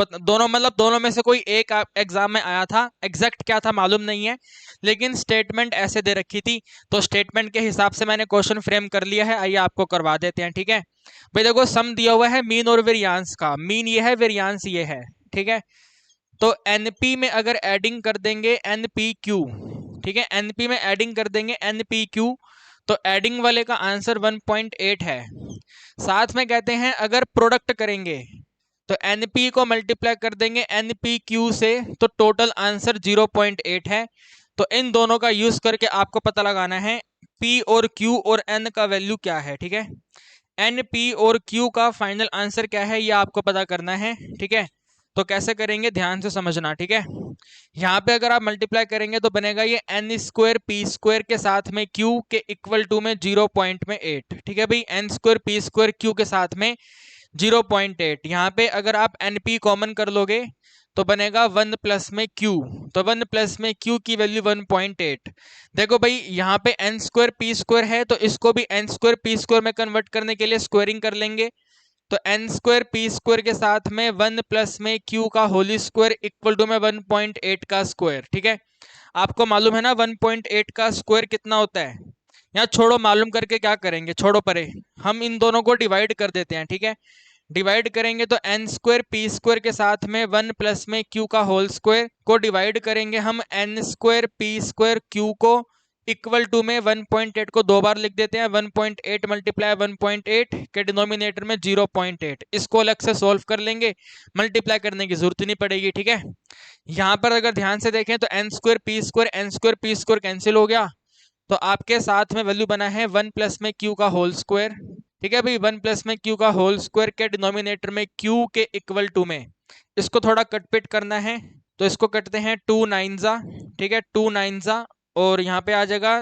Speaker 1: मतलब दोनों में से कोई एक एग्जाम में आया था, एग्जैक्ट क्या था मालूम नहीं है, लेकिन स्टेटमेंट ऐसे दे रखी थी, तो स्टेटमेंट के हिसाब से मैंने क्वेश्चन फ्रेम कर लिया है। आइए आपको करवा देते हैं, ठीक है भाई। देखो सम दिया हुआ है मीन और वेरियांस का, मीन ये है वेरियांस ये है, ठीक है। तो एनपी में अगर एडिंग कर देंगे एनपीक्यू, ठीक है, एनपी में एडिंग कर देंगे एनपीक्यू, तो एडिंग वाले का आंसर 1.8 है। साथ में कहते हैं अगर प्रोडक्ट करेंगे तो NP को मल्टीप्लाई कर देंगे NPQ से, तो टोटल आंसर 0.8 है। तो इन दोनों का यूज करके आपको पता लगाना है P और Q और N का वैल्यू क्या है, ठीक है। NP और Q का फाइनल आंसर क्या है ये आपको पता करना है, ठीक है। तो कैसे करेंगे ध्यान से समझना, ठीक है। यहाँ पे अगर आप मल्टीप्लाई करेंगे तो बनेगा ये n स्क्वायर पी स्क्वायर के साथ में Q के इक्वल टू में 0.8, ठीक है भाई। n square P square Q के साथ में 0.8। यहाँ पे अगर आप NP कॉमन कर लोगे तो बनेगा 1 प्लस में Q, तो 1 प्लस में Q की वैल्यू 1.8। देखो भाई यहाँ पे n स्क्वायर पी स्क्वायर है, तो इसको भी n स्क्वायर पी स्क्वायर में कन्वर्ट करने के लिए स्क्वायरिंग कर लेंगे, तो n स्क्वायर पी स्क्वायर के साथ में 1 प्लस में Q का होल स्क्वायर इक्वल टू में 1.8 का स्क्वायर, ठीक है। आपको मालूम है ना 1.8 का स्क्वायर कितना होता है। यहाँ छोड़ो, मालूम करके क्या करेंगे, छोड़ो परे, हम इन दोनों को डिवाइड कर देते हैं, ठीक है। डिवाइड करेंगे तो n स्क्वायर पी स्क्वायर के साथ में 1 प्लस में Q का होल स्क्वायर को डिवाइड करेंगे हम n square P square Q को इक्वल टू में 1.8 को 2 बार लिख देते हैं, 1.8 मल्टीप्लाई 1.8 के डिनोमिनेटर में 0.8, इसको अलग से सॉल्व कर लेंगे, मल्टीप्लाई करने की जरूरत नहीं पड़ेगी, ठीक है। यहाँ पर अगर ध्यान से देखें तो n square P square cancel हो गया, तो आपके साथ में वैल्यू बना है 1 प्लस में Q का होल स्क्वायर, ठीक है भाई। 1 प्लस में Q का होल स्क्वायर के डिनोमिनेटर में Q के इक्वल टू में, इसको थोड़ा कटपिट करना है, तो इसको कटते हैं 2 9 जा, ठीक है, 2 9 जा, और यहाँ पे आ जाएगा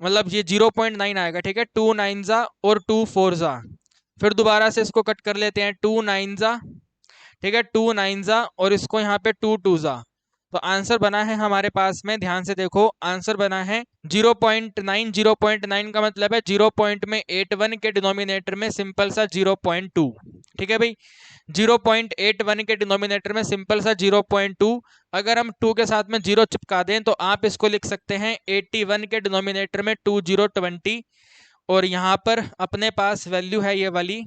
Speaker 1: मतलब ये 0.9 आएगा, ठीक है। 2 9 जा और 2 4 जा, फिर दोबारा से इसको कट कर लेते हैं 2 9 जा, ठीक है, 2 9 जा, और इसको यहाँ पे 2 2 जा, तो आंसर बना है हमारे पास में, ध्यान से देखो आंसर बना है 0.9। 0.9 का मतलब है 0.81 के डिनोमिनेटर में सिंपल सा 0.2, ठीक है भाई। 0.81 के डिनोमिनेटर में सिंपल सा 0.2, अगर हम 2 के साथ में 0 चिपका दें तो आप इसको लिख सकते हैं 81 के डिनोमिनेटर में 2020, और यहाँ पर अपने पास वैल्यू है ये वाली,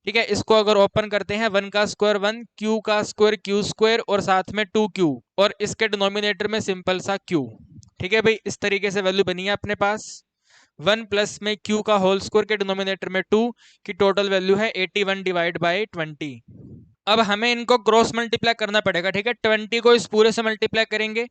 Speaker 1: ठीक है। इसको अगर ओपन करते हैं 1 का स्क्वायर 1, Q का स्क्वायर Q स्क्वायर, और साथ में 2Q, और इसके डिनोमिनेटर में सिंपल सा Q, ठीक है भाई। इस तरीके से वैल्यू बनी है अपने पास, 1 प्लस में Q का होल स्क्वायर के डिनोमिनेटर में 2 की टोटल वैल्यू है 81 डिवाइड बाई 20। अब हमें इनको क्रॉस मल्टीप्लाई करना पड़ेगा, ठीक है। 20 को इस पूरे से मल्टीप्लाई करेंगे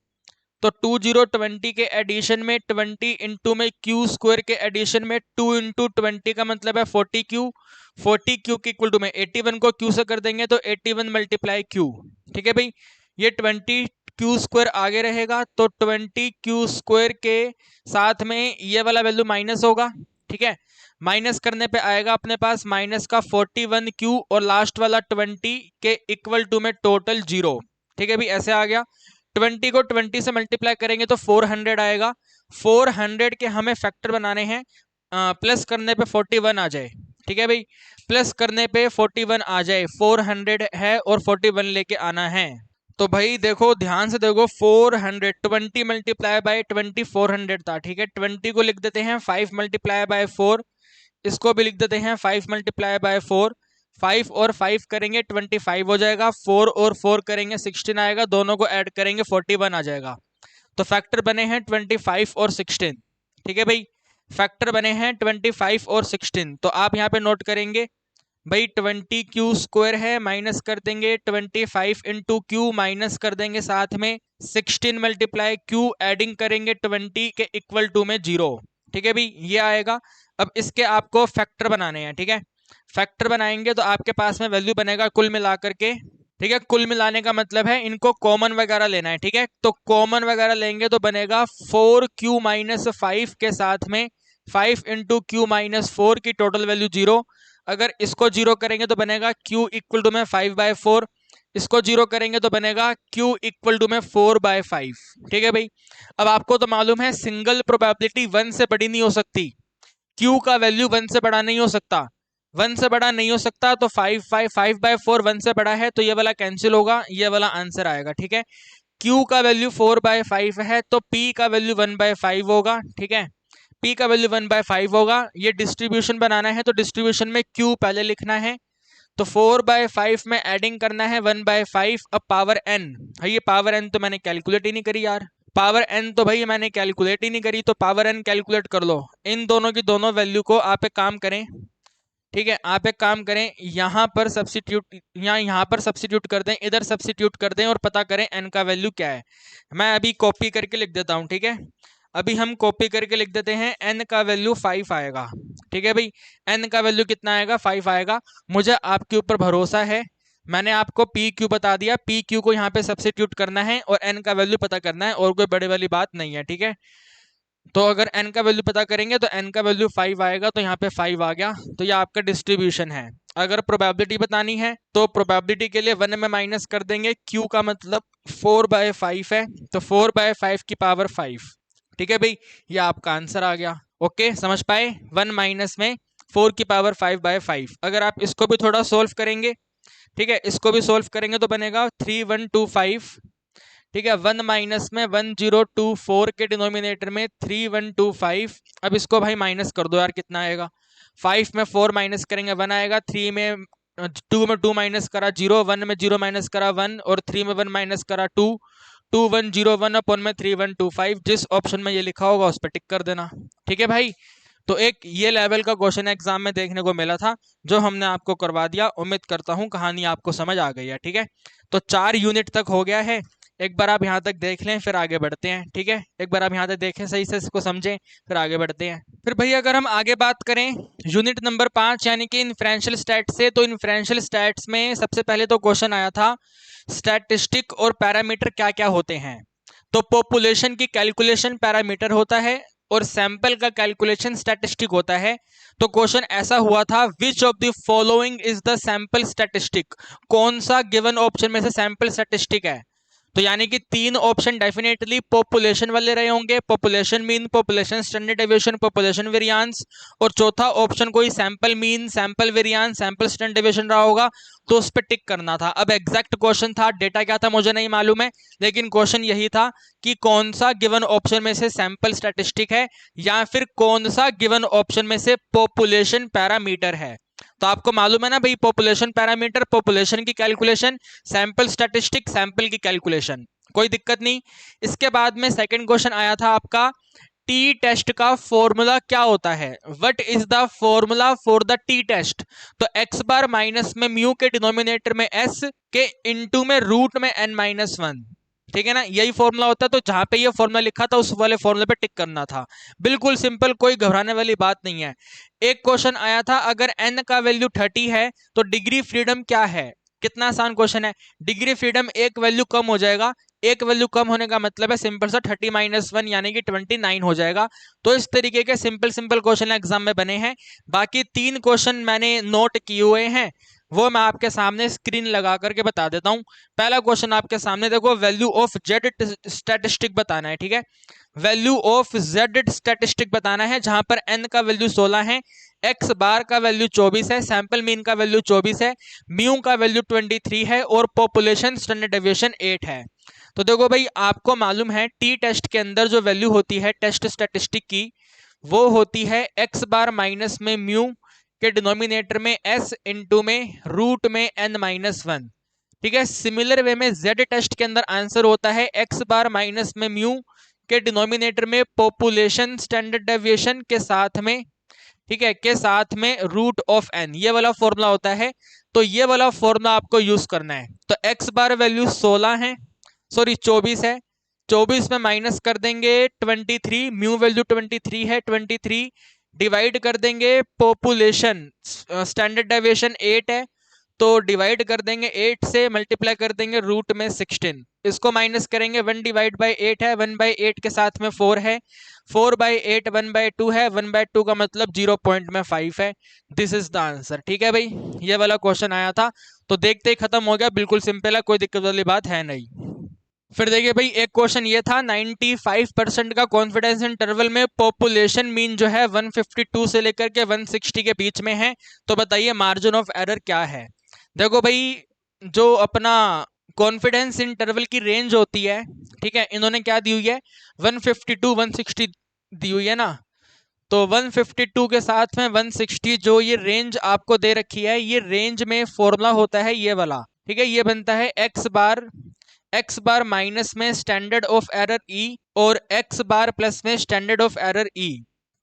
Speaker 1: तो 2020 के एडिशन में 20 इंटू में Q स्क्वायर के एडिशन में 2 इंटू 20 का मतलब है 40Q, 40Q के इक्वल टू में 81 को Q से कर देंगे तो 81 मल्टीप्लाई Q, ठीक है भाई। ये 20 Q स्क्वायर आगे रहेगा, तो 20 Q स्क्वायर के साथ में ये वाला वैल्यू माइनस होगा, ठीक है। माइनस करने पे आएगा अपने पास माइनस का 41Q, और लास्ट वाला 20 के इक्वल टू में टोटल 0, ठीक है भाई। ऐसे आ गया, 20 को 20 से मल्टीप्लाई करेंगे तो 400 आएगा, 400 के हमें फैक्टर बनाने हैं, प्लस करने पे 41 आ जाए, ठीक है भाई, प्लस करने पे 41 आ जाए, 400 है और 41 लेके आना है। तो भाई देखो ध्यान से देखो, 400 20 मल्टीप्लाई बाय 20 400 था, ठीक है, 20 को लिख देते हैं 5 मल्टीप्लाई बाय 4, इसको भी लिख देते हैं 5 मल्टीप्लाई बाय 4, 5 और 5 करेंगे 25 हो जाएगा, 4 और 4 करेंगे 16 आएगा, दोनों को ऐड करेंगे 41 आ जाएगा। तो फैक्टर बने हैं 25 और 16, ठीक है भाई, फैक्टर बने हैं 25 और 16। तो आप यहाँ पे नोट करेंगे भाई 20 क्यू स्क्वायर है, माइनस कर देंगे 25 इंटू क्यू, माइनस कर देंगे साथ में 16 मल्टीप्लाई क्यू, एडिंग करेंगे 20 के इक्वल टू में 0, ठीक है भाई, ये आएगा। अब इसके आपको फैक्टर बनाने हैं, ठीक है, फैक्टर बनाएंगे तो आपके पास में वैल्यू बनेगा कुल मिलाकर के, ठीक है, कुल मिलाने का मतलब है इनको कॉमन वगैरह लेना है, ठीक है, तो कॉमन वगैरह लेंगे तो बनेगा 4 क्यू माइनस 5 के साथ में 5 इंटू क्यू माइनस 4 की टोटल वैल्यू 0। अगर इसको 0 करेंगे तो बनेगा q इक्वल टू में 5/4, इसको 0 करेंगे तो बनेगा q इक्वल टू में 4/5, ठीक है भाई। अब आपको तो मालूम है सिंगल प्रोबेबिलिटी 1 से बड़ी नहीं हो सकती, q का वैल्यू 1 से बड़ा नहीं हो सकता, 1 से बड़ा नहीं हो सकता, तो 5/4 1 से बड़ा है तो ये वाला कैंसिल होगा, ये वाला आंसर आएगा, ठीक है। q का वैल्यू 4/5 है तो p का वैल्यू 1/5 होगा, ठीक है, p का वैल्यू 1/5 होगा। ये डिस्ट्रीब्यूशन बनाना है तो डिस्ट्रीब्यूशन में q पहले लिखना है, तो 4/5 में एडिंग करना है 1/5, अब पावर n, भाई ये पावर n तो मैंने कैलकुलेट ही नहीं करी यार, पावर n तो भाई मैंने कैलकुलेट ही नहीं करी, तो पावर n कैलकुलेट कर लो। इन दोनों की दोनों वैल्यू को आप एक काम करें, ठीक है, आप एक काम करें, यहाँ पर सब्सिट्यूट, यहाँ पर सब्सिट्यूट कर दें, इधर सब्सिट्यूट कर दें और पता करें n का वैल्यू क्या है। मैं अभी कॉपी करके लिख देता हूँ, ठीक है, अभी हम कॉपी करके लिख देते हैं, n का वैल्यू 5 आएगा, ठीक है भाई, n का वैल्यू कितना आएगा 5 आएगा। मुझे आपके ऊपर भरोसा है, मैंने आपको पी क्यू बता दिया, पी क्यू को यहाँ पे सब्सिट्यूट करना है और n का वैल्यू पता करना है, और कोई बड़े वाली बात नहीं है, ठीक है। तो अगर n का वैल्यू पता करेंगे तो n का वैल्यू 5 आएगा, तो यहाँ पे 5 आ गया, तो ये आपका डिस्ट्रीब्यूशन है। अगर प्रोबेबिलिटी बतानी है तो प्रोबेबिलिटी के लिए 1 में माइनस कर देंगे, q का मतलब 4/5 है, तो 4/5 की पावर 5, ठीक है भाई, ये आपका आंसर आ गया। ओके, समझ पाए, 1 माइनस में 4 की पावर 5/5। अगर आप इसको भी थोड़ा सोल्व करेंगे, ठीक है, इसको भी सोल्व करेंगे तो बनेगा 3125, ठीक है, 1 माइनस में 1024 के डिनोमिनेटर में 3125। अब इसको भाई माइनस कर दो यार, कितना आएगा, 5 में 4 माइनस करेंगे 1 आएगा, 3 में 2 में 2 माइनस करा 0, 1 में 0 माइनस करा 1, और 3 में 1 माइनस करा 2, 2101 अपन में 3125, जिस ऑप्शन में ये लिखा होगा उस पर टिक कर देना, ठीक है भाई। तो एक ये लेवल का क्वेश्चन एग्जाम में देखने को मिला था, जो हमने आपको करवा दिया। उम्मीद करता हूँ कहानी आपको समझ आ गई है, ठीक है। तो 4 यूनिट तक हो गया है, एक बार आप यहाँ तक देख लें फिर आगे बढ़ते हैं, ठीक है, एक बार आप यहाँ तक देखें सही से, इसको समझें, फिर आगे बढ़ते हैं। फिर भाई अगर हम आगे बात करें यूनिट नंबर 5 यानी कि इन्फ्रेंशियल स्टैट्स से, तो इन्फ्रेंशियल स्टैट्स में सबसे पहले तो क्वेश्चन आया था स्टैटिस्टिक और पैरामीटर क्या क्या होते हैं। तो पॉपुलेशन की कैलकुलेशन पैरामीटर होता है और सैंपल का कैलकुलेशन स्टैटिस्टिक होता है। तो क्वेश्चन ऐसा हुआ था, which of the following is the sample statistic, कौन सा गिवन ऑप्शन में से सैंपल स्टैटिस्टिक है। तो यानी कि 3 ऑप्शन डेफिनेटली पॉपुलेशन वाले रहे होंगे, population mean, population standard deviation, population variance, और चौथा ऑप्शन कोई sample mean, sample variance, sample standard deviation रहा होगा, तो उस पर टिक करना था। अब एग्जैक्ट क्वेश्चन था, डेटा क्या था मुझे नहीं मालूम है, लेकिन क्वेश्चन यही था कि कौन सा गिवन ऑप्शन में से सैंपल स्टैटिस्टिक है या फिर कौन सा गिवन ऑप्शन में से पॉपुलेशन पैरामीटर है। तो आपको मालूम है ना भाई, पॉपुलेशन पैरामीटर पॉपुलेशन की कैलकुलेशन, सैंपल स्टैटिस्टिक सैंपल की कैलकुलेशन, कोई दिक्कत नहीं। इसके बाद में सेकंड क्वेश्चन आया था आपका, टी टेस्ट का फॉर्मूला क्या होता है, what is the formula for the T test. तो एक्स बार माइनस में म्यू के डिनोमिनेटर में एस के इनटू में रूट में एन माइनस 1, ठीक है ना, यही फॉर्मूला होता है। तो जहां पे ये फॉर्मूला लिखा था उस वाले फॉर्मूले पे टिक करना था, बिल्कुल सिंपल, कोई घबराने वाली बात नहीं है। एक क्वेश्चन आया था, अगर n का वैल्यू 30 है तो डिग्री फ्रीडम क्या है। कितना आसान क्वेश्चन है, डिग्री फ्रीडम एक वैल्यू कम हो जाएगा, एक वैल्यू कम होने का मतलब है सिंपल सा 30 माइनस 1 यानी कि 29 हो जाएगा। तो इस तरीके के सिंपल सिंपल क्वेश्चन एग्जाम में बने हैं। बाकी 3 क्वेश्चन मैंने नोट किए हुए हैं, वो मैं आपके सामने स्क्रीन लगा करके बता देता हूं। पहला क्वेश्चन आपके सामने देखो, वैल्यू ऑफ जेड स्टैटिस्टिक बताना है, ठीक है, वैल्यू ऑफ जेड स्टैटिस्टिक बताना है, जहां पर एन का वैल्यू 16 है, एक्स बार का वैल्यू 24 है, सैंपल मीन का वैल्यू 24 है, म्यू का वैल्यू 23 है और पॉपुलेशन स्टैंडर्ड डेविएशन 8 है। तो देखो भाई, आपको मालूम है टी टेस्ट के अंदर जो वैल्यू होती है टेस्ट स्टैटिस्टिक की, वो होती है एक्स बार माइनस में म्यू के डिनोमिनेटर में एस इंटू में रूट में एन माइनस वन। ठीक है, सिमिलर वे में जेड टेस्ट के अंदर आंसर होता है एक्स बार माइनस में म्यू के डिनोमिनेटर में पॉपुलेशन स्टैंडर्ड डेविएशन के साथ में, ठीक है, के साथ में रूट ऑफ एन, ये वाला फॉर्मूला होता है। तो ये वाला फॉर्मूला आपको यूज करना है। तो एक्स बार वैल्यू 16 है, सॉरी 24 है, 24 में माइनस कर देंगे 23, म्यू वैल्यू 23 है, 23 डिवाइड कर देंगे पॉपुलेशन स्टैंडर्ड डेविएशन 8 है, तो डिवाइड कर देंगे 8 से, मल्टीप्लाई कर देंगे रूट में 16, इसको माइनस करेंगे 1 डिवाइड बाई 8 है, 1 बाई 8 के साथ में 4 है, 4 बाई 8 1 बाई 2 है, 1 बाई 2 का मतलब 0.5 है। This is the answer. ठीक है भाई, ये वाला क्वेश्चन आया था, तो देखते ही खत्म हो गया, बिल्कुल सिंपल है, कोई दिक्कत वाली बात है नहीं। फिर देखिए भाई, एक क्वेश्चन ये था 95% का कॉन्फिडेंस इंटरवल में पॉपुलेशन मीन जो है 152 से लेकर के 160 के बीच में है, तो बताइए मार्जिन ऑफ एरर क्या है। देखो भाई, जो अपना कॉन्फिडेंस इंटरवल की रेंज होती है, ठीक है, इन्होंने क्या दी हुई है 152 160 दी हुई है ना, तो 152 के साथ में 160 जो ये रेंज आपको दे रखी है, ये रेंज में फॉर्मूला होता है ये वाला। ठीक है, ये बनता है एक्स बार माइनस में स्टैंडर्ड ऑफ एरर ई और एक्स बार प्लस में स्टैंडर्ड ऑफ एरर ई।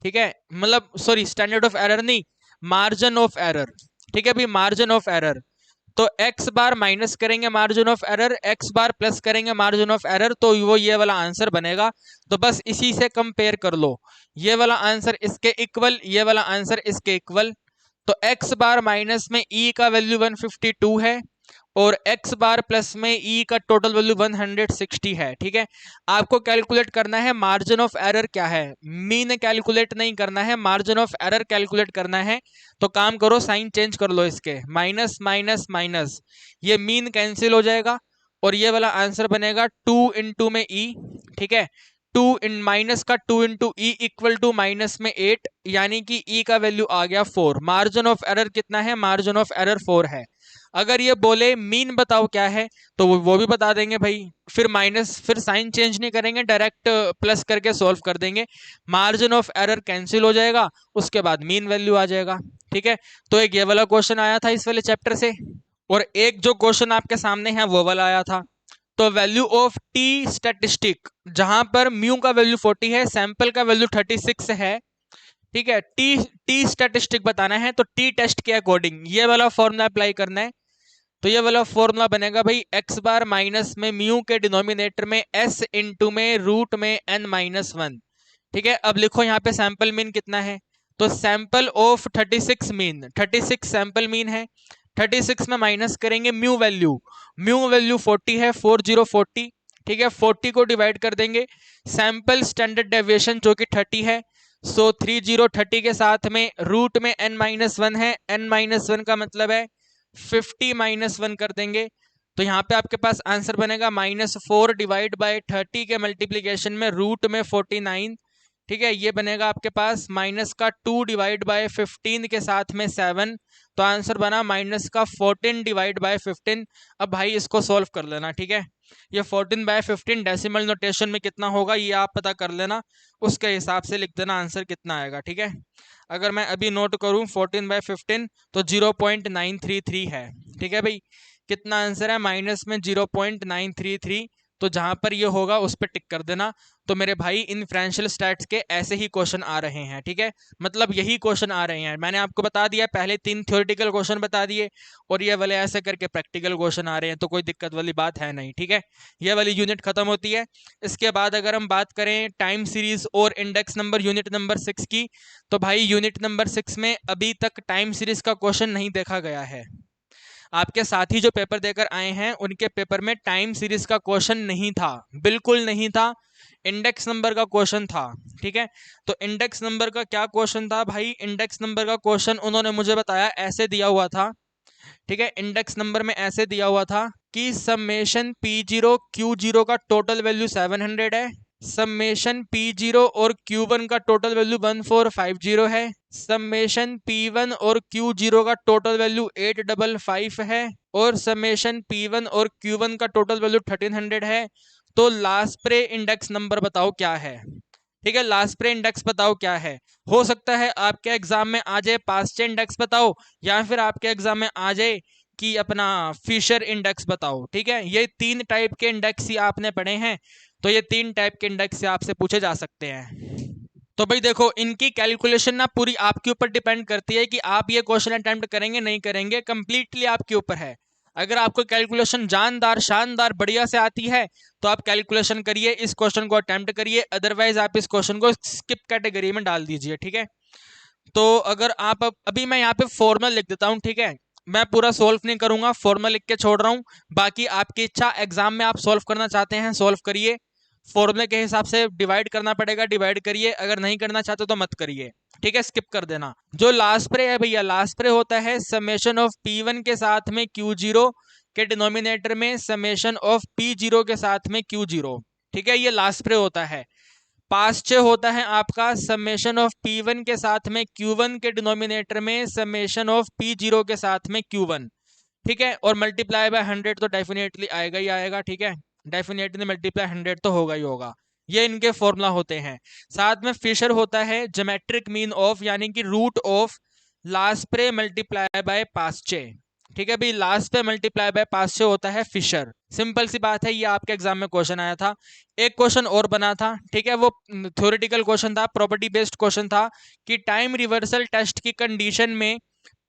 Speaker 1: ठीक है, मतलब सॉरी स्टैंडर्ड ऑफ एरर नहीं, मार्जिन ऑफ एरर। ठीक है भाई, मार्जिन ऑफ एरर, तो एक्स बार माइनस करेंगे margin of error, x bar plus करेंगे मार्जिन ऑफ एरर, तो वो ये वाला आंसर बनेगा। तो बस इसी से कंपेयर कर लो, ये वाला आंसर इसके इक्वल, ये वाला आंसर इसके इक्वल। तो एक्स बार माइनस में ई का वैल्यू 152 है और एक्स बार प्लस में ई का टोटल वैल्यू 160 है। ठीक है, आपको कैलकुलेट करना है मार्जिन ऑफ एरर क्या है, मीन कैलकुलेट नहीं करना है, मार्जिन ऑफ एरर कैलकुलेट करना है। तो काम करो, साइन चेंज कर लो इसके, माइनस माइनस माइनस, ये मीन कैंसिल हो जाएगा और ये वाला आंसर बनेगा 2 इंटू में ई। ठीक है, 2 इन माइनस का 2 into E equal to minus में 8, यानी कि ई का वैल्यू आ गया 4। मार्जिन ऑफ एरर कितना है, मार्जिन ऑफ एरर 4 है। अगर ये बोले मीन बताओ क्या है, तो वो भी बता देंगे भाई, फिर माइनस, फिर साइन चेंज नहीं करेंगे, डायरेक्ट प्लस करके सॉल्व कर देंगे, मार्जिन ऑफ एरर कैंसिल हो जाएगा, उसके बाद मीन वैल्यू आ जाएगा। ठीक है, तो एक ये वाला क्वेश्चन आया था इस वाले चैप्टर से, और एक जो क्वेश्चन आपके सामने है वो वाला आया था। तो वैल्यू ऑफ टी स्टैटिस्टिक, जहां पर म्यू का वैल्यू 40 है, सैंपल का वैल्यू 36 है। ठीक है, टी स्टैटिस्टिक बताना है, तो टी टेस्ट के अकॉर्डिंग ये वाला फॉर्मूला अप्लाई करना है। तो ये वाला फॉर्मूला बनेगा भाई एक्स बार माइनस में म्यू के डिनोमिनेटर में एस इंटू में रूट में एन माइनस वन। ठीक है, अब लिखो यहाँ पे सैंपल मीन कितना है, तो sample of 36 mean, 36 sample mean है, 36 में माइनस करेंगे म्यू वैल्यू, म्यू वैल्यू 40 है, 4040। ठीक है, 40 को डिवाइड कर देंगे सैंपल स्टैंडर्ड डेविएशन जो कि 30 है, सो 30 के साथ में रूट में n माइनस वन है, n माइनस वन का मतलब है 50 माइनस वन कर देंगे, तो यहाँ पे आपके पास आंसर बनेगा -4 डिवाइड बाय 30 के मल्टीप्लीकेशन में रूट में 49। ठीक है, ये बनेगा आपके पास माइनस का 2 डिवाइड बाय 15 के साथ में 7, तो आंसर बना माइनस का 14 डिवाइड बाय 15। अब भाई इसको सॉल्व कर लेना। ठीक है, ये 14 बाय 15 डेसिमल नोटेशन में कितना होगा ये आप पता कर लेना, उसके हिसाब से लिख देना आंसर कितना आएगा। ठीक है, अगर मैं अभी नोट करूं 14 बाय 15 तो 0.933 है। ठीक है भाई, कितना आंसर है, माइनस में 0.933, तो जहां पर ये होगा उस पर टिक कर देना। तो मेरे भाई इन्फ्रेंशियल स्टैट्स के ऐसे ही क्वेश्चन आ रहे हैं। ठीक है, मतलब यही क्वेश्चन आ रहे हैं, मैंने आपको बता दिया, पहले 3 थ्योरेटिकल क्वेश्चन बता दिए और ये वाले ऐसे करके प्रैक्टिकल क्वेश्चन आ रहे हैं, तो कोई दिक्कत वाली बात है नहीं। ठीक है, ये वाली यूनिट खत्म होती है। इसके बाद अगर हम बात करें टाइम सीरीज और इंडेक्स नंबर यूनिट नंबर 6 की, तो भाई यूनिट नंबर 6 में अभी तक टाइम सीरीज का क्वेश्चन नहीं देखा गया है। आपके साथी जो पेपर देकर आए हैं उनके पेपर में टाइम सीरीज का क्वेश्चन नहीं था, बिल्कुल नहीं था, इंडेक्स नंबर का क्वेश्चन था। ठीक है, तो इंडेक्स नंबर का क्या क्वेश्चन था भाई, इंडेक्स नंबर का क्वेश्चन उन्होंने मुझे बताया ऐसे दिया हुआ था। ठीक है, इंडेक्स नंबर में ऐसे दिया हुआ था कि समेशन P0 Q0 का टोटल वैल्यू 700 है, समेशन P0 और Q1 का टोटल वैल्यू 1450 है। समेशन P1 और Q0 का टोटल वैल्यू 855 है और समेशन P1 और Q1 का टोटल वैल्यू 1300 है। तो लास्प्रे इंडेक्स नंबर बताओ क्या है। ठीक है, लास्प्रे इंडेक्स बताओ क्या है। हो सकता है आपके एग्जाम में आ जाए पास्चे इंडेक्स बताओ, या फिर आपके एग्जाम में आ जाए कि अपना फिशर इंडेक्स बताओ। ठीक है, ये तीन टाइप के इंडेक्स ही आपने पढ़े हैं, तो ये तीन टाइप के इंडेक्स से आपसे पूछे जा सकते हैं। तो भाई देखो, इनकी कैलकुलेशन ना पूरी आपके ऊपर डिपेंड करती है कि आप ये क्वेश्चन अटेम्प्ट करेंगे नहीं करेंगे, कंप्लीटली आपके ऊपर है। अगर आपको कैलकुलेशन जानदार शानदार बढ़िया से आती है तो आप कैलकुलेशन करिए, इस क्वेश्चन को अटेम्प्ट करिए, अदरवाइज आप इस क्वेश्चन को स्किप कैटेगरी में डाल दीजिए। ठीक है, तो अगर आप अभी मैं यहाँ पे फॉर्मूला लिख देता हूँ। ठीक है, मैं पूरा सोल्व नहीं करूंगा, फॉर्मूला लिख के छोड़ रहा हूँ। बाकी आपकी इच्छा, एग्जाम में आप सोल्व करना चाहते हैं सोल्व करिए, फॉर्मूले के हिसाब से डिवाइड करना पड़ेगा डिवाइड करिए, अगर नहीं करना चाहते तो मत करिए। ठीक है, स्किप कर देना। जो लास्ट प्रे है भैया, लास्ट प्रे होता है समेशन ऑफ P1 के साथ में Q0 के डिनोमिनेटर में समेशन ऑफ P0 के साथ में Q0। ठीक है, ये लास्ट प्रे होता है। पास्चे होता है आपका समेशन ऑफ P1 के साथ में Q1 के डिनोमिनेटर में समेशन ऑफ P0 के साथ में Q1। ठीक है, और मल्टीप्लाई बाय 100 तो डेफिनेटली आएगा ही आएगा। ठीक है, डेफिनेटली मल्टीप्लाई 100 तो होगा ही होगा। ये इनके फॉर्मूला होते हैं। साथ में फिशर होता है ज्योमेट्रिक मीन ऑफ, यानी कि रूट ऑफ लास्प्रे मल्टीप्लाई बाय पास्चे। ठीक है भाई, लास्ट पे मल्टीप्लाई बाय पास्चे होता है फिशर। सिंपल सी बात है, ये आपके एग्जाम में क्वेश्चन आया था। एक क्वेश्चन और बना था, ठीक है, वो थ्योरेटिकल क्वेश्चन था, प्रॉपर्टी बेस्ड क्वेश्चन था कि टाइम रिवर्सल टेस्ट की कंडीशन में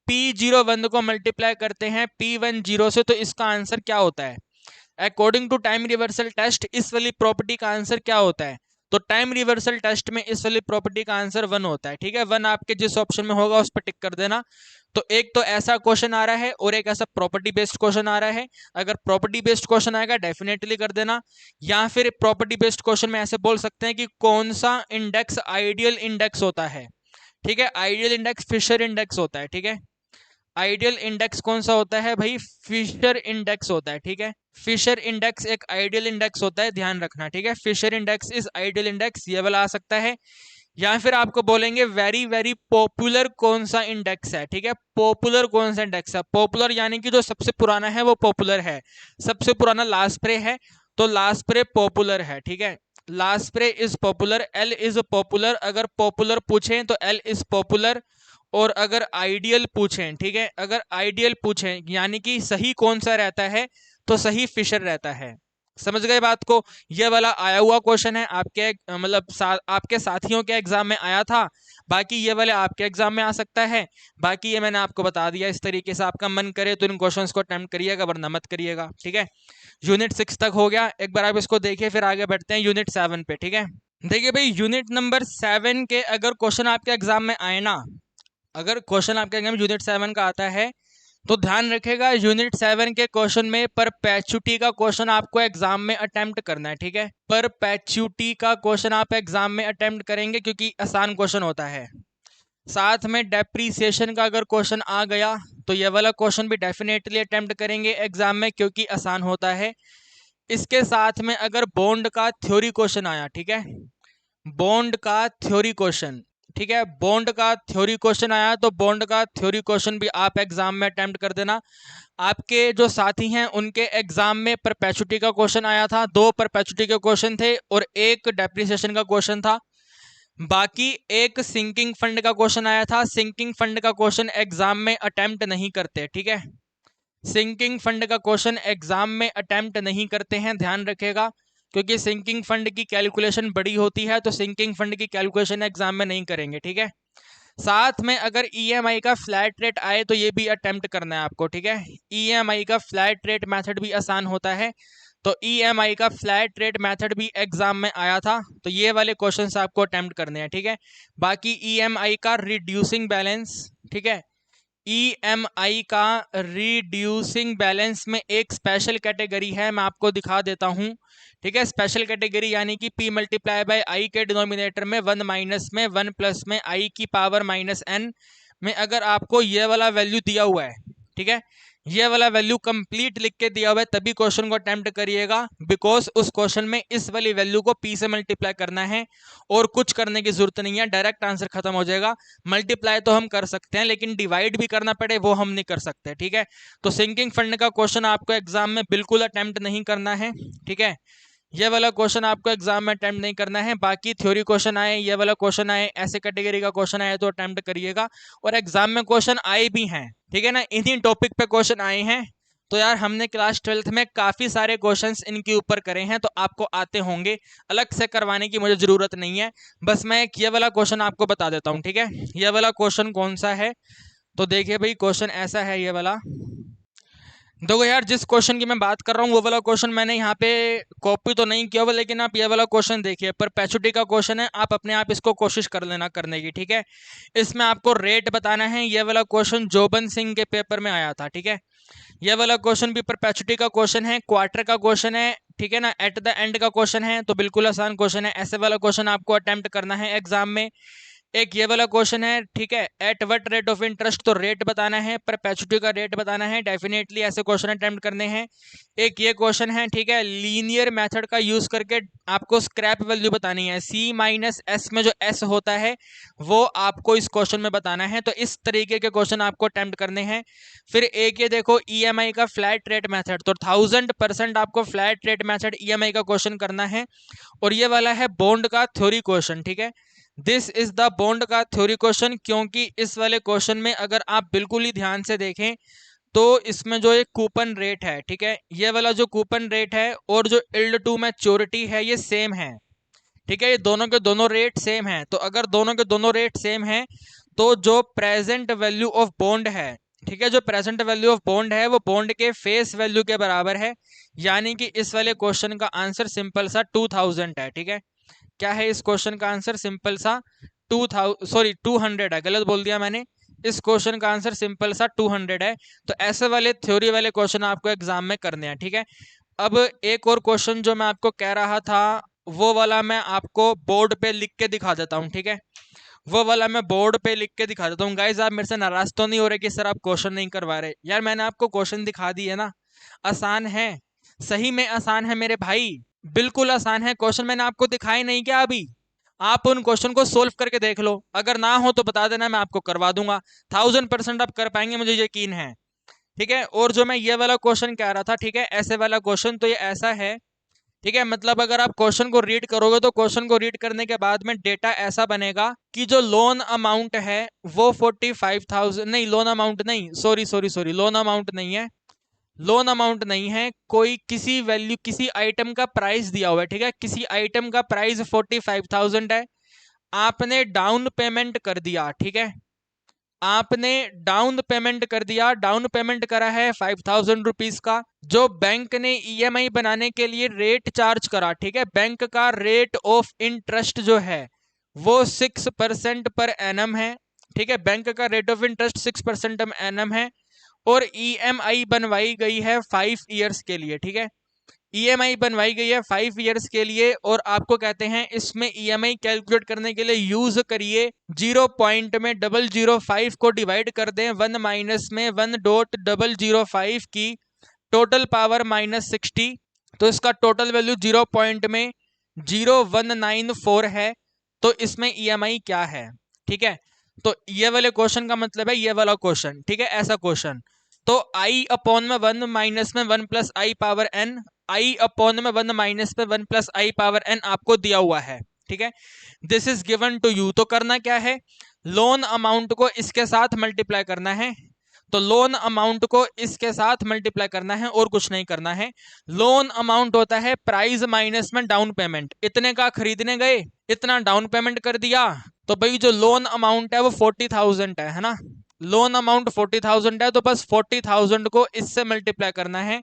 Speaker 1: P01 को मल्टीप्लाई करते हैं P10 से, तो इसका आंसर क्या होता है। According to time reversal test इस वाली प्रॉपर्टी का आंसर क्या होता है। तो टाइम रिवर्सल टेस्ट में इस वाली प्रॉपर्टी का आंसर 1 होता है। ठीक है, 1 आपके जिस ऑप्शन में होगा उस पर टिक कर देना। तो एक तो ऐसा क्वेश्चन आ रहा है और एक ऐसा प्रॉपर्टी बेस्ड क्वेश्चन आ रहा है। अगर प्रॉपर्टी बेस्ड क्वेश्चन आएगा डेफिनेटली कर देना, या फिर प्रॉपर्टी बेस्ड क्वेश्चन में ऐसे बोल सकते हैं कि कौन सा इंडेक्स आइडियल इंडेक्स होता है। ठीक है, आइडियल इंडेक्स फिशर इंडेक्स होता है। ठीक है, आइडियल इंडेक्स कौन सा होता है भाई, फिशर इंडेक्स होता है। ठीक है, फिशर इंडेक्स एक आइडियल इंडेक्स होता है, ध्यान रखना। ठीक है, Fisher index is ideal index, ये वाला आ सकता है। या फिर आपको बोलेंगे वेरी वेरी पॉपुलर कौन सा इंडेक्स है। ठीक है, पॉपुलर कौन सा इंडेक्स है, पॉपुलर यानी कि जो सबसे पुराना है वो पॉपुलर है। सबसे पुराना लास्प्रे है, तो लास्प्रे पॉपुलर है। ठीक है, लास्प्रे is popular, L is popular. अगर पॉपुलर पूछें तो एल इज पॉपुलर, और अगर आइडियल पूछें, ठीक है, अगर आइडियल पूछें यानी कि सही कौन सा रहता है, तो सही फिशर रहता है। समझ गए बात को। ये वाला आया हुआ क्वेश्चन है आपके मतलब आपके साथियों के एग्जाम में आया था, बाकी ये वाले आपके एग्जाम में आ सकता है। बाकी ये मैंने आपको बता दिया, इस तरीके से आपका मन करे तो इन क्वेश्चंस को अटेम्प्ट करिएगा, वरना मत करिएगा। ठीक है, यूनिट 6 तक हो गया, एक बार आप इसको देखिए, फिर आगे बढ़ते हैं यूनिट 7 पे। ठीक है, देखिए भाई, यूनिट नंबर 7 के अगर क्वेश्चन आपके एग्जाम में आए ना, अगर क्वेश्चन आपके एग्जाम में यूनिट 7 का आता है तो ध्यान रखेगा, यूनिट 7 के क्वेश्चन में परपेचुटी का क्वेश्चन आपको एग्जाम में अटेम्प्ट करना है। ठीक है, परपेचुटी का क्वेश्चन आप एग्जाम में अटेम्प्ट करेंगे क्योंकि आसान क्वेश्चन होता है। साथ में डेप्रीसिएशन का अगर क्वेश्चन आ गया तो ये वाला क्वेश्चन भी डेफिनेटली अटेम्प्ट करेंगे एग्जाम में, क्योंकि आसान होता है। इसके साथ में अगर बॉन्ड का थ्योरी क्वेश्चन आया, ठीक है, बॉन्ड का थ्योरी क्वेश्चन, ठीक है, बॉन्ड का थ्योरी क्वेश्चन आया तो बॉन्ड का थ्योरी क्वेश्चन भी आप एग्जाम में अटेम्प्ट कर देना। आपके जो साथी हैं उनके एग्जाम में परपेचुटी का क्वेश्चन आया था, 2 परपेचुटी के क्वेश्चन थे और 1 डेप्रिसिएशन का क्वेश्चन था। बाकी एक सिंकिंग फंड का क्वेश्चन आया था। सिंकिंग फंड का क्वेश्चन एग्जाम में अटेम्प्ट नहीं करते। ठीक है, सिंकिंग फंड का क्वेश्चन एग्जाम में अटेम्प्ट नहीं करते हैं, ध्यान रखेगा, क्योंकि सिंकिंग फंड की कैलकुलेशन बड़ी होती है, तो सिंकिंग फंड की कैलकुलेशन एग्जाम में नहीं करेंगे। ठीक है, साथ में अगर ईएमआई का फ्लैट रेट आए तो ये भी अटेम्प्ट करना है आपको। ठीक है, ईएमआई का फ्लैट रेट मेथड भी आसान होता है, तो ईएमआई का फ्लैट रेट मेथड भी एग्जाम में आया था, तो ये वाले क्वेश्चंस आपको अटेम्प्ट करने हैं। ठीक है, बाकी ईएमआई का रिड्यूसिंग बैलेंस, ठीक है, ईएमआई का रिड्यूसिंग बैलेंस में एक स्पेशल कैटेगरी है, मैं आपको दिखा देता हूं। ठीक है, स्पेशल कैटेगरी यानी कि P मल्टीप्लाई बाय आई के डिनोमिनेटर में 1 माइनस में 1 प्लस में आई की पावर माइनस n में अगर आपको ये वाला वैल्यू दिया हुआ है, ठीक है, ये वाला वैल्यू कंप्लीट लिख के दिया हुआ है तभी क्वेश्चन को अटेम्प्ट करिएगा, बिकॉज उस क्वेश्चन में इस वाली वैल्यू को पी से मल्टीप्लाई करना है और कुछ करने की जरूरत नहीं है, डायरेक्ट आंसर खत्म हो जाएगा। मल्टीप्लाई तो हम कर सकते हैं लेकिन डिवाइड भी करना पड़े वो हम नहीं कर सकते, ठीक है। तो सिंकिंग फंड का क्वेश्चन आपको एग्जाम में बिल्कुल अटेम्प्ट नहीं करना है, ठीक है। ये वाला क्वेश्चन आपको एग्जाम में अटेम्प्ट नहीं करना है। बाकी थ्योरी क्वेश्चन आए, ये वाला क्वेश्चन आए, ऐसे कैटेगरी का क्वेश्चन आए तो अटेम्प्ट करिएगा। और एग्जाम में क्वेश्चन आए भी हैं, ठीक है ना, इन्हीं टॉपिक पे क्वेश्चन आए हैं। तो यार हमने क्लास 12th में काफी सारे क्वेश्चंस इनके ऊपर करे हैं, तो आपको आते होंगे, अलग से करवाने की मुझे जरूरत नहीं है। बस मैं एक ये वाला क्वेश्चन आपको बता देता हूँ, ठीक है। ये वाला क्वेश्चन कौन सा है, तो देखिए भाई क्वेश्चन ऐसा है ये वाला। देखो यार जिस क्वेश्चन की मैं बात कर रहा हूँ वो वाला क्वेश्चन मैंने यहाँ पे कॉपी तो नहीं किया हुआ, लेकिन आप ये वाला क्वेश्चन देखिए, परपेचुटी का क्वेश्चन है, आप अपने आप इसको कोशिश कर लेना करने की, ठीक है। इसमें आपको रेट बताना है। ये वाला क्वेश्चन जोबन सिंह के पेपर में आया था, ठीक है। ये वाला क्वेश्चन भी परपेचुटी का क्वेश्चन है, क्वार्टर का क्वेश्चन है, ठीक है ना, एट द एंड का क्वेश्चन है, तो बिल्कुल आसान क्वेश्चन है। ऐसे वाला क्वेश्चन आपको अटेम्प्ट करना है एग्जाम में। एक ये वाला क्वेश्चन है, ठीक है, at what rate of interest, तो रेट बताना है, परपेचुटी का रेट बताना है, डेफिनेटली ऐसे क्वेश्चन अटेम्प्ट करने हैं। एक ये क्वेश्चन है, ठीक है, लीनियर मेथड का यूज करके आपको स्क्रैप वैल्यू बतानी है, सी माइनस एस में जो एस होता है वो आपको इस क्वेश्चन में बताना है। तो इस तरीके के क्वेश्चन आपको अटेम्प्ट करने हैं। फिर एक ये देखो ईएमआई का फ्लैट रेट मेथड, तो 1000% आपको फ्लैट रेट मेथड ईएमआई का क्वेश्चन करना है। और ये वाला है बॉन्ड का थ्योरी क्वेश्चन, ठीक है, दिस इज द बॉन्ड का थ्योरी क्वेश्चन। क्योंकि इस वाले क्वेश्चन में अगर आप बिल्कुल ही ध्यान से देखें तो इसमें जो एक कूपन रेट है, ठीक है, ये वाला जो कूपन रेट है और जो इल्ड टू मैच्योरिटी है ये सेम है, ठीक है, ये दोनों के दोनों रेट सेम है। तो अगर दोनों के दोनों रेट सेम है तो जो प्रेजेंट वैल्यू ऑफ बॉन्ड है, ठीक है, जो प्रेजेंट वैल्यू ऑफ बॉन्ड है वो बॉन्ड के फेस वैल्यू के बराबर है। यानी कि इस वाले क्वेश्चन का आंसर सिंपल सा 2000 है, ठीक है। क्या है इस क्वेश्चन का आंसर, सिंपल सा 200 है, गलत बोल दिया मैंने। इस क्वेश्चन का आंसर सिंपल सा 200 है। तो ऐसे वाले थ्योरी वाले क्वेश्चन आपको एग्जाम में करने हैं, ठीक है। अब एक और क्वेश्चन जो मैं आपको कह रहा था वो वाला मैं आपको बोर्ड पे लिख के दिखा देता हूँ, ठीक है। वो वाला मैं बोर्ड पे लिख के दिखा देता हूँ। गाइज आप मेरे से नाराज तो नहीं हो रहे कि सर आप क्वेश्चन नहीं करवा रहे? यार मैंने आपको क्वेश्चन दिखा दिए ना, आसान है, सही में आसान है मेरे भाई, बिल्कुल आसान है क्वेश्चन, मैंने आपको दिखाई नहीं क्या अभी? आप उन क्वेश्चन को सोल्व करके देख लो, अगर ना हो तो बता देना, मैं आपको करवा दूंगा। 1000% आप कर पाएंगे, मुझे यकीन है, ठीक है। और जो मैं ये वाला क्वेश्चन कह रहा था, ठीक है, ऐसे वाला क्वेश्चन, तो ये ऐसा है, ठीक है, मतलब अगर आप क्वेश्चन को रीड करोगे तो क्वेश्चन को रीड करने के बाद में डेटा ऐसा बनेगा कि जो लोन अमाउंट है वो 45,000, नहीं लोन अमाउंट नहीं, sorry sorry sorry, loan amount नहीं है, लोन अमाउंट नहीं है, कोई किसी वैल्यू किसी आइटम का प्राइस दिया हुआ है, ठीक है, किसी आइटम का प्राइस 45,000 है, आपने डाउन पेमेंट कर दिया, ठीक है, आपने डाउन पेमेंट कर दिया, डाउन पेमेंट करा है 5,000 रुपीज का, जो बैंक ने ईएमआई बनाने के लिए रेट चार्ज करा, ठीक है, बैंक का रेट ऑफ इंटरेस्ट जो है वो 6% पर एनम है, ठीक है, बैंक का रेट ऑफ इंटरेस्ट 6% एनम है। और ईएमआई बनवाई गई है 5 ईयर्स के लिए, ठीक है, ईएमआई बनवाई गई है 5 ईयर्स के लिए। और आपको कहते हैं इसमें ईएमआई कैलकुलेट करने के लिए यूज करिए 0.005 को डिवाइड कर दें 1 माइनस में 1.005 की टोटल पावर -60, तो इसका टोटल वैल्यू 0.0194 है। तो इसमें ईएमआई क्या है, ठीक है। तो ये वाले क्वेश्चन का मतलब है ये वाला क्वेश्चन, ठीक है, ऐसा क्वेश्चन। तो आई अपॉन में 1 माइनस में 1 प्लस आई पावर एन, आई अपॉन में 1 माइनस में 1 प्लस आई पावर एन आपको दिया हुआ है, ठीक है, this is given to you. तो करना क्या है, लोन अमाउंट को इसके साथ मल्टीप्लाई करना है, तो लोन अमाउंट को इसके साथ मल्टीप्लाई करना है और कुछ नहीं करना है। लोन अमाउंट होता है प्राइस माइनस में डाउन पेमेंट, इतने का खरीदने गए, इतना डाउन पेमेंट कर दिया, तो भाई जो लोन अमाउंट है वो 40,000 है ना, लोन अमाउंट 40,000 है, तो बस 40,000 को इससे मल्टीप्लाई करना है।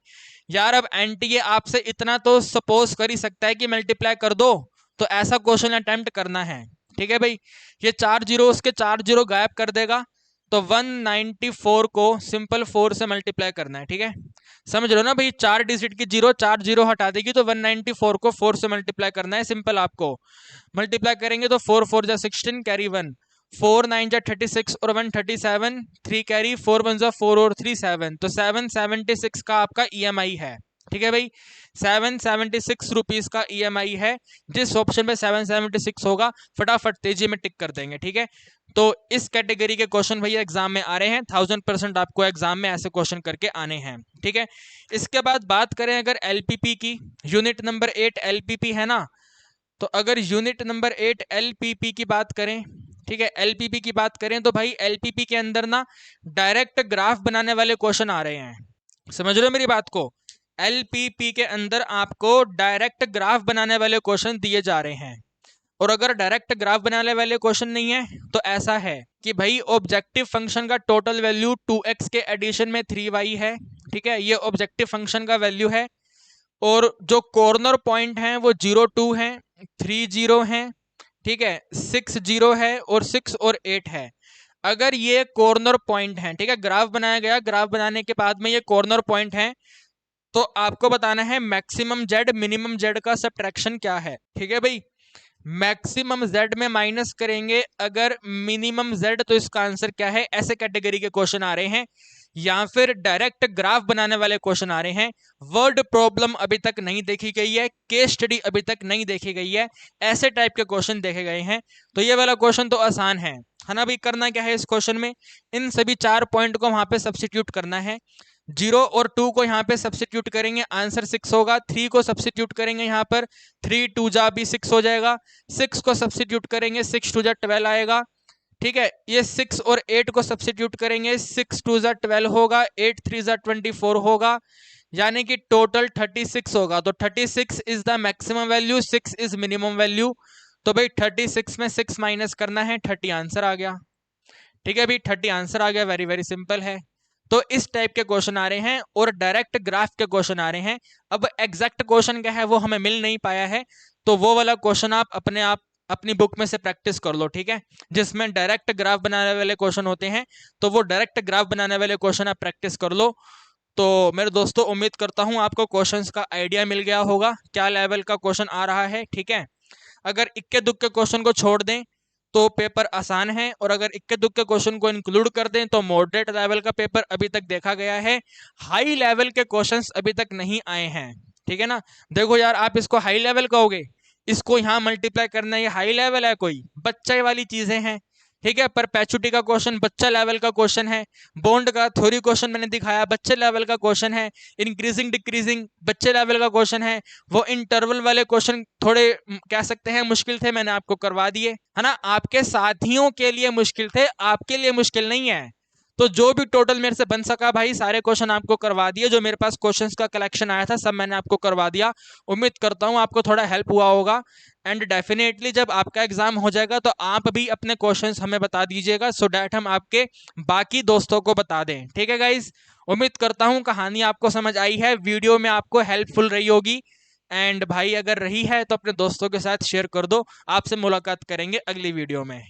Speaker 1: यार अब एनटीए आपसे इतना तो सपोज कर ही सकता है कि मल्टीप्लाई कर दो, तो ऐसा क्वेश्चन अटेम्प्ट करना है, ठीक है भाई। ये 4 जीरो उसके 4 जीरो गायब कर देगा, तो 194 को सिंपल 4 से मल्टीप्लाई करना है, ठीक है, समझ रहे हो ना भाई, 4 डिजिट की जीरो 4 जीरो हटा देगी, तो 194 को 4 से मल्टीप्लाई करना है, सिंपल। आपको मल्टीप्लाई करेंगे तो 4 4 जा 16 कैरी 1, 4 9 जा 36 और 1 37, 3 कैरी, 4 1 जा 4 और 3 7, तो 776 का आपका ईएमआई है। ठीक है भाई, 776 रुपीज का ईएमआई है। जिस ऑप्शन पे 776 होगा फटाफट तेजी में टिक कर देंगे। ठीक है, तो इस कैटेगरी के क्वेश्चन भैया एग्जाम में आ रहे हैं, 1000% आपको एग्जाम में ऐसे क्वेश्चन करके आने हैं। ठीक है, इसके बाद बात करें अगर एलपीपी की, यूनिट नंबर 8 एलपीपी है ना, तो अगर यूनिट नंबर 8 एलपीपी की बात करें, ठीक है, एलपीपी की बात करें तो भाई एलपीपी के अंदर ना डायरेक्ट ग्राफ बनाने वाले क्वेश्चन आ रहे हैं। समझ रहे हो मेरी बात को? एलपीपी के अंदर आपको डायरेक्ट ग्राफ बनाने वाले क्वेश्चन दिए जा रहे हैं। और अगर डायरेक्ट ग्राफ बनाने वाले क्वेश्चन नहीं है तो ऐसा है कि भाई ऑब्जेक्टिव फंक्शन का टोटल वैल्यू 2x के एडिशन में 3y है। ठीक है, ये ऑब्जेक्टिव फंक्शन का वैल्यू है। और जो कॉर्नर पॉइंट हैं वो 0 2 हैं, 3 0 हैं, ठीक है, 6 0 है और 6 और 8 है। अगर ये कॉर्नर पॉइंट हैं, ठीक है, ग्राफ बनाया गया, ग्राफ बनाने के बाद में ये कॉर्नर पॉइंट हैं, तो आपको बताना है मैक्सिमम जेड मिनिमम जेड का सब्ट्रैक्शन क्या है। ठीक है भाई, मैक्सिमम जेड में माइनस करेंगे अगर मिनिमम जेड, तो इसका आंसर क्या है? ऐसे कैटेगरी के क्वेश्चन आ रहे हैं, या फिर डायरेक्ट ग्राफ बनाने वाले क्वेश्चन आ रहे हैं। वर्ड प्रॉब्लम अभी तक नहीं देखी गई है, केस स्टडी अभी तक नहीं देखी गई है, ऐसे टाइप के क्वेश्चन देखे गए हैं। तो ये वाला क्वेश्चन तो आसान है ना भाई। करना क्या है इस क्वेश्चन में, इन सभी 4 पॉइंट को वहां पे सब्स्टिट्यूट करना है। 0 और 2 को यहाँ पे सब्स्टिट्यूट करेंगे, आंसर 6 होगा। 3 को सब्स्टिट्यूट करेंगे यहाँ पर, 3 2 जा भी 6 हो जाएगा। 6 को सब्स्टिट्यूट करेंगे, 6 2 जा 12 आएगा। ठीक है, ये 6 और 8 को सब्स्टिट्यूट करेंगे, 6 2 जा 12 होगा, 8 3 जा 24 होगा, यानी कि टोटल 36 होगा। तो 36 is the maximum value, 6 is minimum value. तो भाई 36 में 6 माइनस करना है, 30 आंसर आ गया। ठीक है भाई, 30 आंसर आ गया, वेरी वेरी सिंपल है। तो इस टाइप के क्वेश्चन आ रहे हैं और डायरेक्ट ग्राफ के क्वेश्चन आ रहे हैं। अब एग्जैक्ट क्वेश्चन क्या है वो हमें मिल नहीं पाया है, तो वो वाला क्वेश्चन आप अपनी बुक में से प्रैक्टिस कर लो। ठीक है, जिसमें डायरेक्ट ग्राफ बनाने वाले क्वेश्चन होते हैं, तो वो डायरेक्ट ग्राफ बनाने वाले क्वेश्चन आप प्रैक्टिस कर लो। तो मेरे दोस्तों, उम्मीद करता हूं आपको क्वेश्चंस का आइडिया मिल गया होगा, क्या लेवल का क्वेश्चन आ रहा है। ठीक है, अगर इक्के दुक्के क्वेश्चन को छोड़ दें तो पेपर आसान है, और अगर इक्के दुक्के क्वेश्चन को इंक्लूड कर दें तो मॉडरेट लेवल का पेपर अभी तक देखा गया है। हाई लेवल के क्वेश्चंस अभी तक नहीं आए हैं। ठीक है ना, देखो यार, आप इसको हाई लेवल कहोगे, इसको यहाँ मल्टीप्लाई करना ये हाई लेवल है? कोई बच्चे वाली चीजें हैं। ठीक है, परपेचुटी का क्वेश्चन बच्चा लेवल का क्वेश्चन है, बॉन्ड का थ्योरी क्वेश्चन मैंने दिखाया, बच्चे लेवल का क्वेश्चन है, इंक्रीजिंग डिक्रीजिंग बच्चे लेवल का क्वेश्चन है, वो इंटरवल वाले क्वेश्चन थोड़े कह सकते हैं मुश्किल थे, मैंने आपको करवा दिए है ना। आपके साथियों के लिए मुश्किल थे, आपके लिए मुश्किल नहीं है। तो जो भी टोटल मेरे से बन सका भाई, सारे क्वेश्चन आपको करवा दिए। जो मेरे पास क्वेश्चंस का कलेक्शन आया था सब मैंने आपको करवा दिया। उम्मीद करता हूं आपको थोड़ा हेल्प हुआ होगा। एंड डेफिनेटली जब आपका एग्जाम हो जाएगा तो आप भी अपने क्वेश्चंस हमें बता दीजिएगा, सो डैट हम आपके बाकी दोस्तों को बता दें। ठीक है गाइज, उम्मीद करता हूँ कहानी आपको समझ आई है, वीडियो में आपको हेल्पफुल रही होगी। एंड भाई अगर रही है तो अपने दोस्तों के साथ शेयर कर दो। आपसे मुलाकात करेंगे अगली वीडियो में।